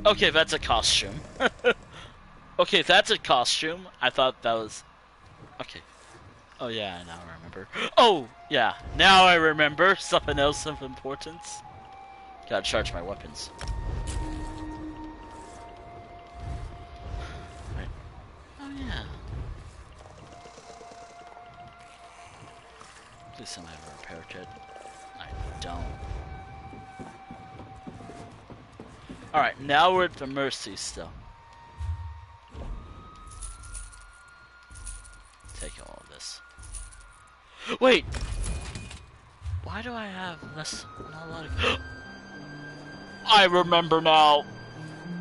Okay, that's a costume. Okay, that's a costume. I thought that was... Okay. Oh yeah, now I remember. Oh, yeah, now I remember something else of importance. Gotta charge my weapons. Right. Oh yeah. At least I might have a repair kit. I don't. Alright, now we're at the Mercy still. Take all of this. Wait! Why do I have less... not a lot of... I remember now!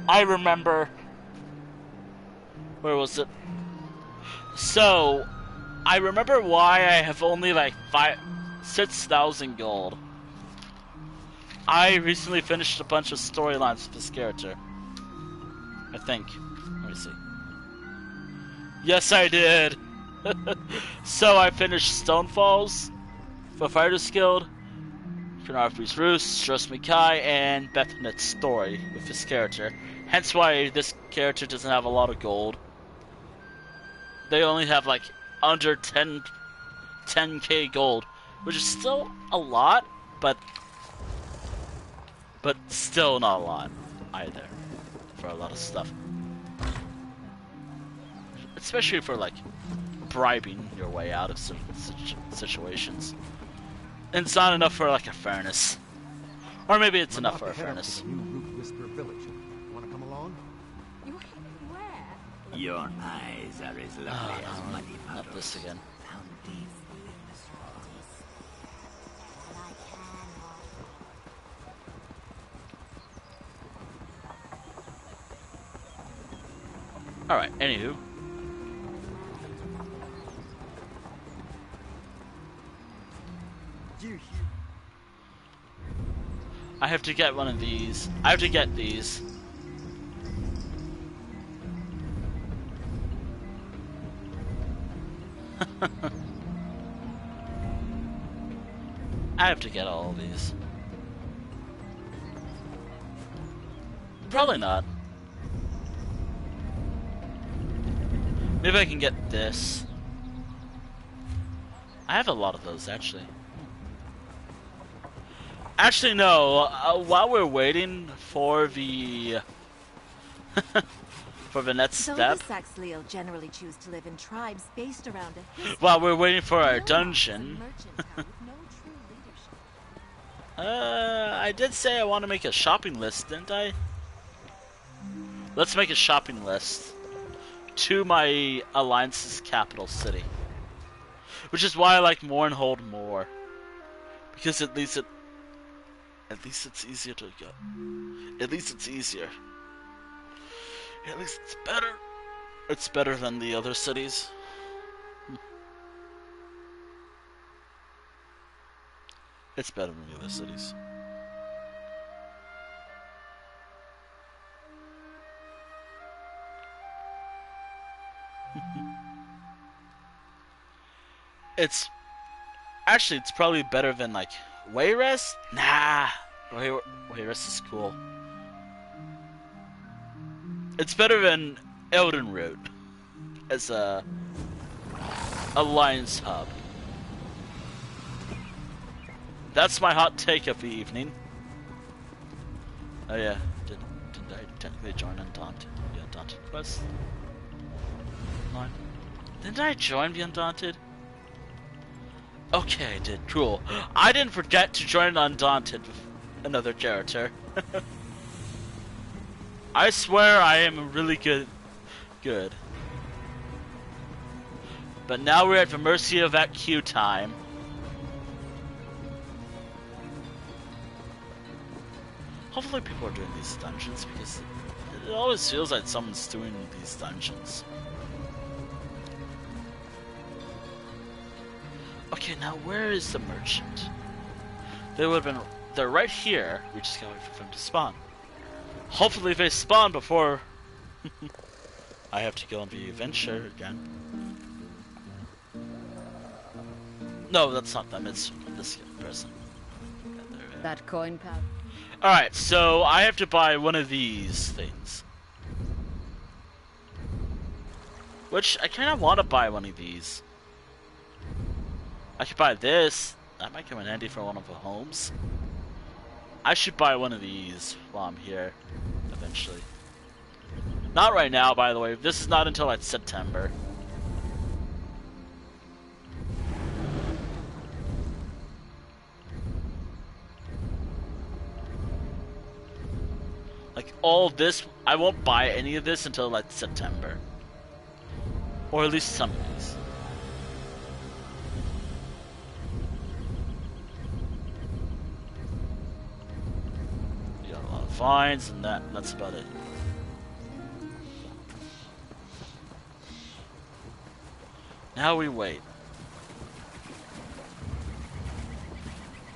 I remember! Where was it? So... I remember why I have only like 6,000 gold. I recently finished a bunch of storylines with this character. I think. Let me see. Yes, I did! So I finished Stonefalls, for Fighters Guild, Pornography's Roost, Trust Me Kai, and Bethnet's story with this character. Hence why this character doesn't have a lot of gold. They only have like under 10k gold, which is still a lot, but still not a lot either for a lot of stuff. Especially for like bribing your way out of certain situations. And it's not enough for like a furnace. Or maybe it's enough for a furnace. New Root Whisper Village. Want to come along? You're heading where? Your eyes are as lovely as money Not this again. Alright, anywho. I have to get one of these. I have to get these. I have to get all of these. Probably not. Maybe I can get this. I have a lot of those, actually. Actually, no. While we're waiting for the for the next step, the Saxleel generally choose to live in tribes based around a history. while we're waiting for our dungeon, No I did say I want to make a shopping list, didn't I? Let's make a shopping list to my Alliance's capital city, which is why I like Mournhold more, because at least it's easier to go. At least it's easier. At least it's better. It's better than the other cities. It's better than the other cities. It's probably better than like Wayrest? Nah, Wayrest is cool. It's better than Eldenroot as a Alliance hub. That's my hot take of the evening. Oh yeah, didn't I technically join Undaunted? The Undaunted quest? Line. Didn't I join the Undaunted? Okay, I did. Cool. I didn't forget to join Undaunted with another character. I swear I am really good. But now we're at the mercy of that queue time. Hopefully people are doing these dungeons, because it always feels like someone's doing these dungeons. Okay, now where is the merchant? They're right here. We just gotta wait for them to spawn. Hopefully they spawn before I have to go on the adventure again. No, that's not them, it's this person. That coin pal. Alright, so I have to buy one of these things. Which, I kinda wanna buy one of these. I could buy this. That might come in handy for one of the homes. I should buy one of these while I'm here, eventually. Not right now, by the way. This is not until like September. Like all this, I won't buy any of this until like September. Or at least some of these. We got a lot of vines and that's about it. Now we wait.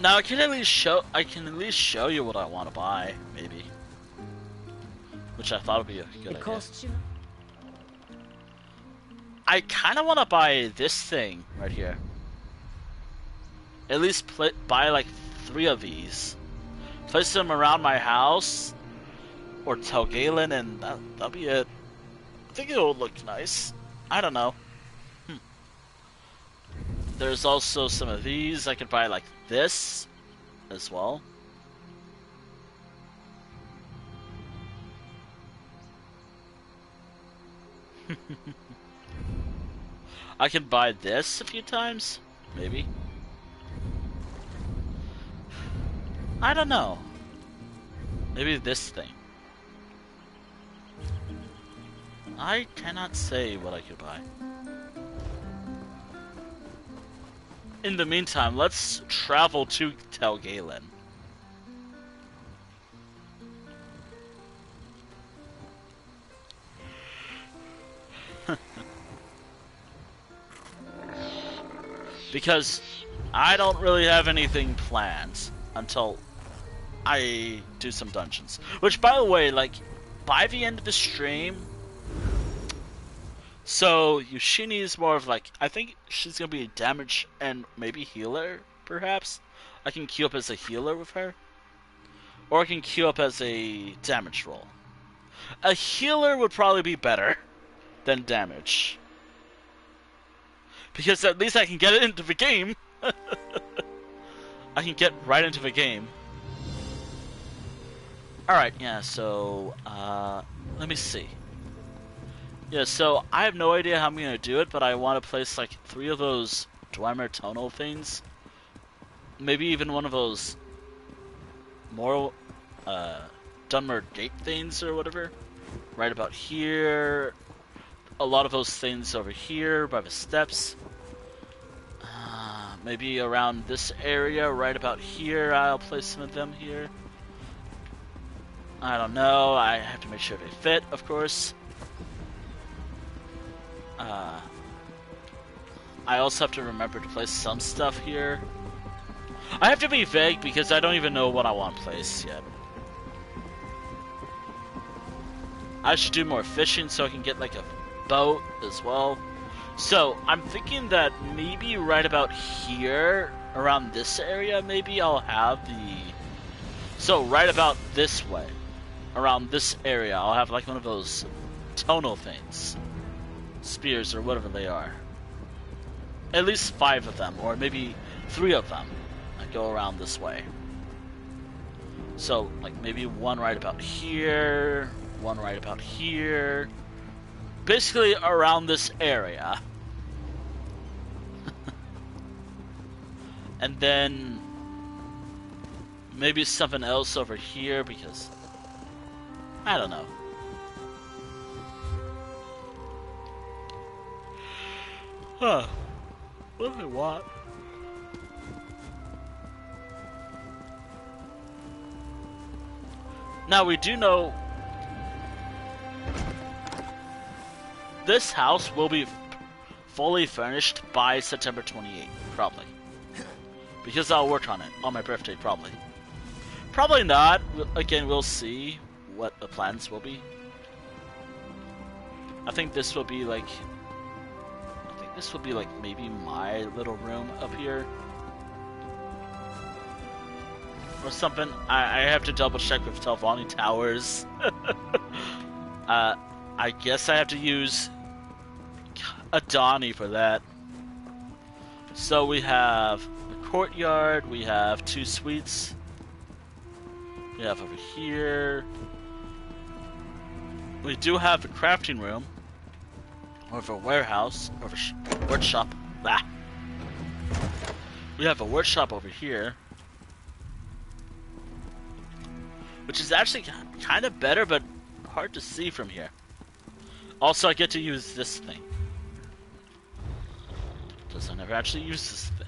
Now I can at least show you what I want to buy, maybe. Which I thought would be a good idea. Costs you? I kind of want to buy this thing right here. At least buy like 3 of these. Place them around my house or Telgalen, and that'll be it. I think it'll look nice. I don't know. There's also some of these. I could buy like this as well. I can buy this a few times, maybe. I don't know. Maybe this thing. I cannot say what I could buy. In the meantime, let's travel to Telgalen. Because I don't really have anything planned until I do some dungeons. Which, by the way, like, by the end of the stream... So, Yoshini is more of like... I think she's gonna be a damage and maybe healer, perhaps? I can queue up as a healer with her. Or I can queue up as a damage roll. A healer would probably be better than damage. Because at least I can get it into the game. I can get right into the game. Alright, yeah, so... let me see. Yeah, so I have no idea how I'm going to do it, but I want to place like 3 of those Dwemer tonal things. Maybe even one of those more Dunmer gate things or whatever. Right about here. A lot of those things over here by the steps. Maybe around this area, right about here, I'll place some of them here. I don't know, I have to make sure they fit, of course. I also have to remember to place some stuff here. I have to be vague because I don't even know what I want to place yet. I should do more fishing so I can get like a boat as well. So, I'm thinking that maybe right about here, around this area, maybe I'll have the... So, right about this way, around this area, I'll have like one of those tonal things. Spears, or whatever they are. At least 5 of them, or maybe 3 of them that go around this way. So, like, maybe one right about here, one right about here. Basically around this area. And then maybe something else over here because I don't know. Huh. What do I want? Now we do know this house will be fully furnished by September 28th, probably. Because I'll work on it on my birthday, probably. Probably not. Again, we'll see what the plans will be. I think this will be like maybe my little room up here. Or something. I have to double check with Telvanni Towers. I guess I have to use Adani for that. So we have a courtyard, we have 2 suites. We have over here. We do have a crafting room. Or a warehouse. Or a workshop. Ah. We have a workshop over here. Which is actually kind of better, but hard to see from here. Also, I get to use this thing. Because I never actually used this thing.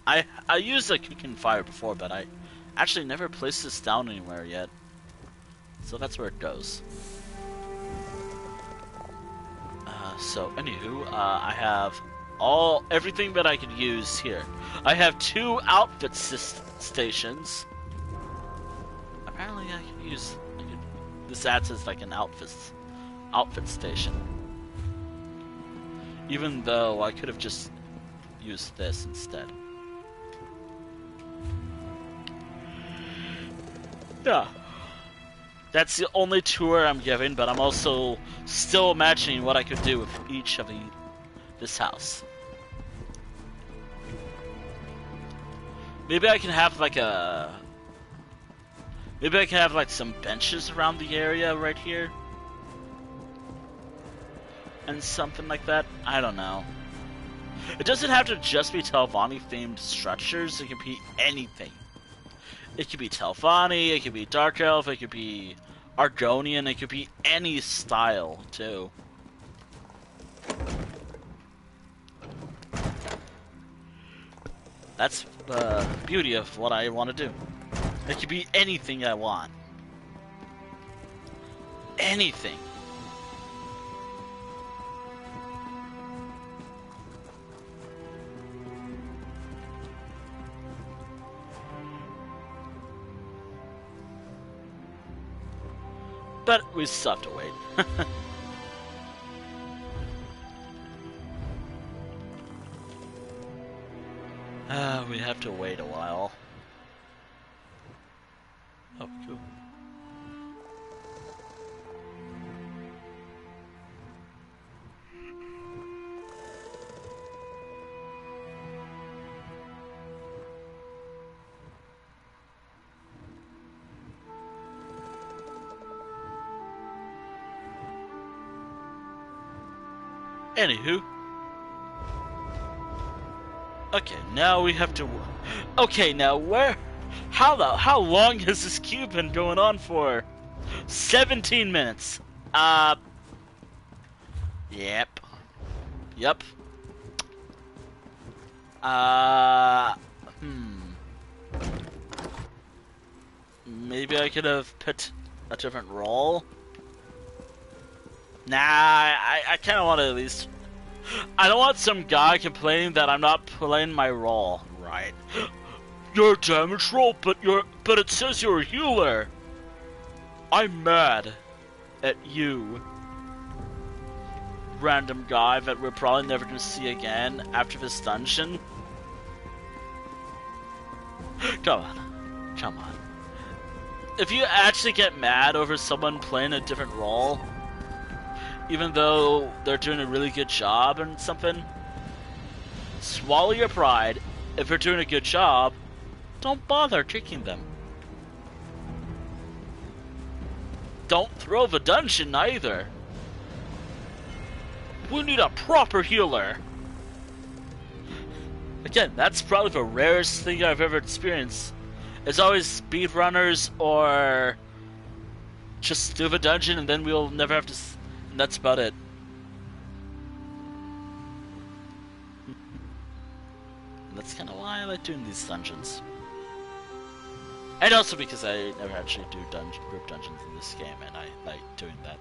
I used a cooking fire before, but I actually never placed this down anywhere yet. So that's where it goes. So, anywho, I have everything that I could use here. I have 2 outfit stations. Apparently I can use... this acts as like an outfit station. Even though I could have just used this instead. Yeah. That's the only tour I'm giving, but I'm also still imagining what I could do with each of this house. Maybe I can have like some benches around the area right here. And something like that. I don't know. It doesn't have to just be Telvanni themed structures, it can be anything. It could be Telvanni, it could be Dark Elf, it could be Argonian, it could be any style, too. That's the beauty of what I want to do. It could be anything I want. Anything. But we still have to wait. We have to wait a while. Oh, cool. Anywho. Okay, now we have to... Okay, now how long has this queue been going on for? 17 minutes. Yep. Yep. Maybe I could have picked a different role. Nah, I kind of want to at least... I don't want some guy complaining that I'm not playing my role right. You're a damage roll, but it says you're a healer. I'm mad at you, random guy that we're probably never gonna see again after this dungeon. Come on, come on. If you actually get mad over someone playing a different role, even though they're doing a really good job and something, swallow your pride. If they're doing a good job, don't bother kicking them. don't throw the dungeon either. We need a proper healer. Again, that's probably the rarest thing I've ever experienced. It's always speedrunners or just do the dungeon and then we'll never have to... And that's about it. That's kind of why I like doing these dungeons. And also because I never actually do group dungeons in this game, and I like doing that.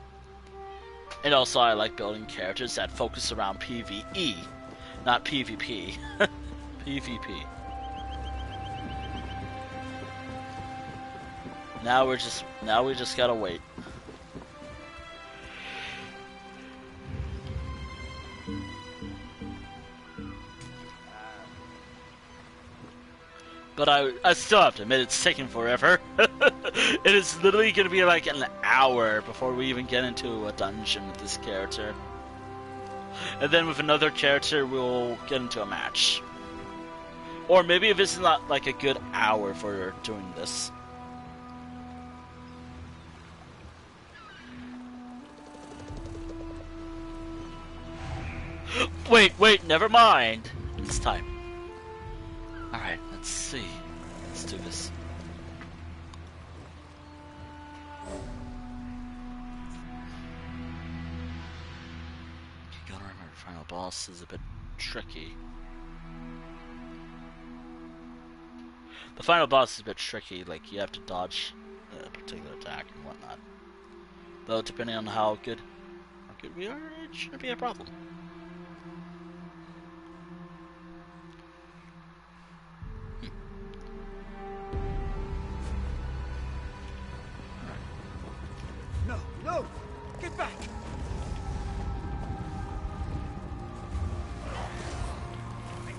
And also I like building characters that focus around PvE, not PvP. PvP. Now we just gotta wait. But I still have to admit, it's taking forever. It is literally going to be like an hour before we even get into a dungeon with this character. And then with another character, we'll get into a match. Or maybe if it's not like a good hour for doing this. Wait, never mind. It's time. Alright, let's see. Let's do this. You gotta remember, final boss is a bit tricky. The final boss is a bit tricky, like you have to dodge a particular attack and whatnot. Though depending on how good we are, it shouldn't be a problem. No! Get back!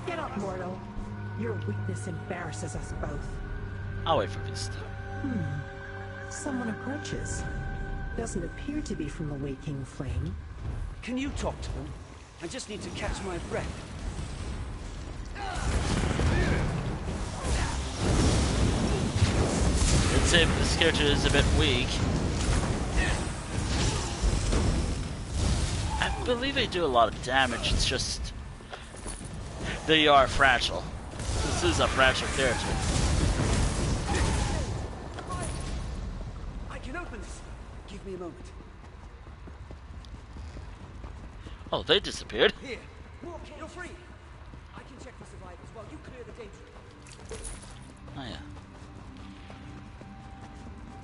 Get up, mortal. Your weakness embarrasses us both. I'll wait for these two. Someone approaches. Doesn't appear to be from the waking flame. Can you talk to them? I just need to catch my breath. I'd say this character is a bit weak. I believe they do a lot of damage, it's just... they are fragile. This is a fragile character. I can open this. Give me a moment. Oh, they disappeared. Here, walk, you're free. I can check for survivors while you clear the danger. Oh yeah.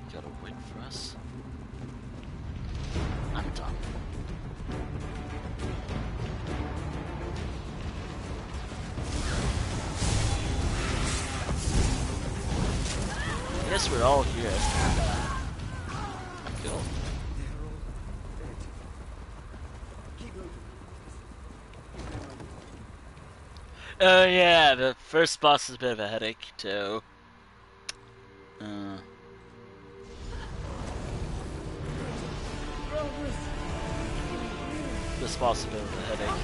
You gotta wait for us. I'm done. I guess we're all here. Cool. Oh yeah, the first boss is a bit of a headache too. This boss is a bit of a headache.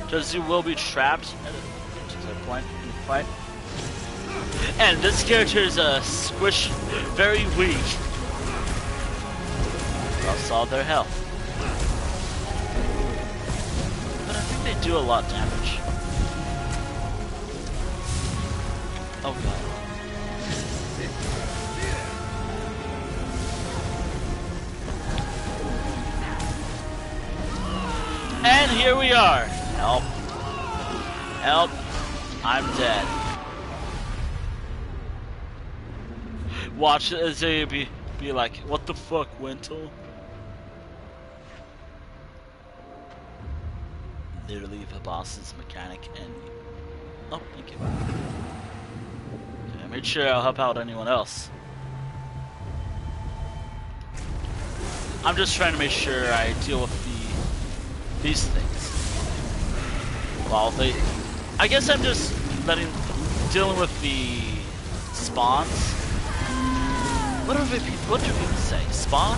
Because you will be trapped at a particular point in the fight. And this character is squish, very weak. Lost all their health. But I think they do a lot of damage. Oh god. And here we are. Help. Help. I'm dead. Watch as they be like, what the fuck, Wintel? Literally the boss's mechanic and... Oh, thank you. Okay, I made sure I'll help out anyone else. I'm just trying to make sure I deal with these things. While they... I guess I'm just dealing with the spawns. What do people say? Spawn?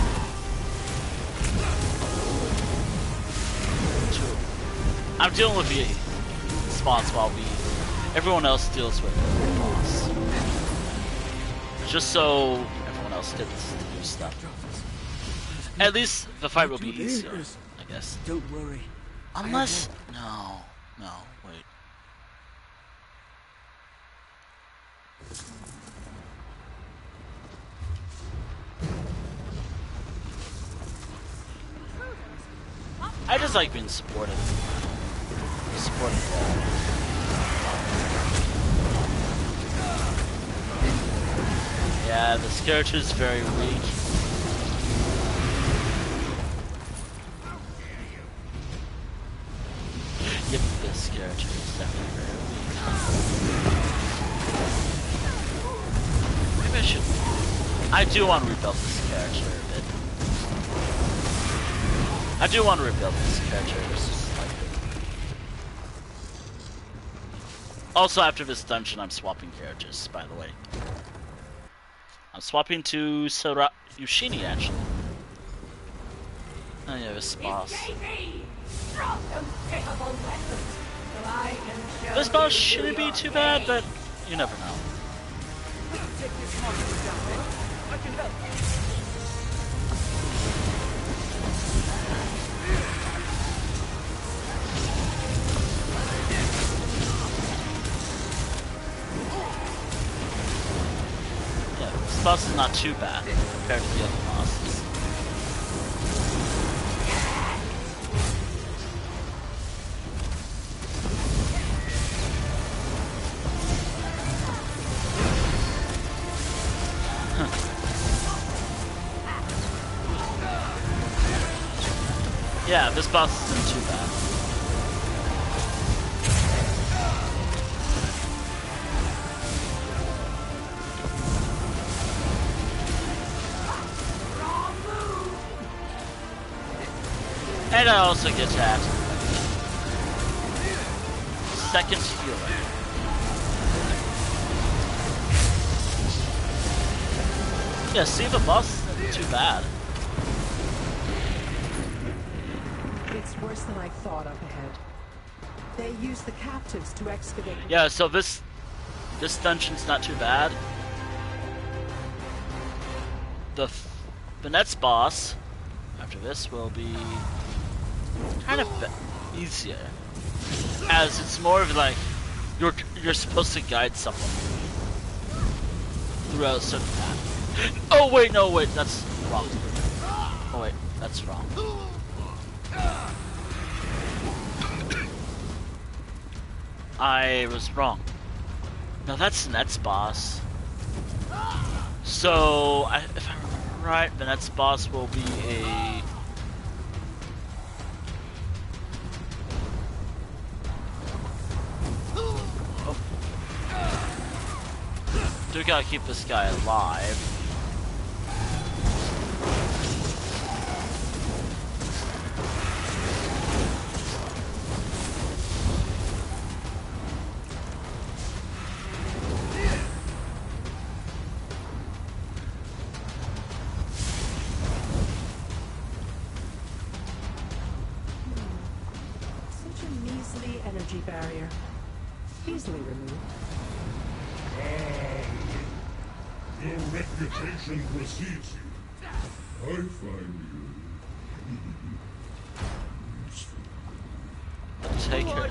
I'm dealing with the spawns while everyone else deals with the boss. Just so everyone else gets to do stuff. At least the fight will be easier, I guess. Don't worry. Unless... No, wait. I just like being supportive. Yeah, this character is very weak. Yep, this character is definitely very weak. Maybe I should... I do want to rebuild this character a bit. I do want to rebuild this character. Also, after this dungeon, I'm swapping characters, by the way. I'm swapping to Yushini, actually. Oh yeah, this boss. This boss shouldn't be too bad, but you never know. This boss is not too bad compared to the other bosses. Yeah, this boss isn't too bad. And I also get that second healer. Yeah, see, the boss isn't too bad. It's worse than I thought up ahead. They use the captives to excavate. Yeah, so this dungeon's not too bad. The next boss after this will be kind of easier, as it's more of like you're supposed to guide someone throughout a certain path. Oh wait, no wait, that's wrong. Oh wait, that's wrong. I was wrong. No, that's the next boss. So, if I remember right, the next boss will be a... Oh. Do we gotta keep this guy alive? Barrier. Easily removed. Your reputation precedes you. I find you useful. Take her.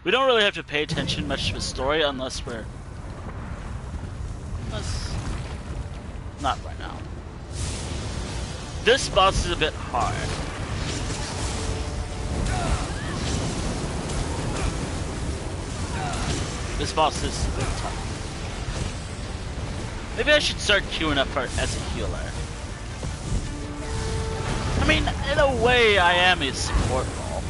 We don't really have to pay attention much to the story unless we're... Not right now. This boss is a bit hard. This boss is a bit tough. Maybe I should start queuing up as a healer. I mean, in a way, I am a support role.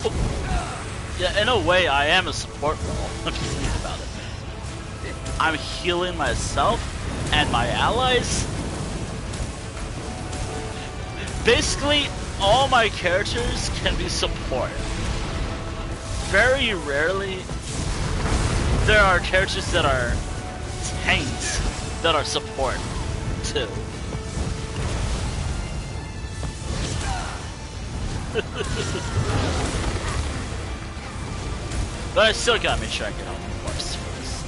Oh. Yeah, in a way, I am a support role, if you think about it. I'm healing myself and my allies. Basically, all my characters can be support. Very rarely, there are characters that are tanks that are support, too. But I still gotta make sure I get all the parts for this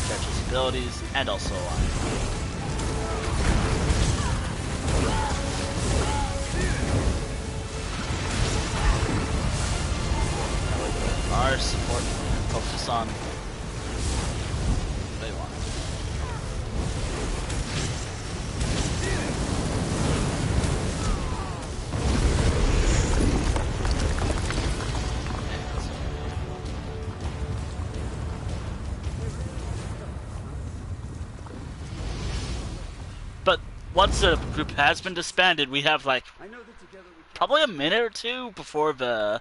character's abilities and also our support and focus on what they want. But once the group has been disbanded, we have like probably a minute or two before the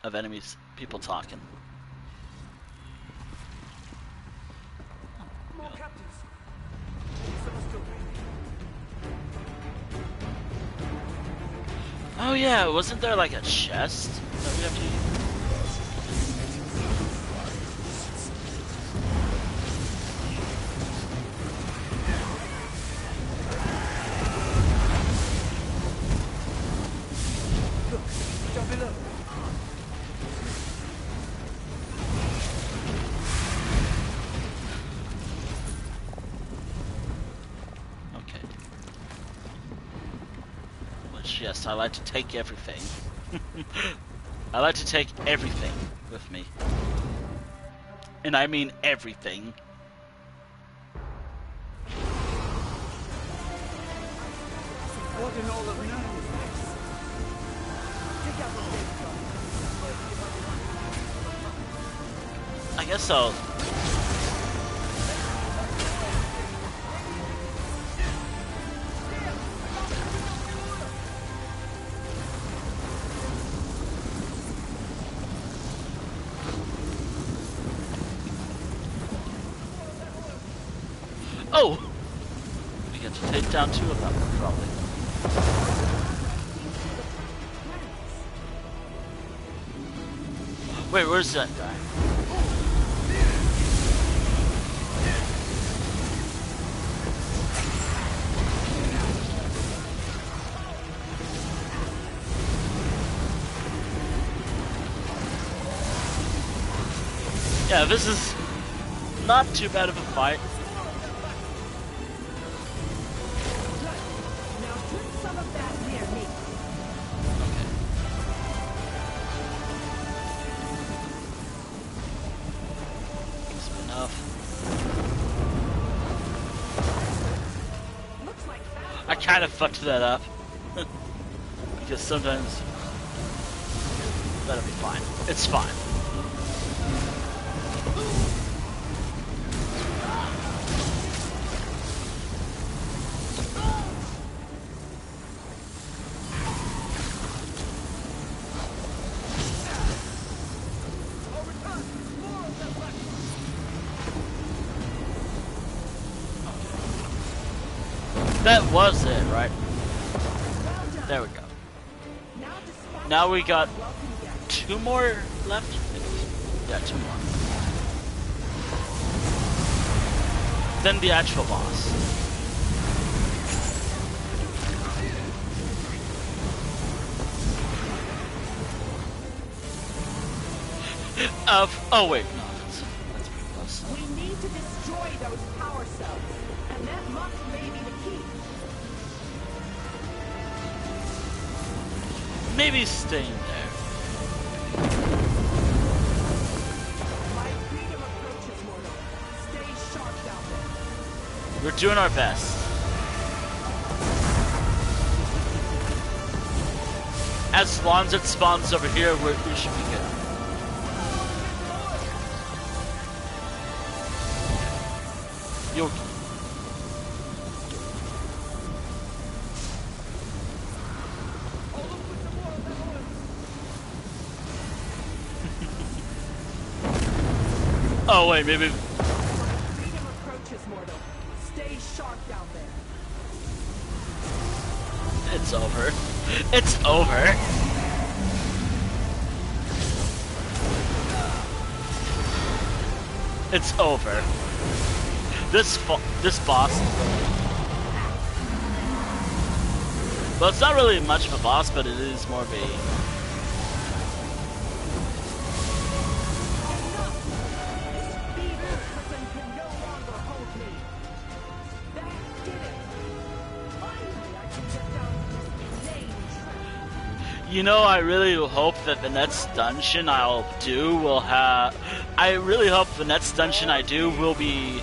of enemies, people talking. Oh yeah, wasn't there like a chest that we have to use? Yes, I like to take everything. I like to take everything with me. And I mean everything. What in all of I guess so. Oh! We get to take down two of them, probably. Wait, where's that guy? Yeah, this is not too bad of a fight. I kind of fucked that up. Because sometimes that'll be fine. It's fine. That was it, right? There we go. Now we got two more left? Yeah, two more. Then the actual boss. Oh wait, no, that's pretty close. We need to destroy those power cells, and that must may be the key. Maybe staying there. My freedom approaches, mortal. Stay sharp down there. We're doing our best. As long as it spawns over here, we should be good. You'll oh wait, maybe. Freedom approaches, mortal. Stay sharp down there. It's over. It's over. It's over. This boss. Well, it's not really much of a boss, but it is more of a You know, I really hope that the next dungeon I'll do will have... I really hope the next dungeon I do will be...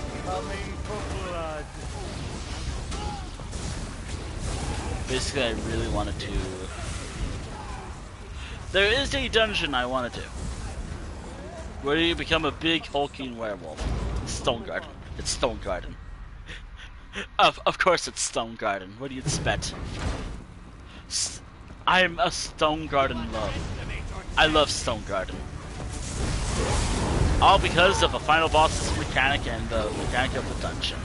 Basically, I really wanted to... There is a dungeon I want to do. Where you become a big hulking werewolf. Stone Garden. It's Stone Garden. Of course it's Stone Garden. What do you expect? I'm a Stone Garden love. I love Stone Garden. All because of the final boss's mechanic and the mechanic of the dungeon.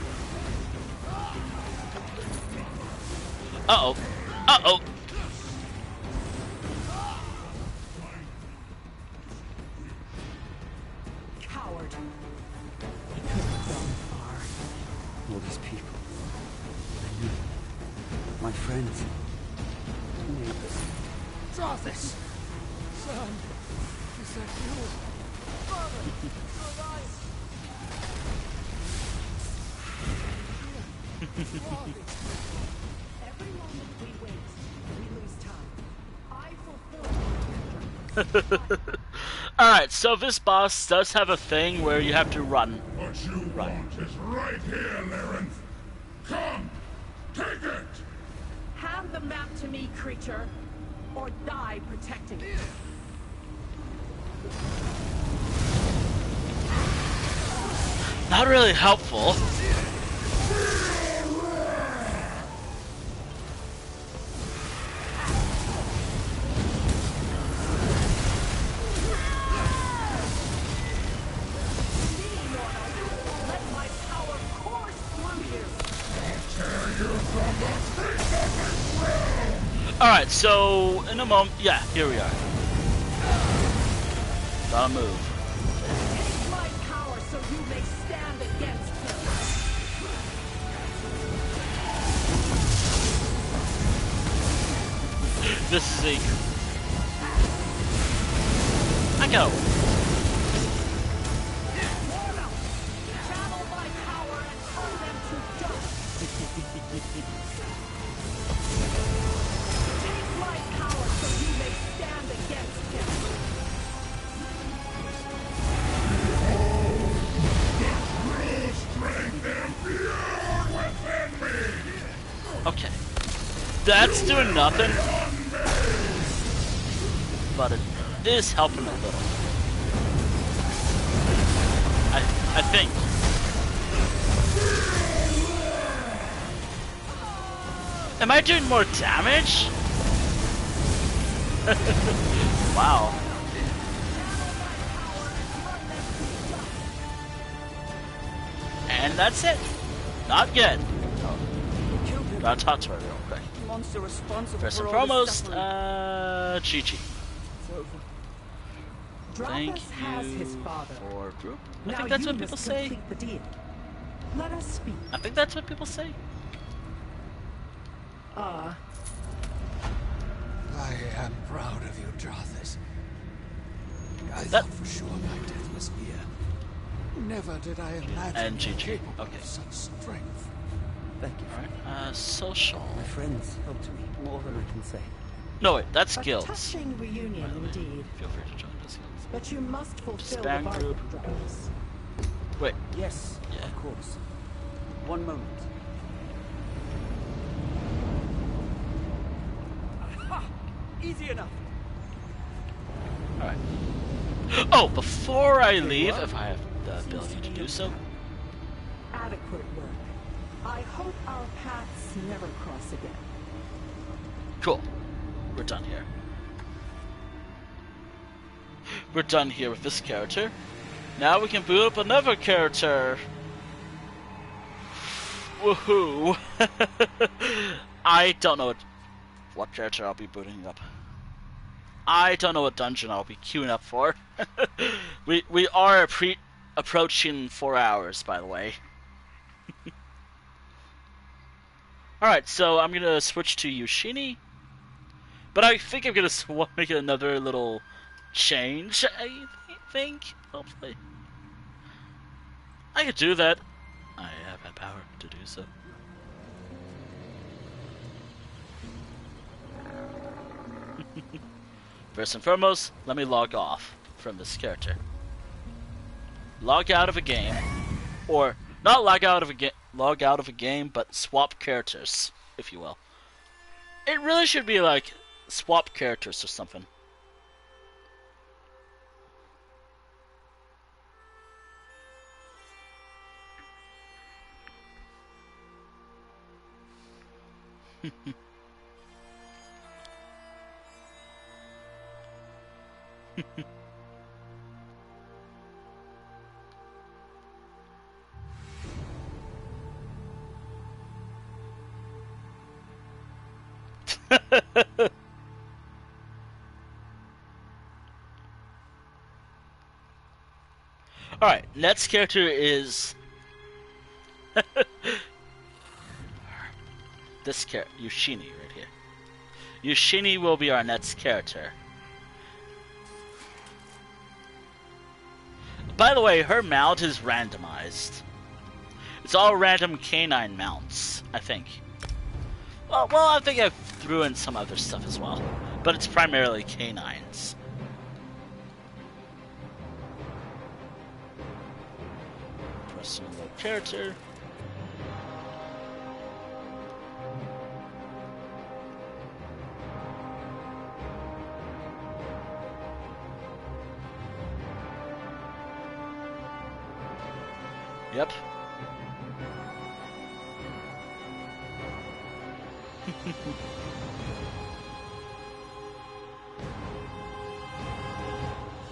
Uh-oh. Uh-oh. Coward. He couldn't have gone far. All these people. I knew. My friends. Neighbors. Drathis! Son, is that you? Father, you're alive! Every moment we waste, we lose time. I fulfill Alright, so this boss does have a thing where you have to run. What you want is right here, Larenth. Come, take it! Hand the map to me, creature, or die protecting it. Not really helpful. Let my power course through you. Alright, so in a moment, yeah, here we are. Gotta move. Take my power so you may stand against him. This is a... I go. Mortal, channel my power and turn them to dust. Take my power so you may stand against him. Okay. That's doing nothing. But it is helping a little. I think. Am I doing more damage? Wow. And that's it. Not yet. Gotta talk to her real quick. Monster responsible First and for all this foremost, suffering. Chi-Chi. It's over. Thank Drathis has his you father. for group. I Now think that's you what people must say. complete the deal. Let us speak. I think that's what people say. I am proud of you, Drathis. I That- thought for sure my death was here. Never did I imagine And you Gigi. capable Okay. of such strength. Thank you. Alright, social. My friends helped me more than I can say. No, wait, that's A guilds. touching reunion indeed. Feel free to join us, guilds. But you must fulfill Spam the bargain, group. Drathis. Wait, Yes, Yeah. of course. One moment. Easy enough. alright. Oh, before I leave, if I have the ability to do so. Adequate work. I hope our paths never cross again. Cool. We're done here. We're done here with this character. Now we can boot up another character. Woohoo! I don't know what character I'll be booting up. I don't know what dungeon I'll be queuing up for. we are approaching 4 hours, by the way. Alright, so I'm gonna switch to Yoshini. But I think I'm gonna make another little change, I think. Hopefully. I could do that. I have had power to do so. First and foremost, let me log off from this character. Log out of a game, or not log out of a game, but swap characters, if you will. It really should be like swap characters or something. Alright, next character is this character, Yushini, right here. Yushini will be our next character. By the way, her mount is randomized. It's all random canine mounts, I think. Well, I think I threw in some other stuff as well, but it's primarily canines. Personal character. Yep.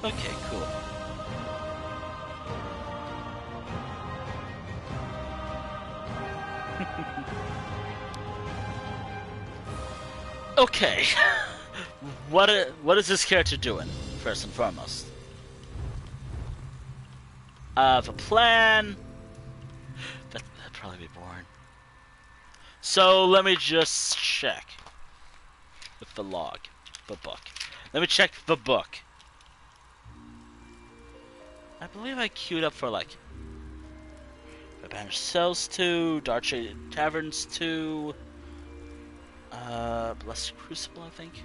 Okay, cool. Okay. What is this character doing, first and foremost? The plan... That'd probably be boring. So, let me just check. With the log. The book. Let me check the book. I believe I queued up for, like... The Banished Cells 2, Darkshade Taverns 2... Blessed Crucible, I think.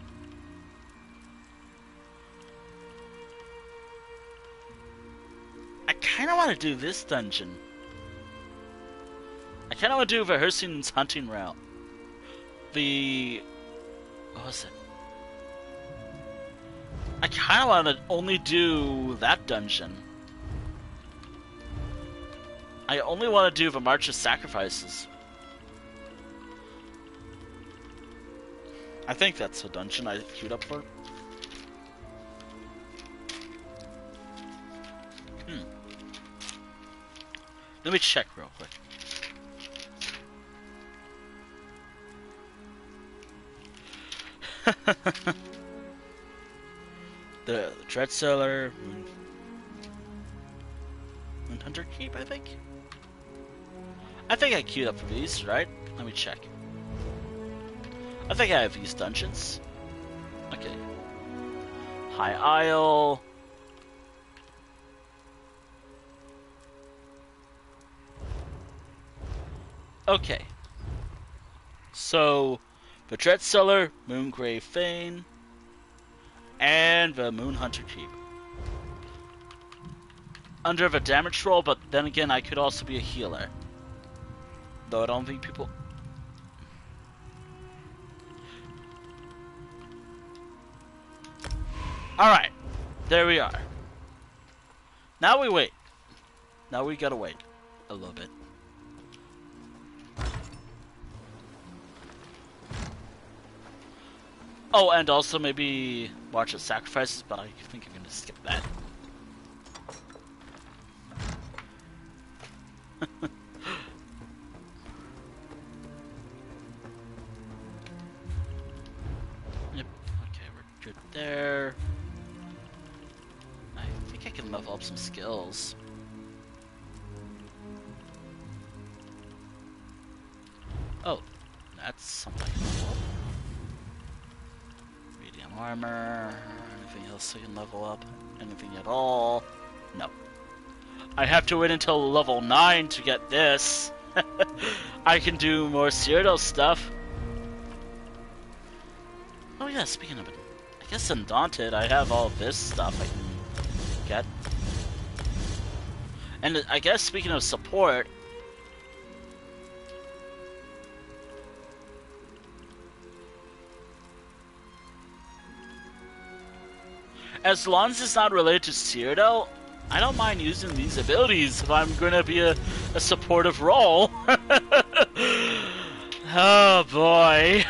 I kinda wanna do this dungeon. I kinda wanna do Verhersin's hunting route. What was it? I kinda wanna only do that dungeon. I only wanna do the March of Sacrifices. I think that's a dungeon I queued up for. Let me check real quick. the Dread Cellar, Moonhunter Keep, I think. I think I queued up for these, right? Let me check. I think I have these dungeons. Okay. High Isle. Okay. So, the Dread Cellar, Moongrave Fane, and the Moonhunter Keep. Under the damage roll, but then again, I could also be a healer. Though I don't think people... Alright, there we are. Now we wait. Now we gotta wait a little bit. Oh, and also maybe watch the sacrifices, but I think I'm gonna skip that. Yep, okay, we're good there. I think I can level up some skills. Oh, that's something. Medium armor. Anything else I can level up? Anything at all? No. I have to wait until level 9 to get this. I can do more Cyrodiil stuff. Oh yeah, speaking of it, I guess Undaunted, I have all this stuff I can get. And I guess speaking of support, as long as it's not related to Cyrodiil, I don't mind using these abilities if I'm going to be a supportive role. Oh boy.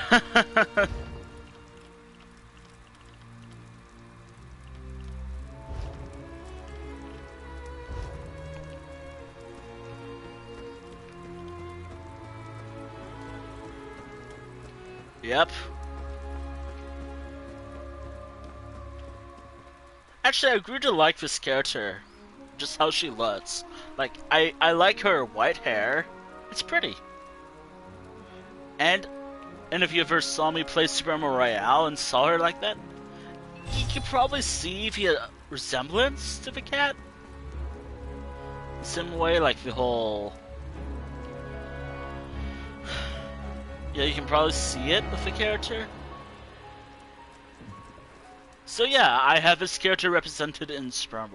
Yep. Actually, I grew to like this character. Just how she looks. Like, I like her white hair. It's pretty. And if you ever saw me play Super Mario Royale and saw her like that, you could probably see the resemblance to the cat. The same way, like the whole... Yeah, you can probably see it with the character. So yeah, I have this character represented in Super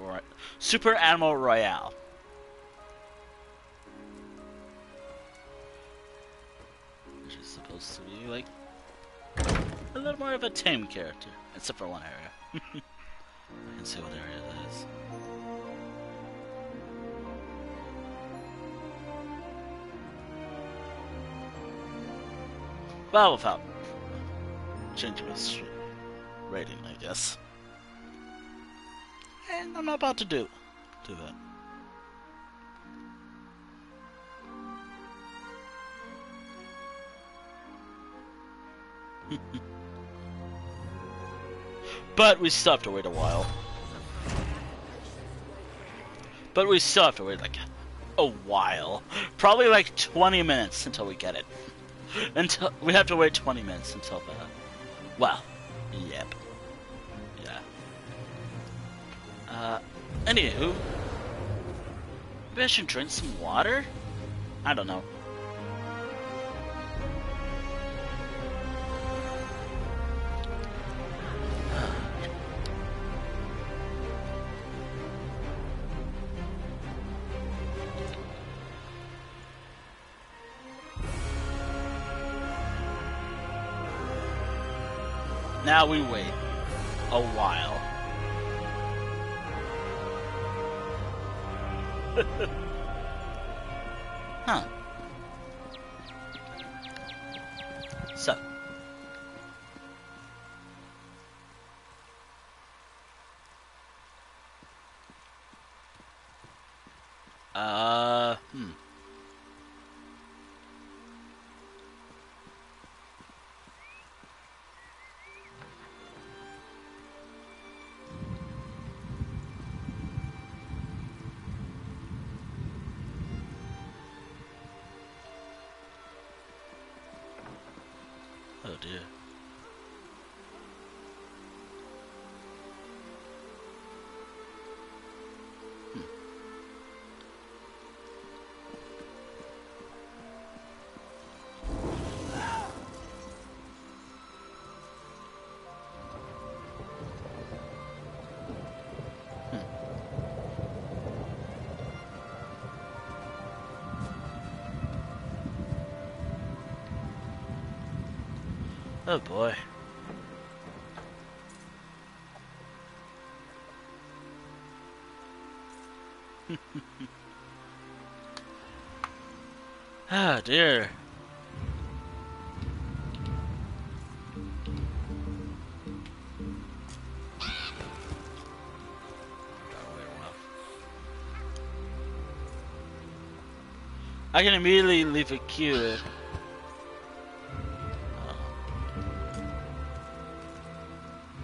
Animal Royale. Which is supposed to be like a little more of a tame character, except for one area. I can see what area that is. Well, without changing his rating, I guess. And I'm not about to do that. But we still have to wait a while. But we still have to wait like a while. Probably like 20 minutes until we get it. Until we have to wait 20 minutes until the... Well, yep. Yeah. Anywho, maybe I should drink some water? I don't know. Now we wait a while. Huh. So. Oh dear. Oh boy. Ah dear. I can immediately leave a queue.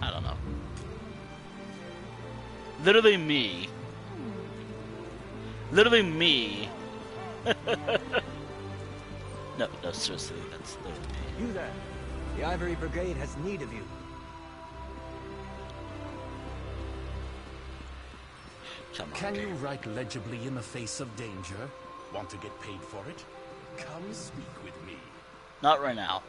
I don't know. Literally me. Literally me. No, seriously, that's literally me. You there. The Ivory Brigade has need of you. Come on, Can you game. write legibly in the face of danger? Want to get paid for it? Come speak with me. Not right now.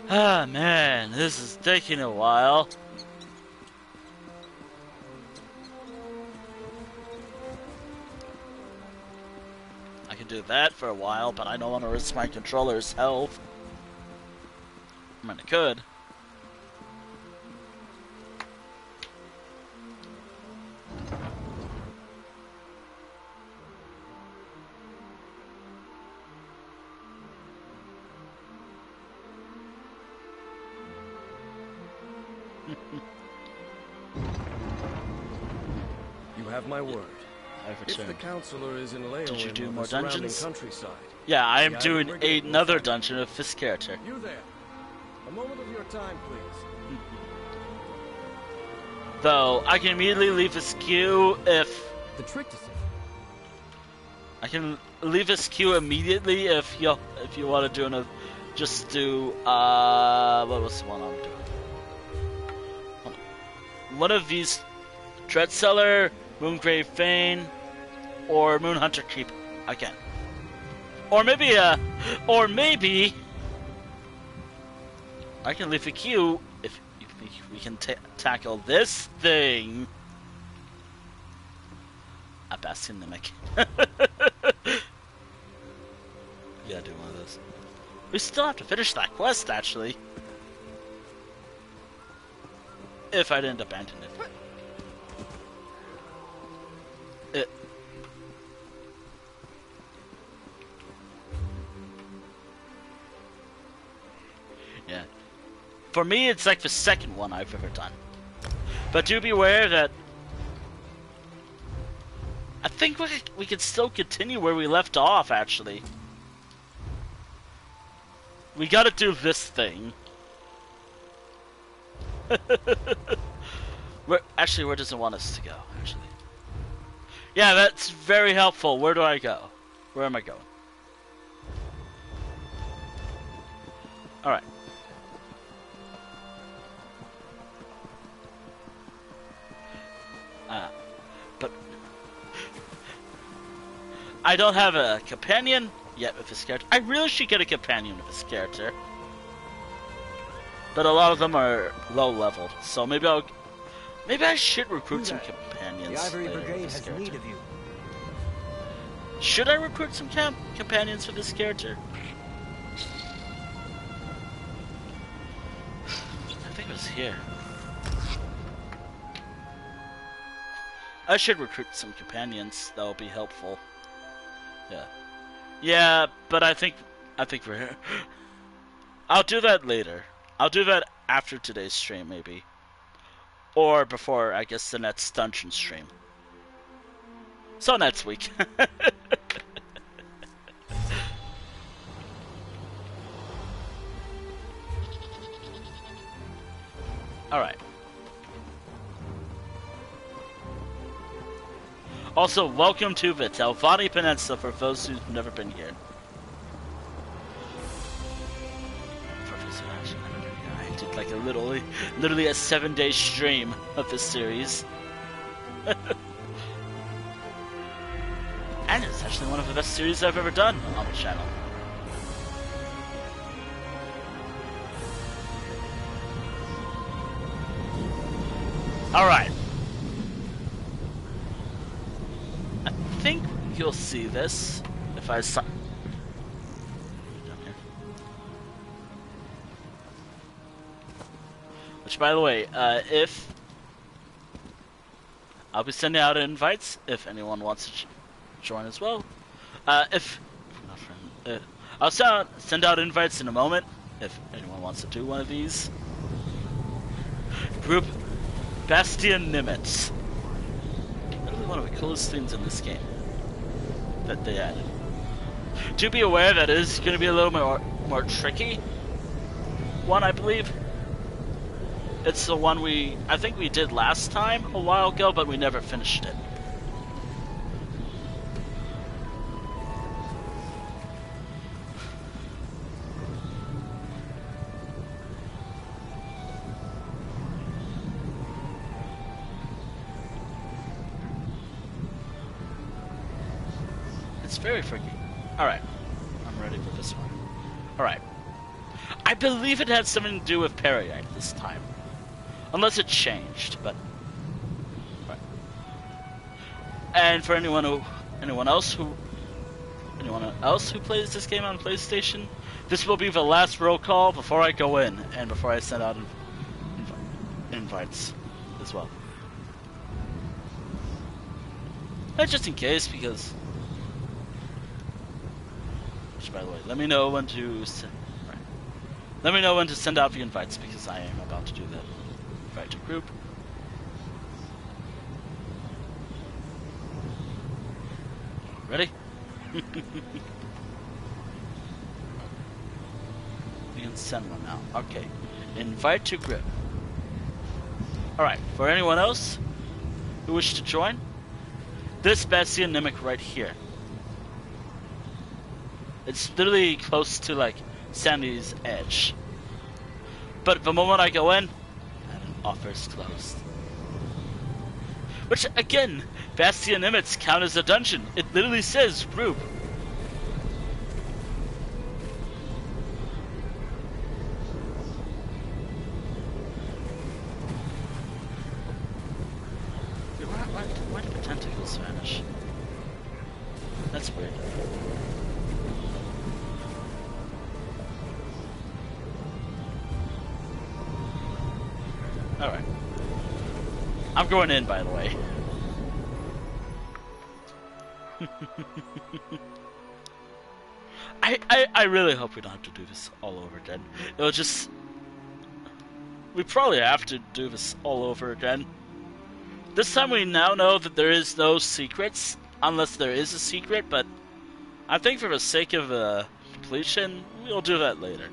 Ah, man, this is taking a while. I can do that for a while, but I don't want to risk my controller's health. I mean, I could. You have my word. I've If the returned. counselor is in Did you do Leonin or more the surrounding dungeons? countryside, Yeah, I am the doing Iron Brigade will another find dungeon with this character. you there. A moment of your time, please. Though, I can immediately leave this queue if... The trick decision. I can leave this queue immediately if you want to do another... Just do, what was the one I'm doing? Hold on. One of these... Dreadseller, Moongrave Fane, or Moonhunter Keep. I can. Or maybe, I can leave the queue if we can tackle this thing. A Bastion Mimic. Yeah, do one of those. We still have to finish that quest, actually. If I didn't abandon it. Yeah. For me, it's like the second one I've ever done. But do be aware that I think we can still continue where we left off, actually. We gotta do this thing. Where does it want us to go, actually? Yeah, that's very helpful. Where do I go? Where am I going? Alright. But I don't have a companion yet with this character. I really should get a companion with this character. But a lot of them are low leveled, so maybe I should recruit some companions. The Ivory later Brigade with this has need character. of you. Should I recruit some companions for this character? I think it was here. I should recruit some companions. That will be helpful. Yeah. Yeah, but I think we're... I'll do that later. I'll do that after today's stream, maybe. Or before, I guess, the next dungeon stream. So next week. Alright. Also, welcome to the Telvanni Peninsula for those who've never been here. I did like literally a 7-day stream of this series. And it's actually one of the best series I've ever done on the channel. Alright. I think you'll see this if I down here. Which, by the way, if I'll be sending out invites if anyone wants to join as well. I'll send out invites in a moment if anyone wants to do one of these. Group Bastion Nimitz. Literally one of the coolest things in this game that they added. Do be aware that it is going to be a little more tricky one, I believe. It's the one I think we did last time a while ago, but we never finished it. It's very freaky. Alright. I'm ready for this one. Alright. I believe it had something to do with Periite this time. Unless it changed, but... Right. And for anyone else who plays this game on PlayStation, this will be the last roll call before I go in, and before I send out invites as well. Just in case, because... Which, by the way, let me know when to send out the invites, because I am about to do that. Invite to group. Ready? You can send one now. Okay. Invite to group. Alright, for anyone else who wishes to join, this Bastion Mimic right here. It's literally close to, like, Sandy's edge. But the moment I go in, offer's closed. Which, again, Bastion Mimics count as a dungeon. It literally says group. Why did the tentacles vanish? That's weird. Alright. I'm going in, by the way. I really hope we don't have to do this all over again. It'll just... We probably have to do this all over again. This time we now know that there is no secrets, unless there is a secret, but I think for the sake of completion, we'll do that later.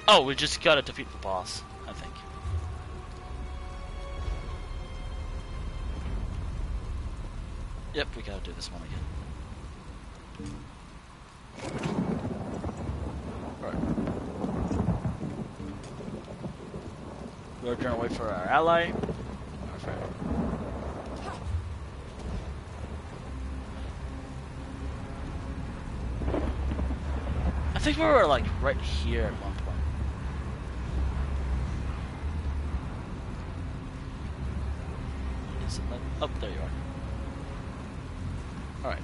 Oh, we just gotta defeat the boss, I think. Yep, we gotta do this one again. Alright. We're gonna wait for our ally. Our friend. I think we were like right here at one point. Is it like... Oh, there you are. Alright.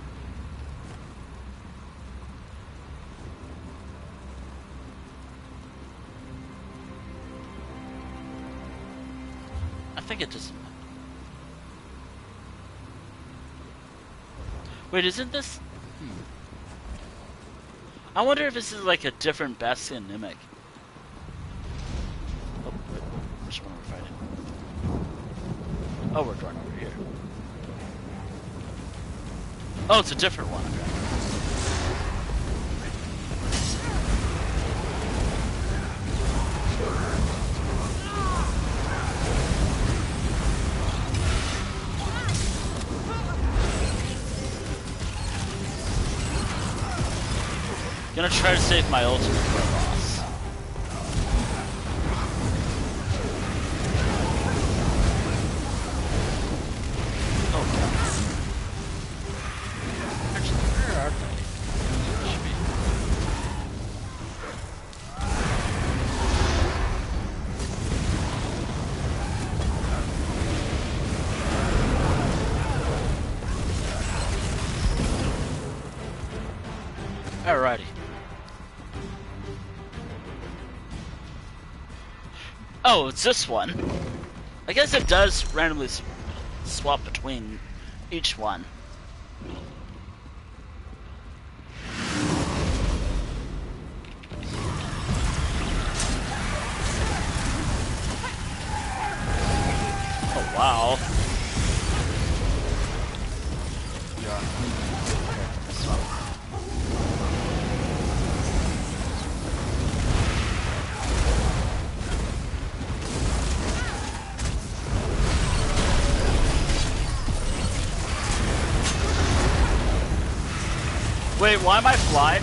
I think it just... Wait, isn't this... I wonder if this is like a different Bastion Mimic. Oh, wait, which one are we fighting? Oh, we're going over here. Oh, it's a different one. Gonna try to save my ultimate for a boss. Oh god. Actually, where are they? Should be. Alrighty. Oh, it's this one. I guess it does randomly swap between each one. Oh, wow. Yeah. Wait, why am I flying?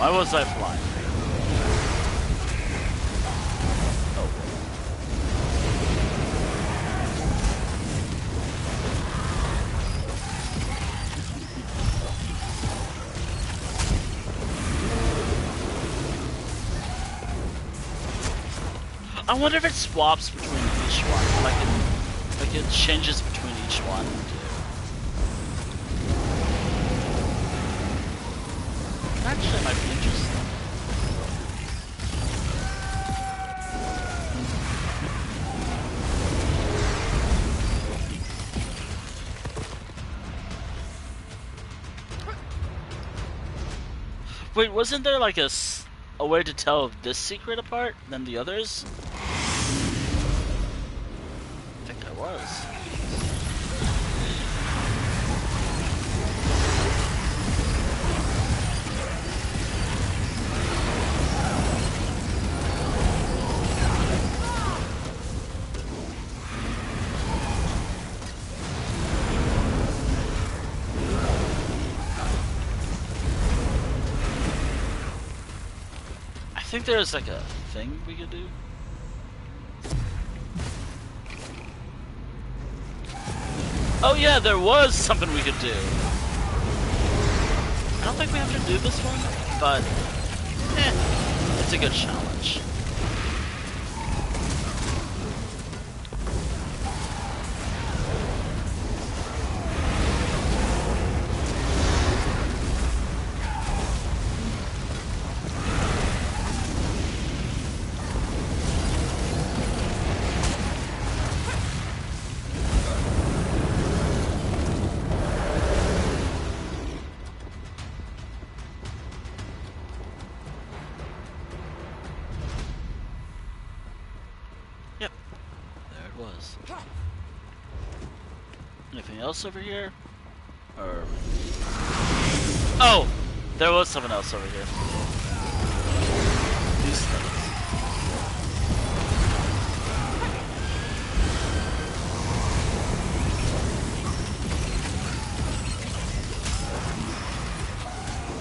Why was I flying? Oh. I wonder if it swaps between each one, like it changes between each one. Actually, might be interesting. Wait, wasn't there like a way to tell this secret apart than the others? I think there was. I think there's like a thing we could do. Oh yeah, there was something we could do. I don't think we have to do this one, but it's a good challenge. Anything else over here? Or... Oh! There was something else over here. These things.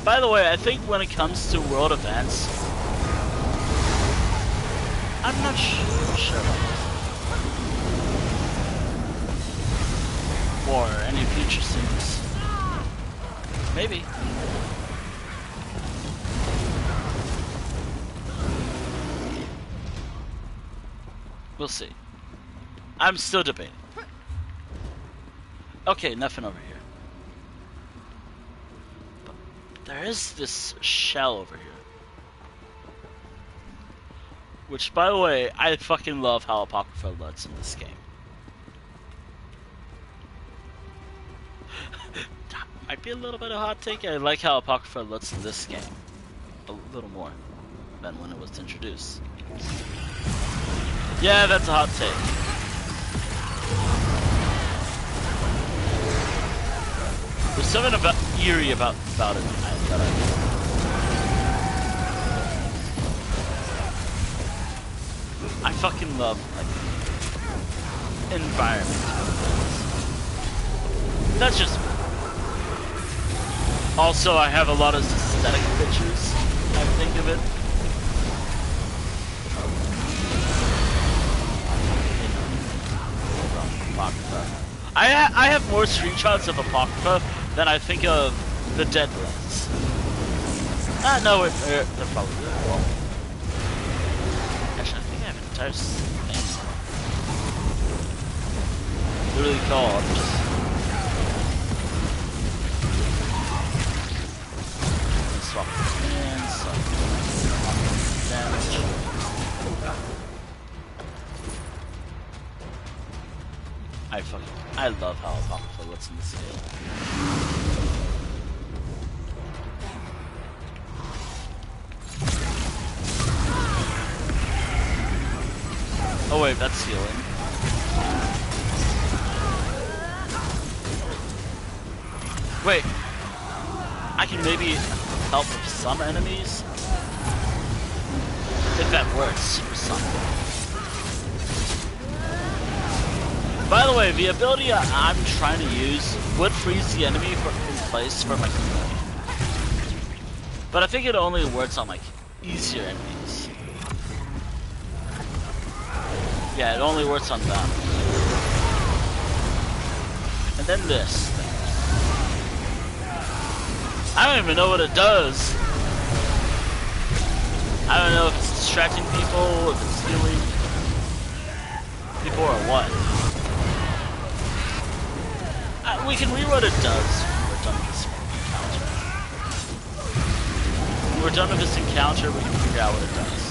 By the way, I think when it comes to world events, I'm not sure about this. Or any future scenes. Maybe. We'll see. I'm still debating. Okay, nothing over here. But there is this shell over here. Which, by the way, I fucking love how Apocrypha looks in this game. Might be a little bit of a hot take. I like how Apocrypha looks in this game a little more than when it was introduced. Yeah, that's a hot take. There's something about eerie about it that I fucking love, like, environment. That's just me. Also, I have a lot of aesthetic pictures, I think of it. Apocrypha. I have more screenshots of Apocrypha than I think of the Deadlands. No, they're probably well. Actually, I think I have an entire thing. Literally called just swap and swap damage. I love how Apocrypha looks in this game. Oh wait, that's healing. Wait, I can maybe help with some enemies? If that works for some. By the way, the ability I'm trying to use would freeze the enemy in place for my teammate. But I think it only works on like easier enemies. Yeah, it only works on them. And then this thing. I don't even know what it does. I don't know if it's distracting people, if it's healing people, or what. We can read what it does when we're done with this encounter. When we're done with this encounter, we can figure out what it does.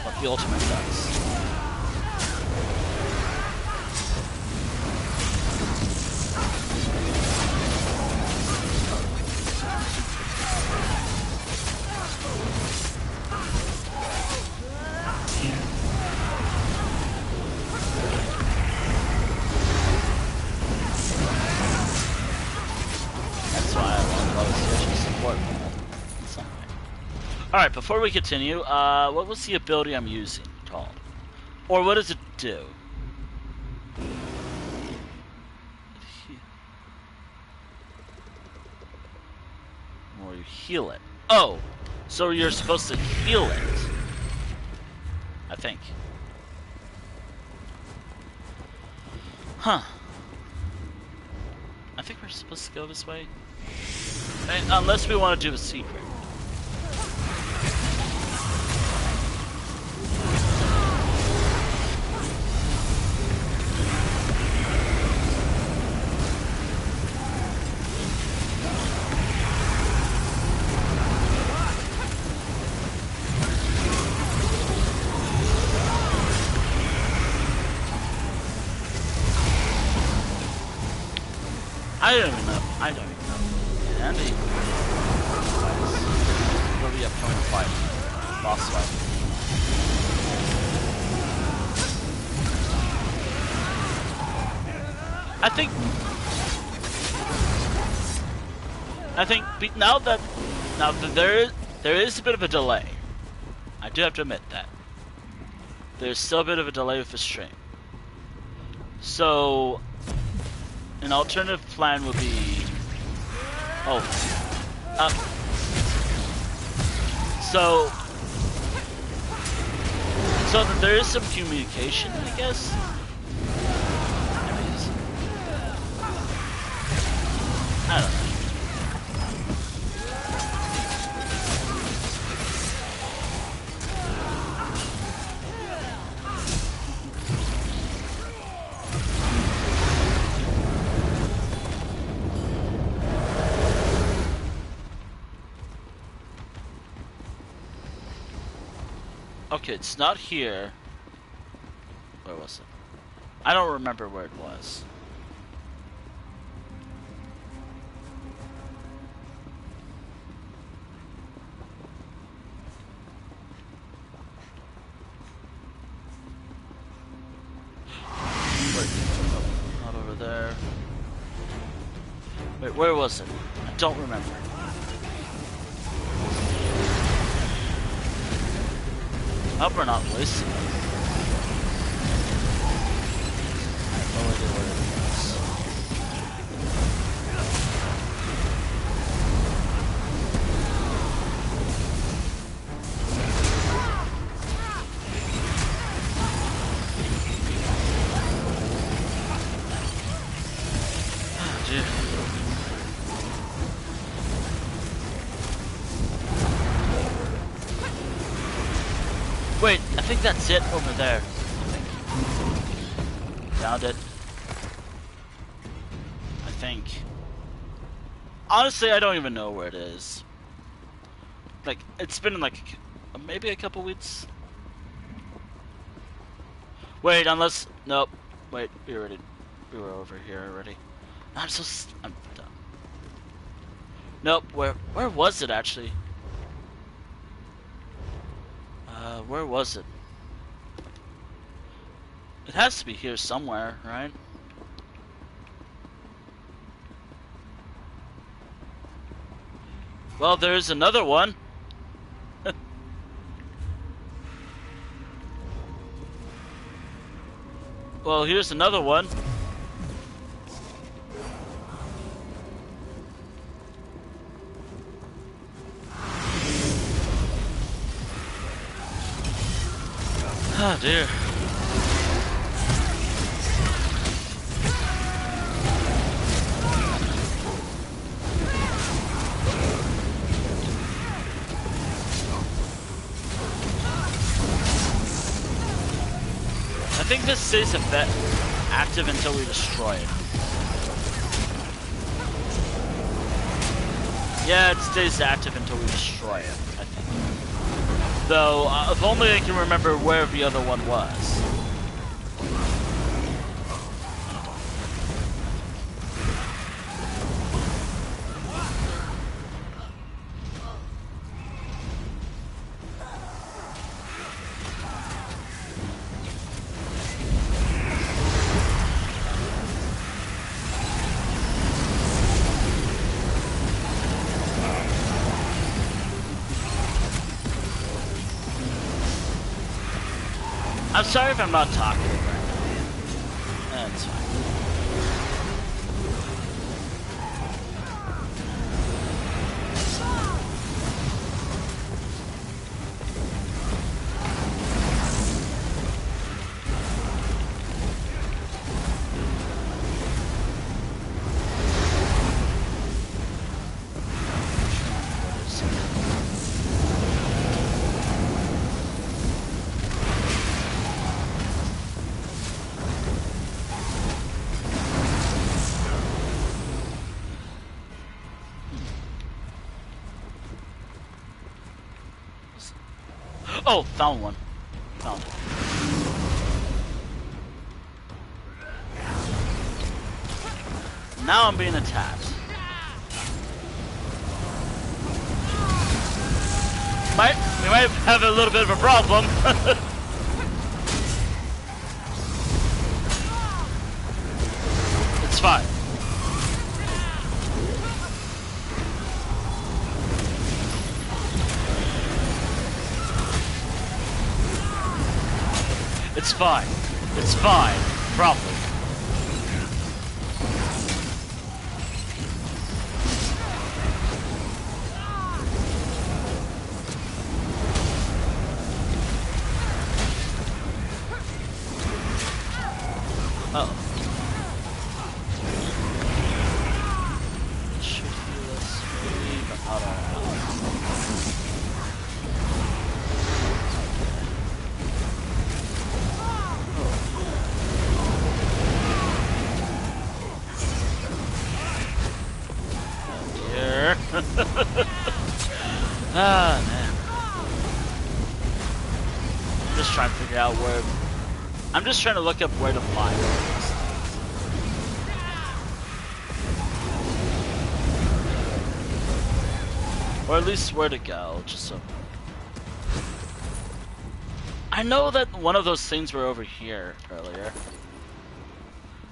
What the ultimate does. Alright, before we continue, what was the ability I'm using called? Or what does it do? Or you heal it. Oh! So you're supposed to heal it. I think. Huh. I think we're supposed to go this way. Unless we want to do a secret. I don't even know. Andy. Where we have point fight. Boss fight. I think now that there is a bit of a delay. I do have to admit that. There's still a bit of a delay with the stream. So an alternative plan would be... So there is some communication, I guess? I don't know. Okay, it's not here. Where was it? I don't remember where it was. Wait, not over there. Wait, where was it? I don't remember. I hope we're not wasting it. I have no idea where it is. Oh, dear. Wait, I think that's it over there. Found it. I think. Honestly, I don't even know where it is. Like, it's been like maybe a couple weeks. Wait, unless nope. Wait, we were over here already. I'm done. Nope. Where was it actually? Where was it? It has to be here somewhere, right? Well, there's another one. Well, here's another one. Oh dear. I think this stays active until we destroy it. Yeah, it stays active until we destroy it, I think. Though, if only I can remember where the other one was. I'm sorry if I'm not talking right now. That's fine. Oh, found one. Found it. Now I'm being attacked. We might have a little bit of a problem. It's fine. It's fine. It's fine. Probably. Oh. It should heal us maybe, but I don't know. Ah, man. I'm just trying to figure out where... I'm just trying to look up where to find these things. Or at least where to go, just so... I know that one of those things were over here earlier.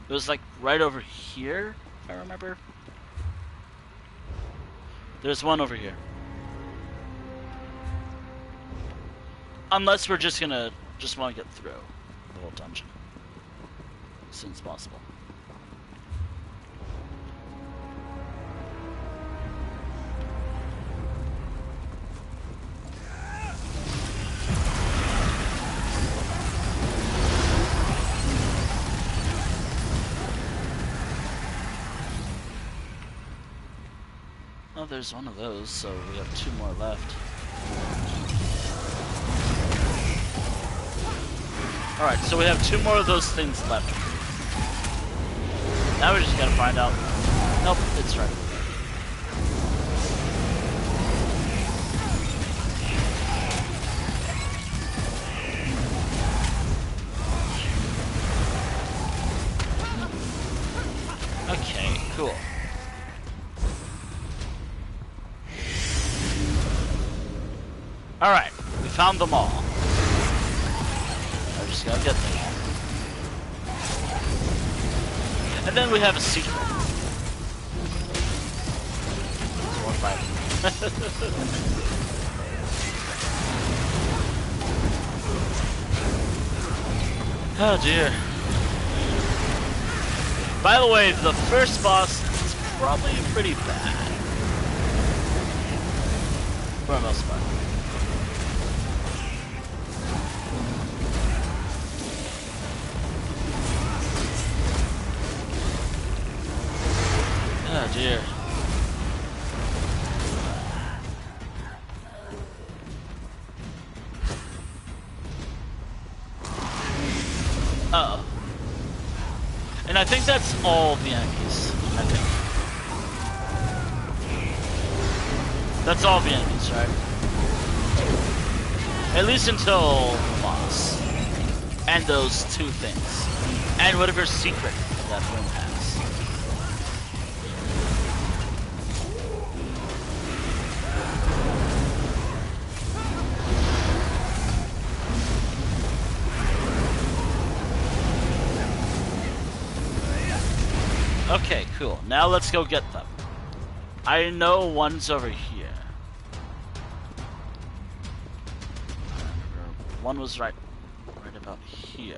It was like right over here, if I remember. There's one over here. Unless we're just gonna want to get through the whole dungeon as soon as possible. Oh, there's one of those, so we have 2 more left. Alright, so we have 2 more of those things left. Now we just gotta find out. Nope, it's right. Okay, cool. Alright, we found them all. I just gotta get there. And then we have a secret. There's one fighting. Oh dear. By the way, the first boss is probably pretty bad. For the most part. Uh-oh. And I think that's all the enemies. I think. That's all the enemies, right? At least until the boss. And those two things. And whatever secret that room has. Okay, cool. Now let's go get them. I know one's over here. One was right about here.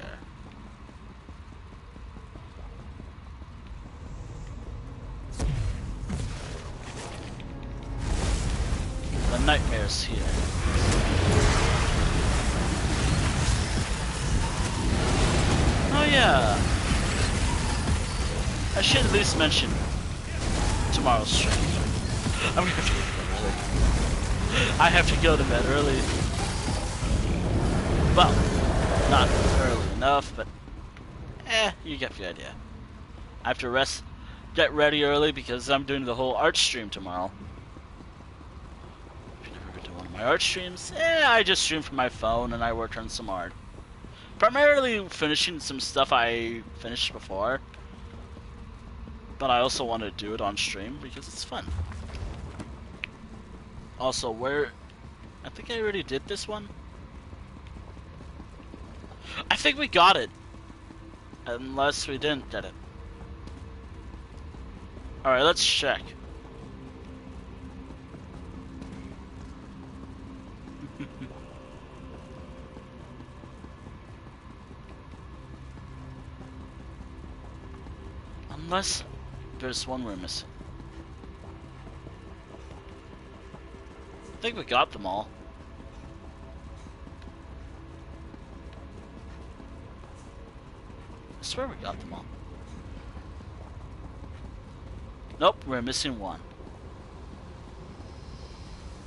The nightmare's here. Oh yeah. I should at least mention tomorrow's stream. I'm gonna have to go to bed early. I have to go to bed early. Well, not early enough, but you get the idea. I have to get ready early because I'm doing the whole art stream tomorrow. If you never go to one of my art streams, I just stream from my phone and I work on some art. Primarily finishing some stuff I finished before. But I also want to do it on stream because it's fun. Also, I think I already did this one. I think we got it. Unless we didn't get it. Alright, let's check. Unless there's one we're missing. I think we got them all. I swear we got them all. Nope, we're missing one.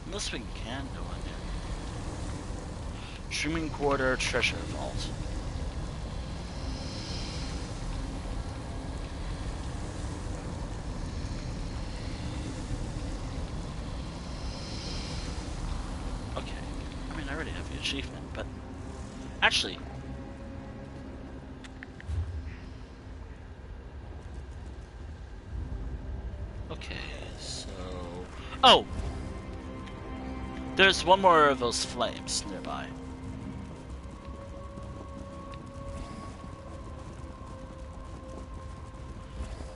Unless we can go in there. Streaming quarter treasure vault. Okay. I mean, I already have the achievement, but actually. Okay, so... Oh! There's one more of those flames nearby.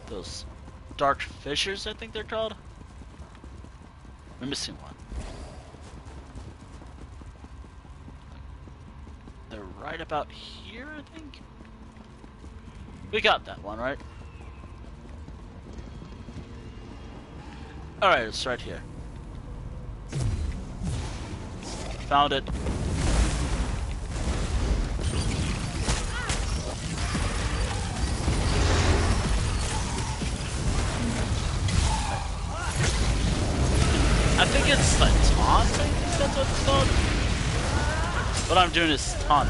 Those dark fissures, I think they're called. We're missing one. They're right about here, I think? We got that one, right? Alright, it's right here. Found it. I think it's like taunt, I think that's what it's called. What I'm doing is taunt.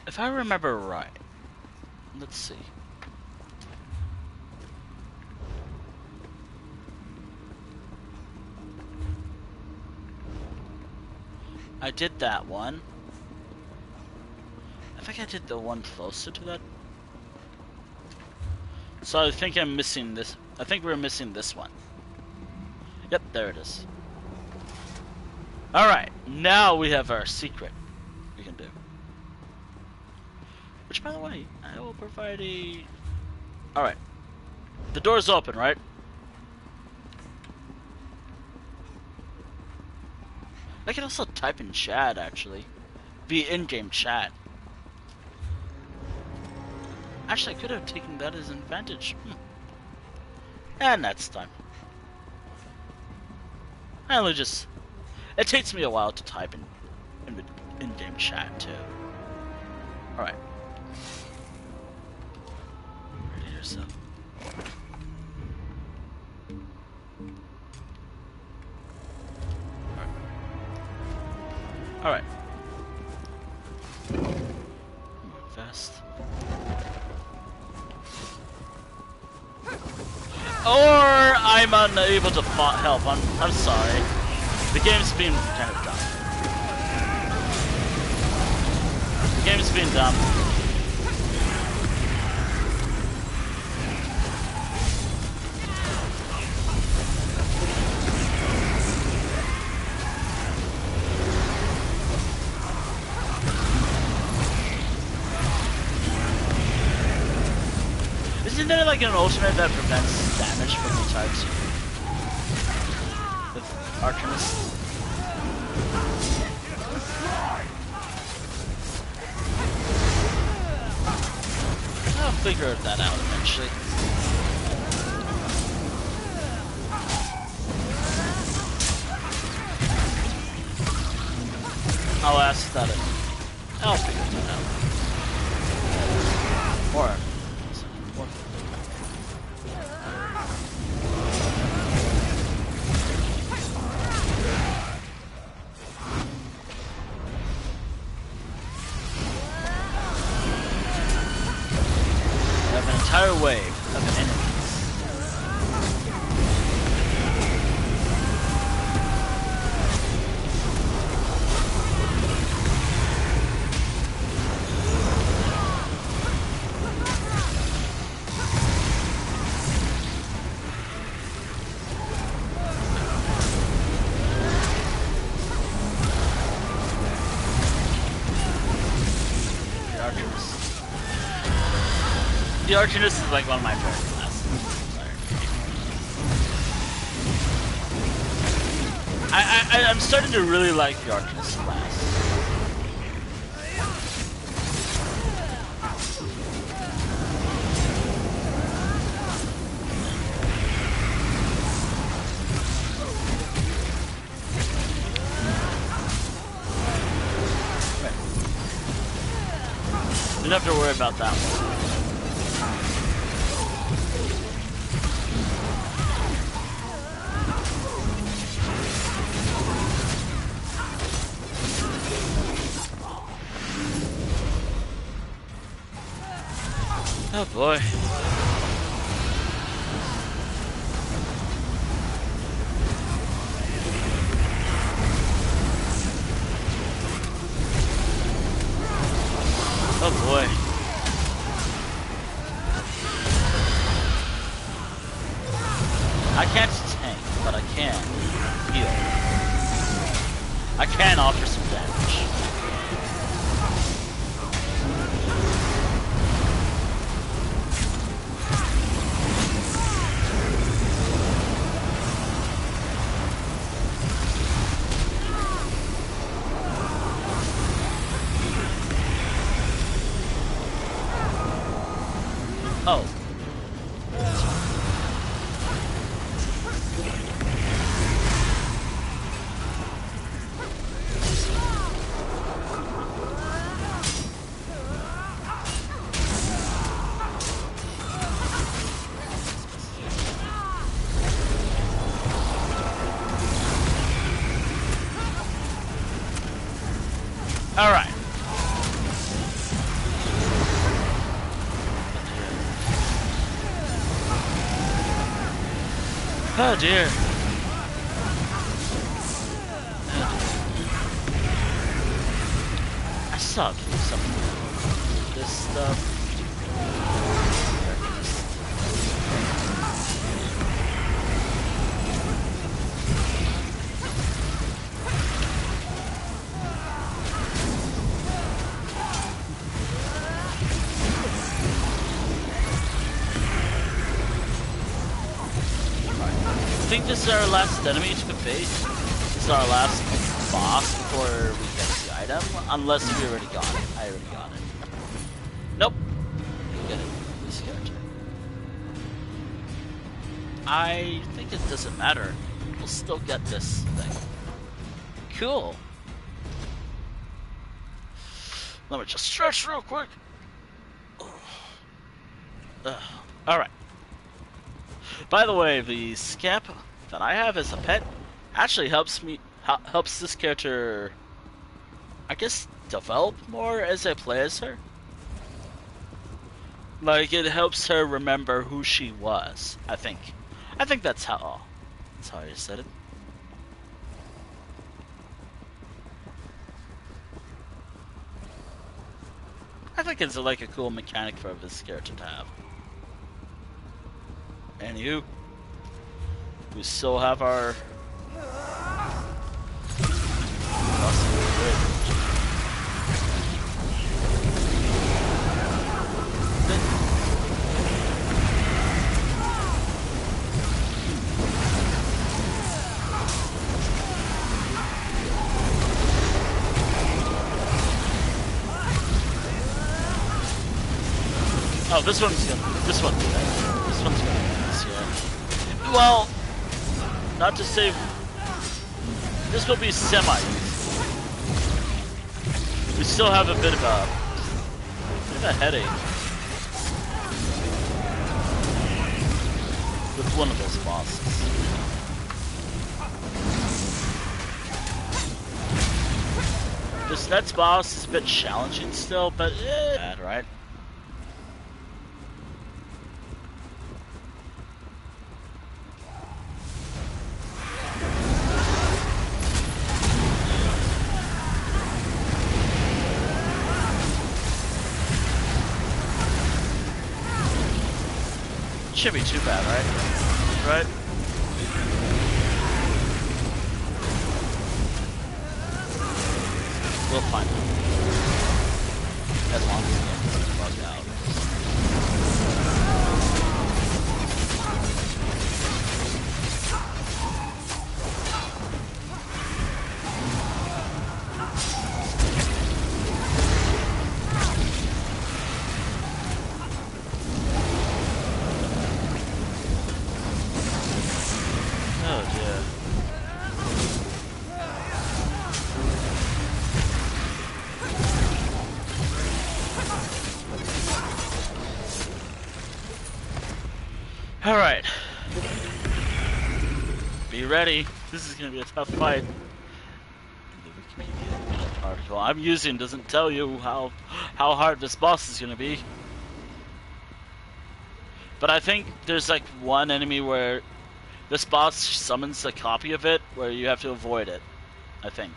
If I remember right, let's see. I did that one. I think I did the one closer to that. So I think I'm missing this. I think we're missing this one. Yep, there it is. Alright, now we have our secret we can do. Which, by the way, I will provide a... Alright. The door's open, right? I can also type in chat, actually. Be in-game chat. Actually, I could have taken that as an advantage. And that's time. I only just... It takes me a while to type in the in-game chat, too. Alright. Ready yourself. Alright. Move fast. Or I'm unable to help. I'm sorry. The game's been kind of dumb. The game's been dumb. Isn't there like an ultimate that prevents damage from the types with Arcanist? I'll figure that out eventually. I'll ask that. I'll figure that out. Or. Entire wave of enemies. The Arcanist is like one of my favorite classes. I'm starting to really like the Arcanist class. You don't have to worry about that one. Oh boy. Oh boy. I can't tank, but I can heal. I can offer some damage. Oh. All right. Oh dear. I suck at some of this stuff. I think this is our last enemy to face. This is our last boss before we get the item. Unless we already got it. I already got it. Nope. We get it. This character. I think it doesn't matter. We'll still get this thing. Cool. Let me just stretch real quick. Alright. By the way, the scamp that I have as a pet actually helps this character, I guess, develop more as I play as her. Like, it helps her remember who she was, I think. I think that's how I said it. I think it's like a cool mechanic for this character to have. Anywho, we still have our oh, this one's gonna be nice, yeah. Well, not to say this will be semi-easy. We still have a bit of a headache with one of those bosses. This next boss is a bit challenging still, but bad, right? Shouldn't be too bad, right? Right? We'll find out. As long as it doesn't bug out. Alright. Be ready. This is gonna be a tough fight. The Wikipedia article I'm using doesn't tell you how hard this boss is gonna be. But I think there's like one enemy where this boss summons a copy of it where you have to avoid it. I think.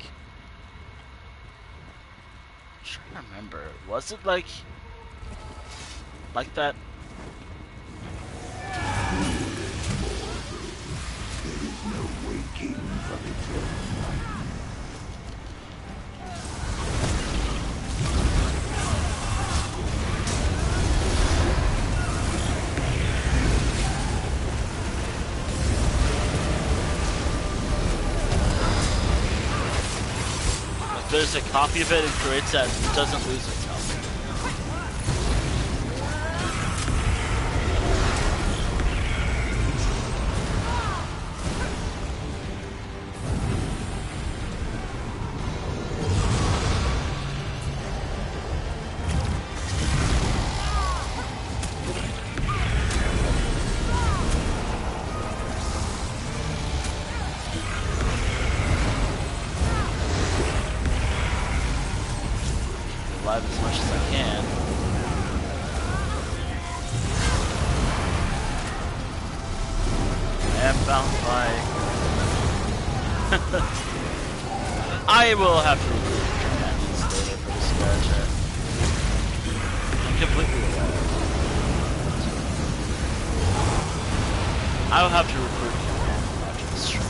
I'm trying to remember. Was it like that? There's a copy of it and creates that it doesn't lose itself. As much as I can. I am bound by... I will have to recruit companions later for this character. I'm completely aware. I will have to recruit companions after this stream.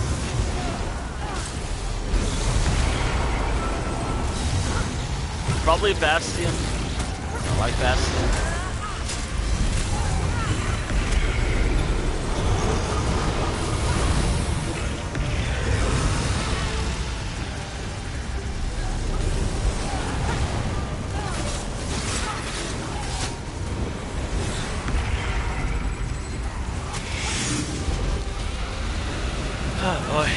Probably Bastion. I like Bastion. Oh boy.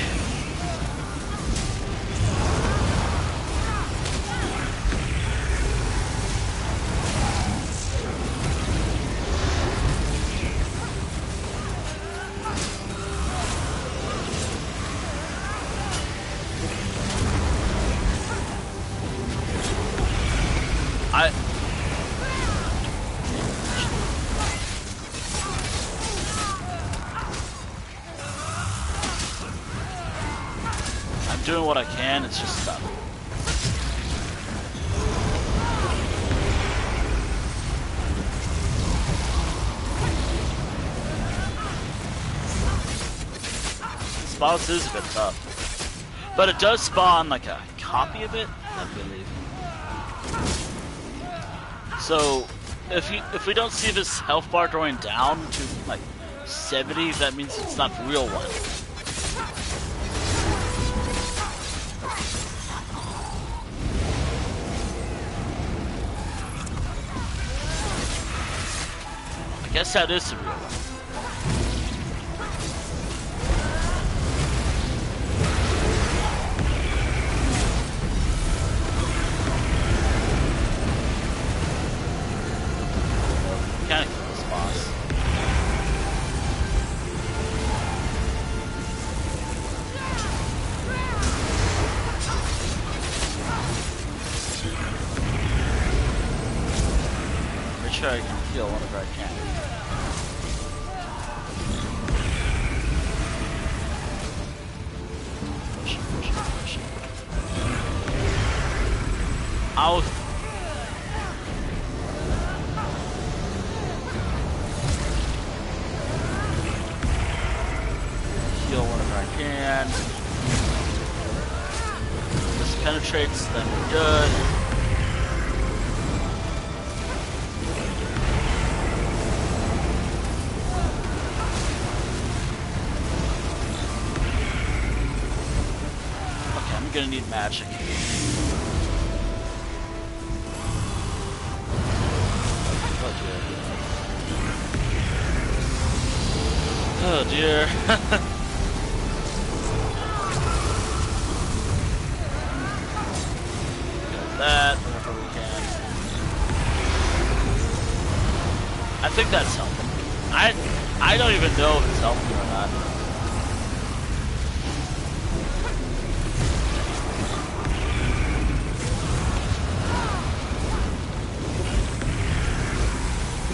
I'm doing what I can, it's just stuff. This boss is a bit tough. But it does spawn like a copy of it, I believe. So if we don't see this health bar going down to like 70, that means it's not the real one. I guess that is the real one. Kinda kill this boss. Make sure I can heal whenever I can. I'll heal whenever I can. This penetrates, then we're good. Okay, I'm gonna need magic. Oh dear. Got that whenever we can. I think that's helping. I don't even know if it's helping or not.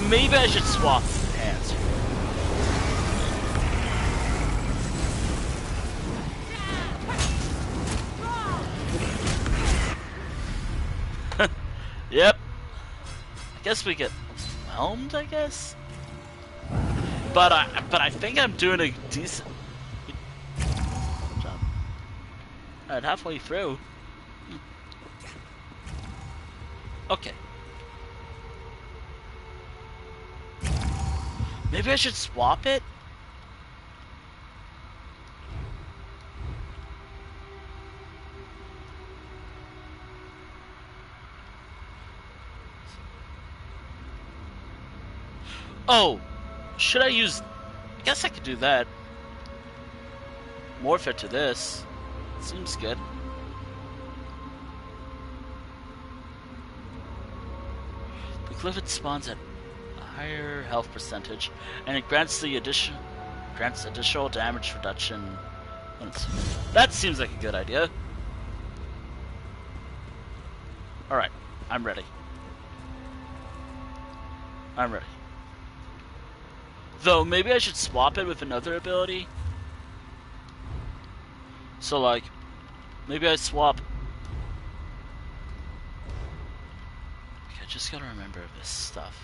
Maybe I should swap hands. Yep. I guess we get whelmed, I guess. But I think I'm doing a decent job. Alright, halfway through. Okay. Maybe I should swap it? Oh, should I use... I guess I could do that. Morph it to this. Seems good. The Glyphid spawns at a higher health percentage, and it grants additional damage reduction. That seems like a good idea. Alright, I'm ready. I'm ready. Though, maybe I should swap it with another ability. So, like, maybe I swap... Okay, I just gotta remember this stuff.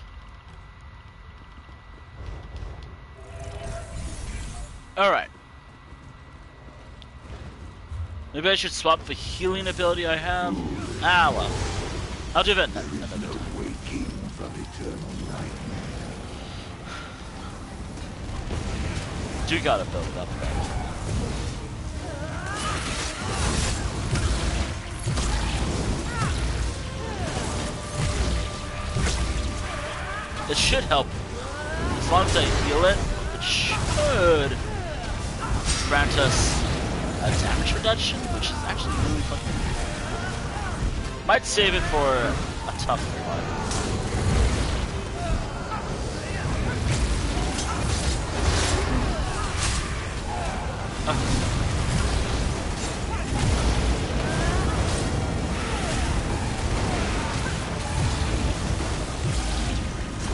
Alright. Maybe I should swap the healing ability I have. Ah, well. I'll do that another time. Waking from eternal night. Do gotta build it up though. It should help. As long as I heal it, it should. grant us a damage reduction, which is actually really fucking good. Might save it for a tougher one.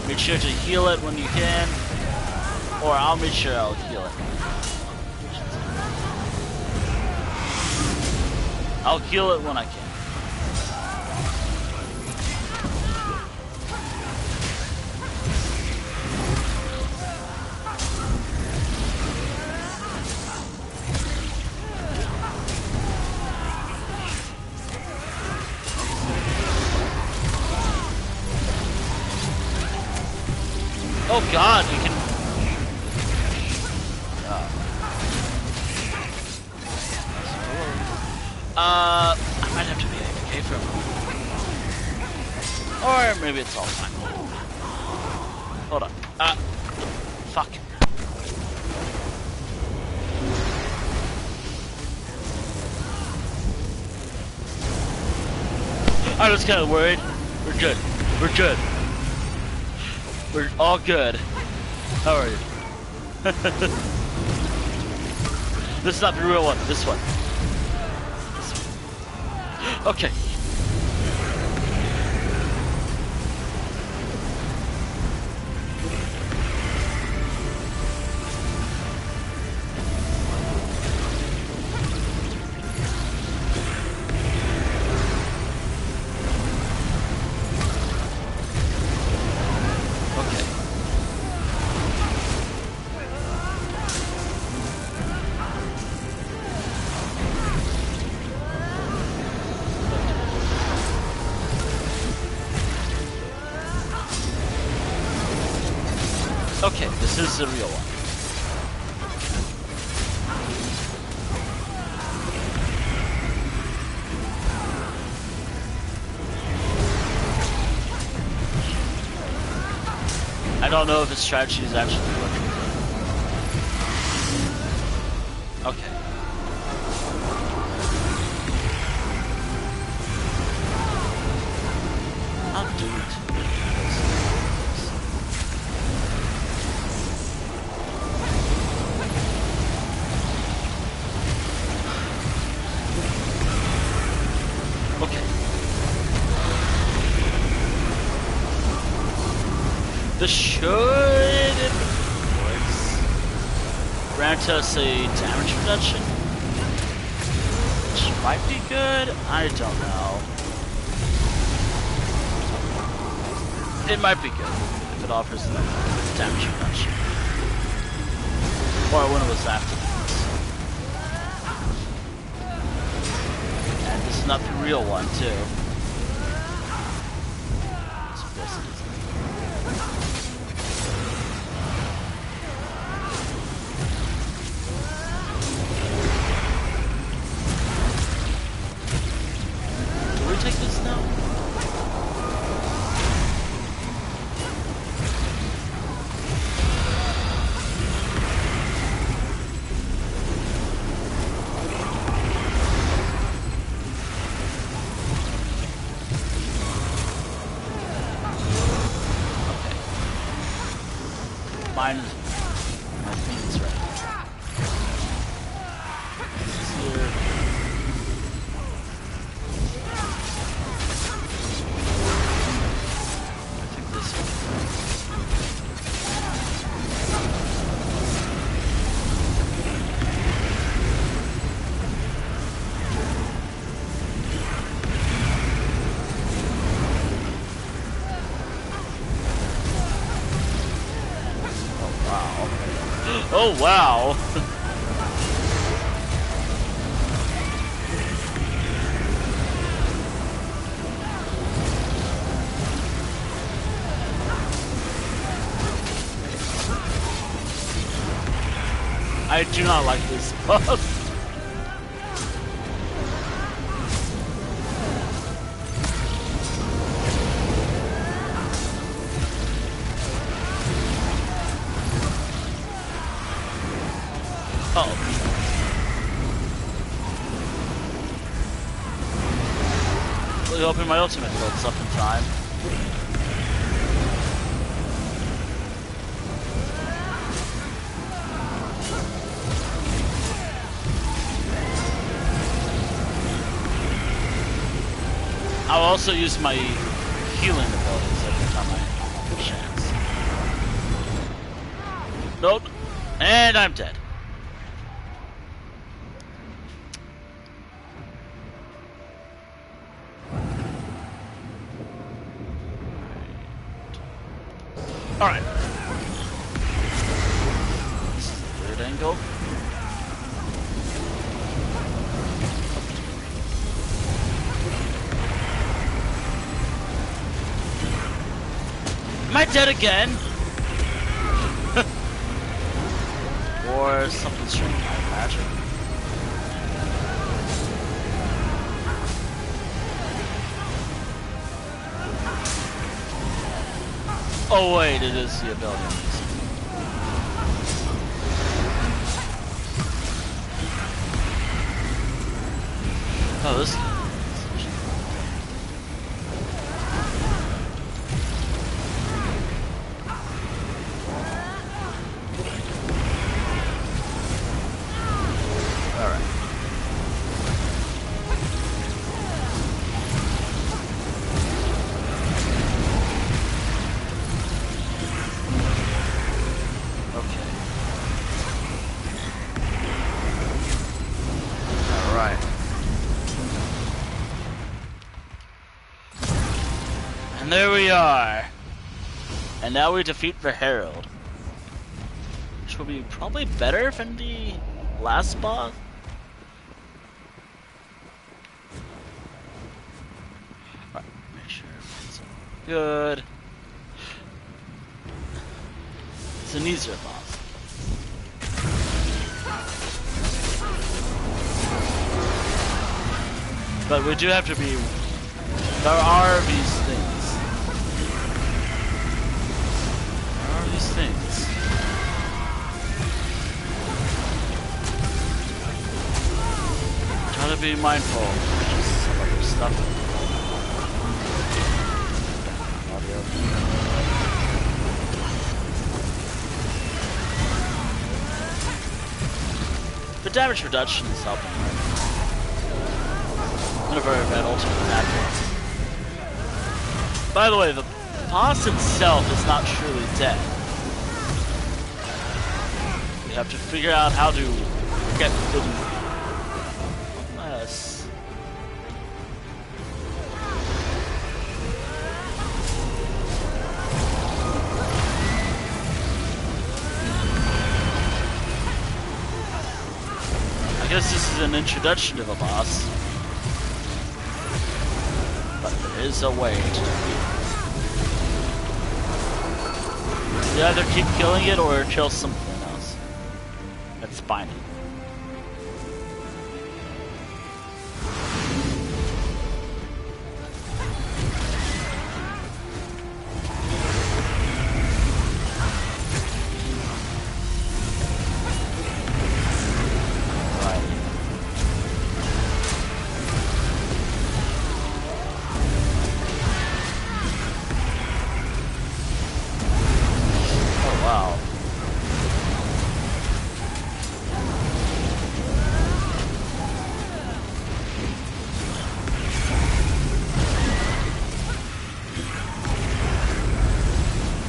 Make sure to heal it when you can, or I'll make sure I'll heal it. I'll heal it when I can. Oh god, we can... I might have to be AFK for a moment. Or maybe it's all fine. Hold on. Fuck. I was kind of worried. We're good. We're good. We're all good. How are you? This is not the real one. This one. Okay. Okay, this is the real one. I don't know if his strategy is actually working. Okay. I'll do it. This should, if it works, grant us a damage reduction, which might be good. I don't know. It might be good if it offers damage reduction, or when it was after that. And this is not the real one, too. Take this now? Okay. Mine is... my thing is right. This is here. Oh wow! I do not like this buff. Oh. really hoping my ultimate builds up in time. I'll also use my healing abilities every time I have a chance. Nope. And I'm dead. Alright. This is the third angle. Am I dead again? Or something's showing my magic. Oh wait, it is the ability. Oh, this. And there we are. And now we defeat the Herald. Which will be probably better than the last boss. Alright, make sure everything's good. It's an easier boss. But we do have to be... There are these things. There are these things. Try to be mindful of some other stuff. The damage reduction is helping. Whenever that ultimate attack. By the way, the boss itself is not truly dead. We have to figure out how to get the unless I guess this is an introduction to the boss. But there is a way to defeat it. You either keep killing it or kill something else that's binding.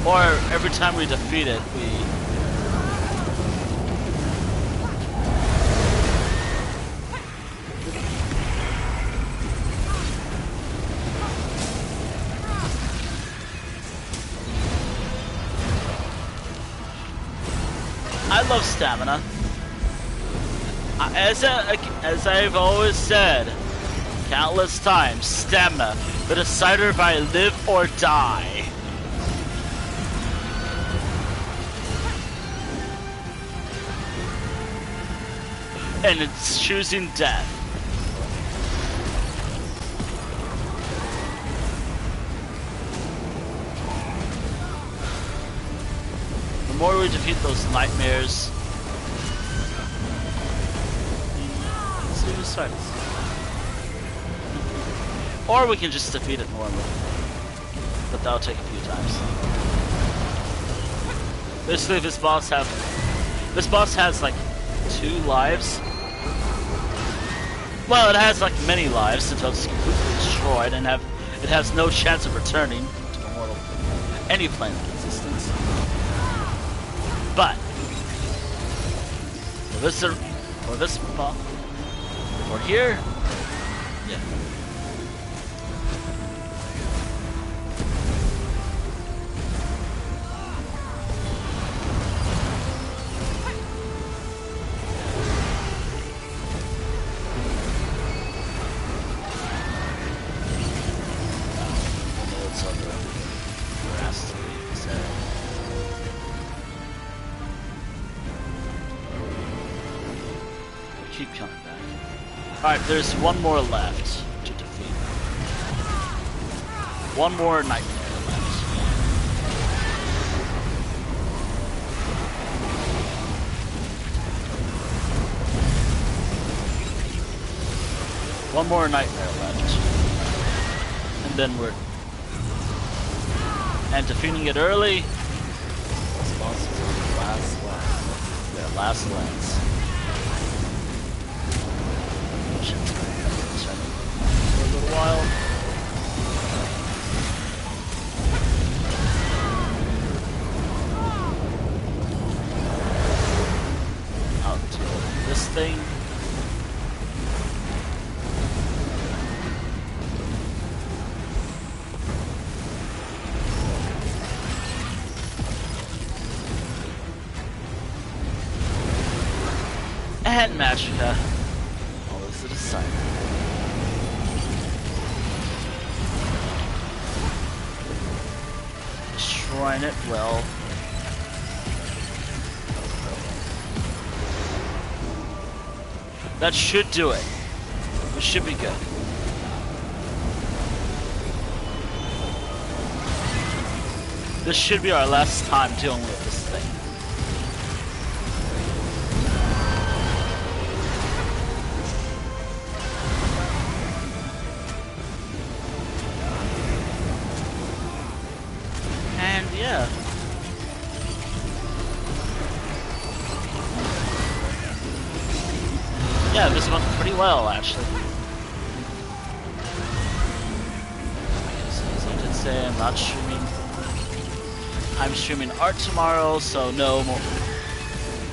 Or every time we defeat it, we... I love stamina. As I've always said, countless times, stamina, the decider if I live or die. And it's choosing death. The more we defeat those nightmares, let's see who starts. Or we can just defeat it normally. But that'll take a few times. Basically, this boss has like 2 lives. Well, it has like many lives until it's completely destroyed, and it has no chance of returning to the mortal any plane of existence. But for this boss, for here, yeah. Keep coming back. Alright, there's one more left to defeat. One more nightmare left. One more nightmare left. And then we're... And defeating it early... This boss is on the last lance. Their last lance. For a little while. I'll deal with this thing. And Magica. The decider. Destroying it well. That should do it. We should be good. This should be our last time dealing with this thing. Yeah. Yeah, this went pretty well, actually. As I did say, I'm not streaming. I'm streaming art tomorrow, so no more.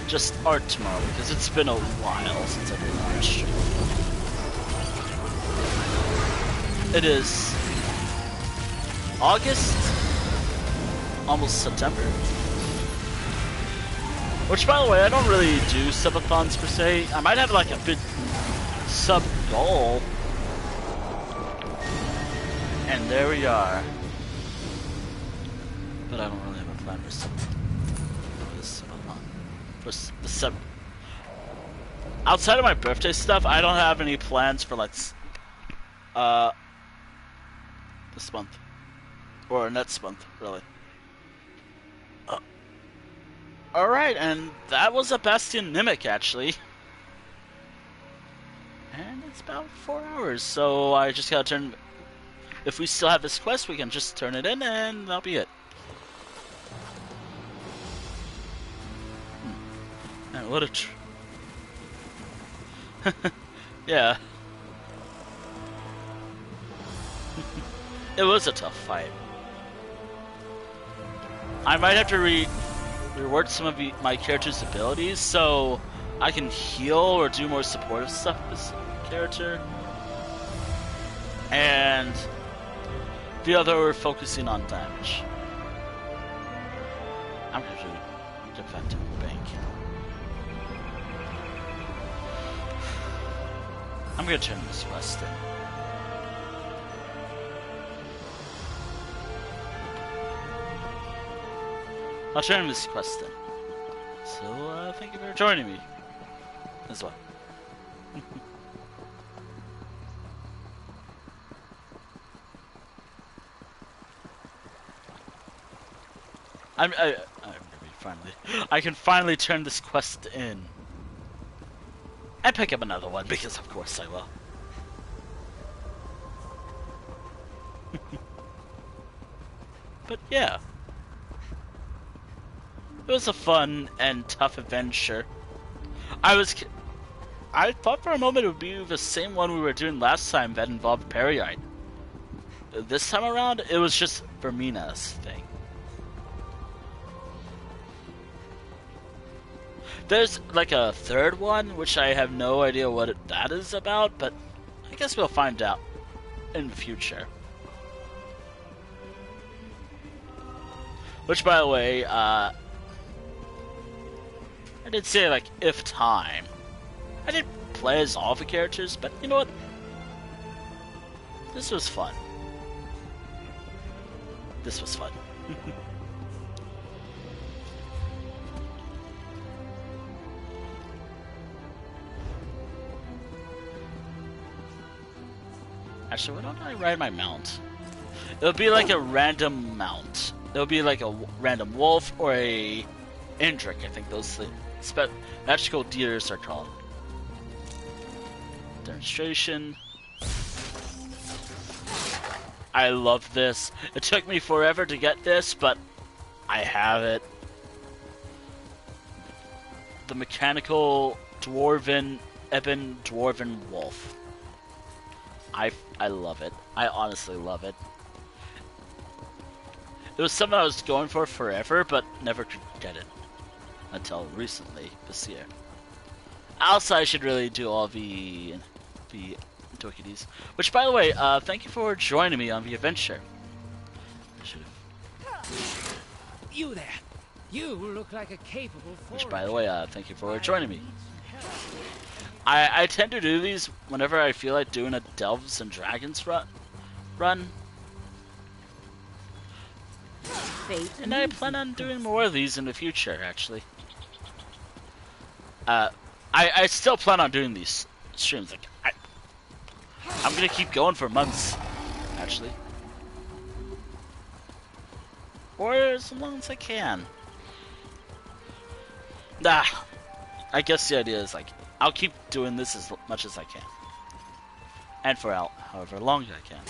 Just art tomorrow, because it's been a while since I've been art stream. It is August? Almost September. Which, by the way, I don't really do subathons per se. I might have like a big sub goal. And there we are. But I don't really have a plan for this subathon. For the sub. Outside of my birthday stuff, I don't have any plans for like this month. Or next month, really. Alright, and that was a Bastion Mimic, actually. And it's about 4 hours, so I just gotta turn... If we still have this quest, we can just turn it in, and that'll be it. Man, what a... Yeah. It was a tough fight. I might have to reward some of my character's abilities so I can heal or do more supportive stuff with this character. And the other, we're focusing on damage. I'm going to defend the bank. I'm going to turn this west in. I'll turn this quest in. So, thank you for joining me as well. I can finally turn this quest in. And pick up another one, because of course I will. But yeah. It was a fun and tough adventure. I thought for a moment it would be the same one we were doing last time that involved Periite. This time around, it was just Vermina's thing. There's like a third one, which I have no idea what that is about, but I guess we'll find out in the future. Which, by the way, I did say, like, if time. I didn't play as all the characters, but you know what? This was fun. This was fun. Actually, why don't I ride my mount? It'll be like a random mount. It'll be like a random wolf or a Indrik. I think those magical deers are called. Demonstration. I love this. It took me forever to get this, but I have it. The mechanical dwarven ebon dwarven wolf. I love it. I honestly love it. It was something I was going for forever, but never could get it until recently this year. Also, I should really do all the Tokies. Which, by the way, thank you for joining me on the adventure. I should have. You there! You look like a capable forager. Which, by the way, thank you for joining me. I tend to do these whenever I feel like doing a Delves and Dragons run. And I plan on doing more of these in the future, actually. I still plan on doing these streams. Like, I'm gonna keep going for months, actually. Or as long as I can. I guess the idea is, like, I'll keep doing this as much as I can. And for however long I can.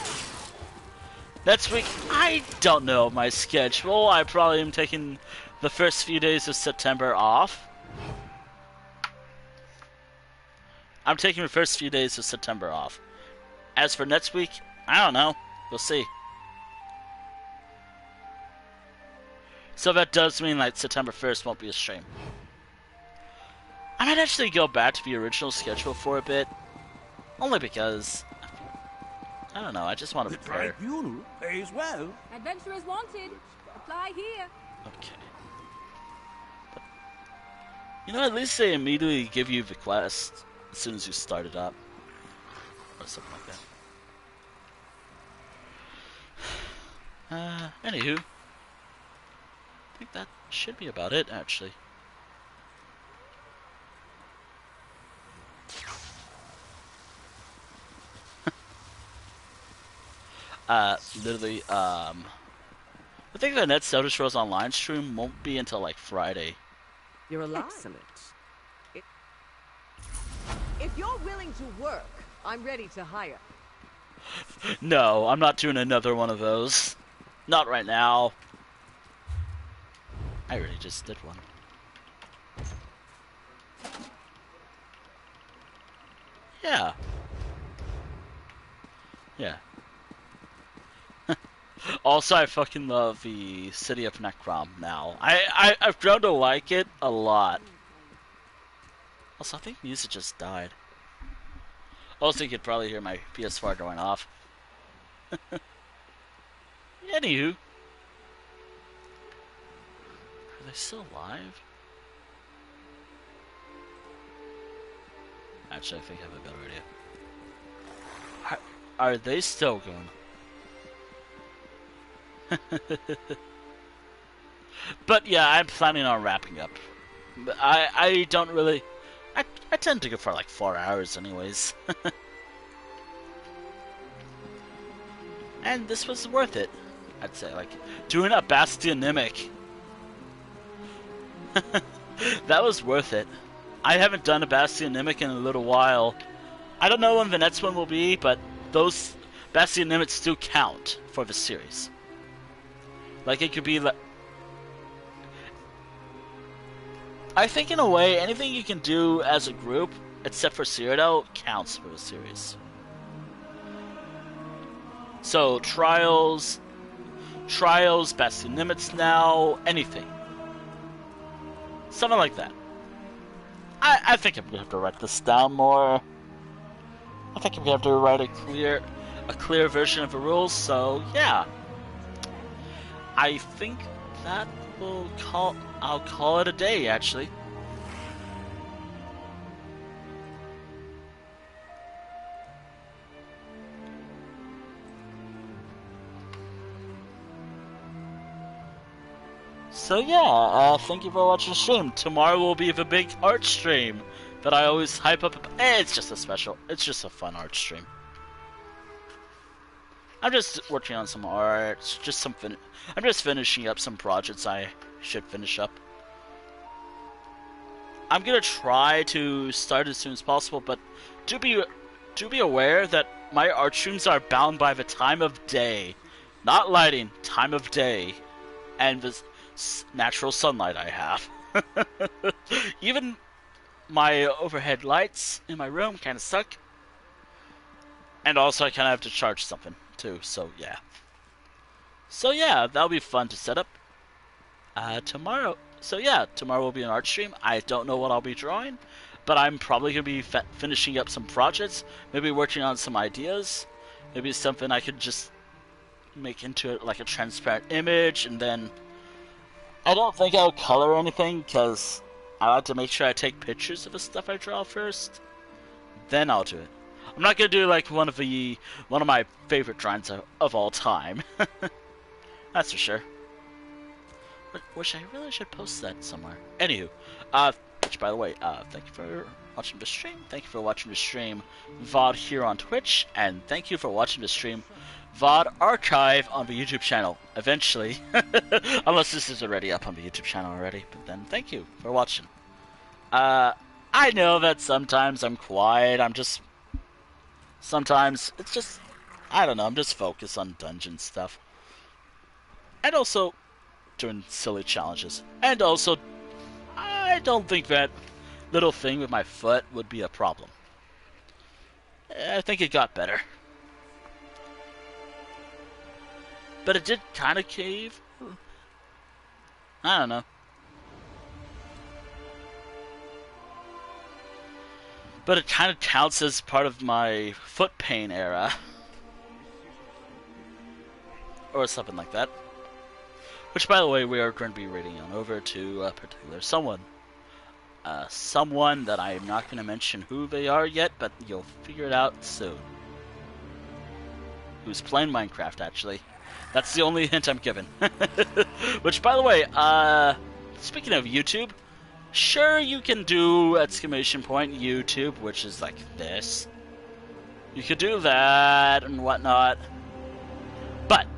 Next week, I don't know my schedule. I probably am taking the first few days of September off. I'm taking the first few days of September off. As for next week, I don't know. We'll see. So that does mean like September 1st won't be a stream. I might actually go back to the original schedule for a bit. Only because, I don't know, I just want to prepare. The tribunal pays well. Adventurers wanted. Apply here. Okay. But, you know, at least they immediately give you the quest as soon as you start it up. Or something like that. Anywho. I think that should be about it, actually. Literally, I think the next Elder Scrolls Online stream won't be until like Friday. You're alive. Excellent. If you're willing to work, I'm ready to hire. No, I'm not doing another one of those. Not right now. I already just did one. Yeah. Yeah. Also, I fucking love the City of Necrom now. I've grown to like it a lot. Also, I think music just died. Also, you could probably hear my PS4 going off. Anywho. Are they still alive? Actually, I think I have a better idea. Are they still going? But yeah, I'm planning on wrapping up. I don't really... I tend to go for like 4 hours anyways. And this was worth it, I'd say. Like, doing a Bastianimic. That was worth it. I haven't done a Bastianimic in a little while. I don't know when the next one will be, but those Bastianimics do count for the series. Like, it could be like... I think, in a way, anything you can do as a group, except for Cyrodiil, counts for a series. So, Trials, Bastion Limits Now, anything. Something like that. I think I'm going to have to write this down more. I think I'm going to have to write a clear version of the rules, so yeah. I think that I'll call it a day, actually. So yeah, thank you for watching the stream. Tomorrow will be the big art stream that I always hype up. It's just a fun art stream. I'm just working on some art, I'm just finishing up some projects I should finish up. I'm gonna try to start as soon as possible, but do be aware that my art streams are bound by the time of day, not lighting, time of day, and the natural sunlight I have. Even my overhead lights in my room kind of suck, and also I kind of have to charge something too. So yeah, that'll be fun to set up tomorrow. So yeah, tomorrow will be an art stream. I don't know what I'll be drawing, but I'm probably gonna be finishing up some projects, maybe working on some ideas, maybe something I could just make into like a transparent image, and then I don't think I'll color anything because I like to make sure I take pictures of the stuff I draw first. Then I'll do it. I'm not gonna do like one of my favorite drawings of all time. That's for sure. Which I really should post that somewhere. Anywho, which by the way, thank you for watching the stream. Thank you for watching the stream VOD here on Twitch, and thank you for watching the stream VOD archive on the YouTube channel, eventually. Unless this is already up on the YouTube channel already, but then thank you for watching. I know that sometimes I'm quiet, sometimes it's just, I don't know, I'm just focused on dungeon stuff. And also doing silly challenges. And also, I don't think that little thing with my foot would be a problem. I think it got better. But it did kind of cave. I don't know. But it kind of counts as part of my foot pain era. Or something like that. Which, by the way, we are going to be reading on over to a particular someone. Someone that I'm not going to mention who they are yet, but you'll figure it out soon. Who's playing Minecraft, actually. That's the only hint I'm given. Which, by the way, speaking of YouTube, sure, you can do ! YouTube, which is like this. You could do that and whatnot. But,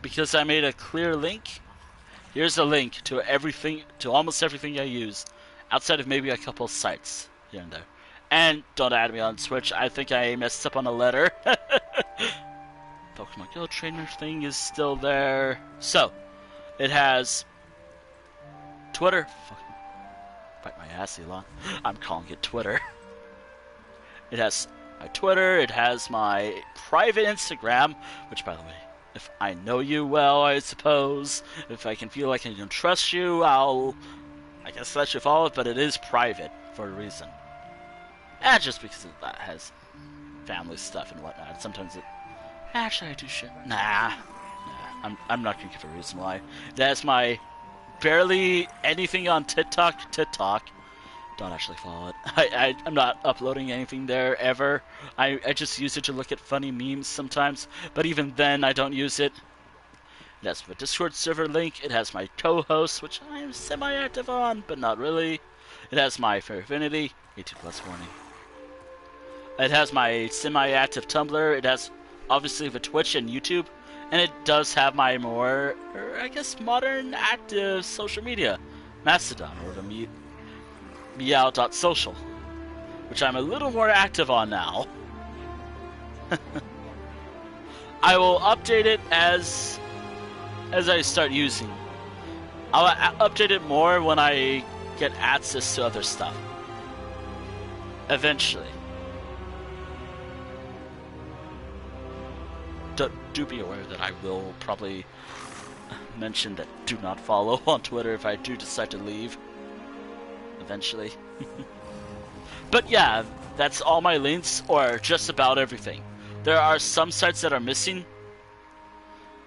because I made a clear link, here's a link to everything, to almost everything I use, outside of maybe a couple sites here and there. And don't add me on Twitch, I think I messed up on a letter. Pokemon Go Trainer thing is still there. So, it has Twitter. Bite my ass, Elon. I'm calling it Twitter. It has my Twitter, it has my private Instagram, which, by the way, if I know you well, I suppose, if I can feel like I can trust you, I guess let you follow it, but it is private for a reason. And just because that has family stuff and whatnot. Sometimes it... Actually, I do shit. Nah. I'm not gonna give a reason why. That's my barely anything on TikTok. Don't actually follow it. I'm not uploading anything there ever. I just use it to look at funny memes sometimes, but even then I don't use it. It has my Discord server link. It has my co-host, which I'm semi-active on, but not really. It has my Fair Affinity. 18 plus warning. It has my semi-active Tumblr. It has obviously the Twitch and YouTube, and it does have my more, I guess, modern active social media, Mastodon, or the meow.social, which I'm a little more active on now. I will update it as as I start using. I'll update it more when I get access to other stuff. Eventually. Do be aware that I will probably mention that do not follow on Twitter if I do decide to leave. Eventually. But yeah, that's all my links, or just about everything. There are some sites that are missing.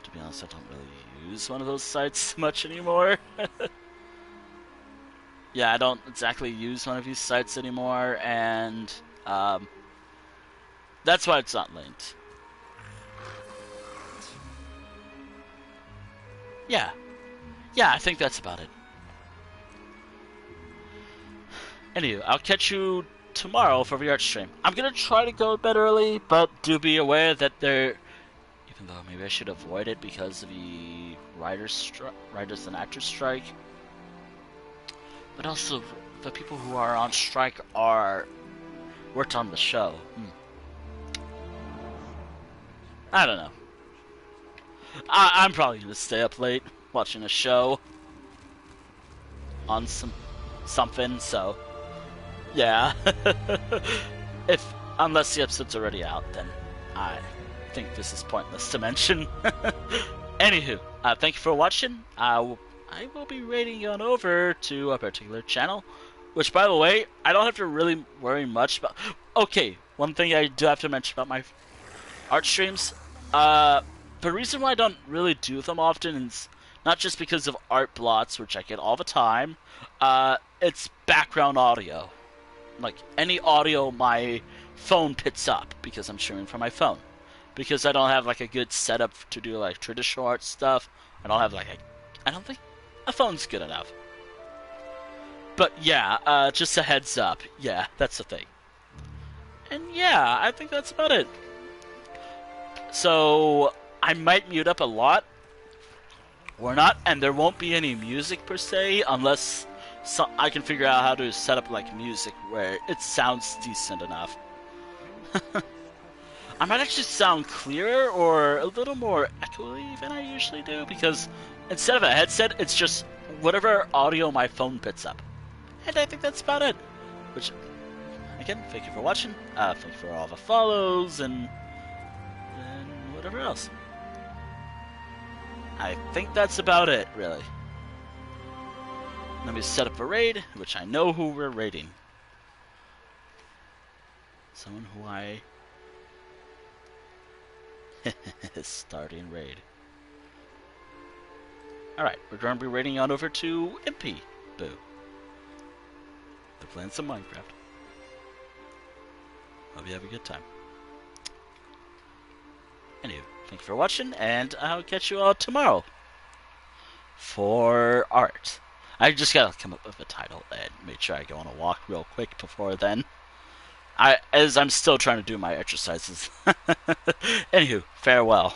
To be honest, I don't really use one of those sites much anymore. Yeah, I don't exactly use one of these sites anymore, and that's why it's not linked. Yeah. Yeah, I think that's about it. Anyway, I'll catch you tomorrow for the art stream. I'm gonna try to go to bed early, but do be aware that there, even though maybe I should avoid it because of the writers and actors strike, but also the people who are on strike worked on the show. I don't know. I'm probably gonna stay up late watching a show on something, so yeah. Unless the episode's already out, then I think this is pointless to mention. Anywho, thank you for watching. I will be raiding on over to a particular channel, which, by the way, I don't have to really worry much about. Okay, one thing I do have to mention about my art streams. The reason why I don't really do them often is not just because of art blots, which I get all the time. It's background audio. Like, any audio my phone picks up, because I'm streaming from my phone. Because I don't have, like, a good setup to do, like, traditional art stuff. I don't have, like, I don't think a phone's good enough. But, yeah, just a heads up. Yeah, that's the thing. And, yeah, I think that's about it. So I might mute up a lot, or not, and there won't be any music per se, unless I can figure out how to set up like music where it sounds decent enough. I might actually sound clearer or a little more echoey than I usually do, because instead of a headset, it's just whatever audio my phone picks up. And I think that's about it. Which, again, thank you for watching, thank you for all the follows, and whatever else. I think that's about it, really. Let me set up a raid, which I know who we're raiding. Someone who I... starting raid. Alright, we're going to be raiding on over to MP. Boo. They're playing some Minecraft. Hope you have a good time. Anyway, thank you for watching, and I'll catch you all tomorrow for art. I just gotta come up with a title and make sure I go on a walk real quick before then. As I'm still trying to do my exercises. Anywho, farewell.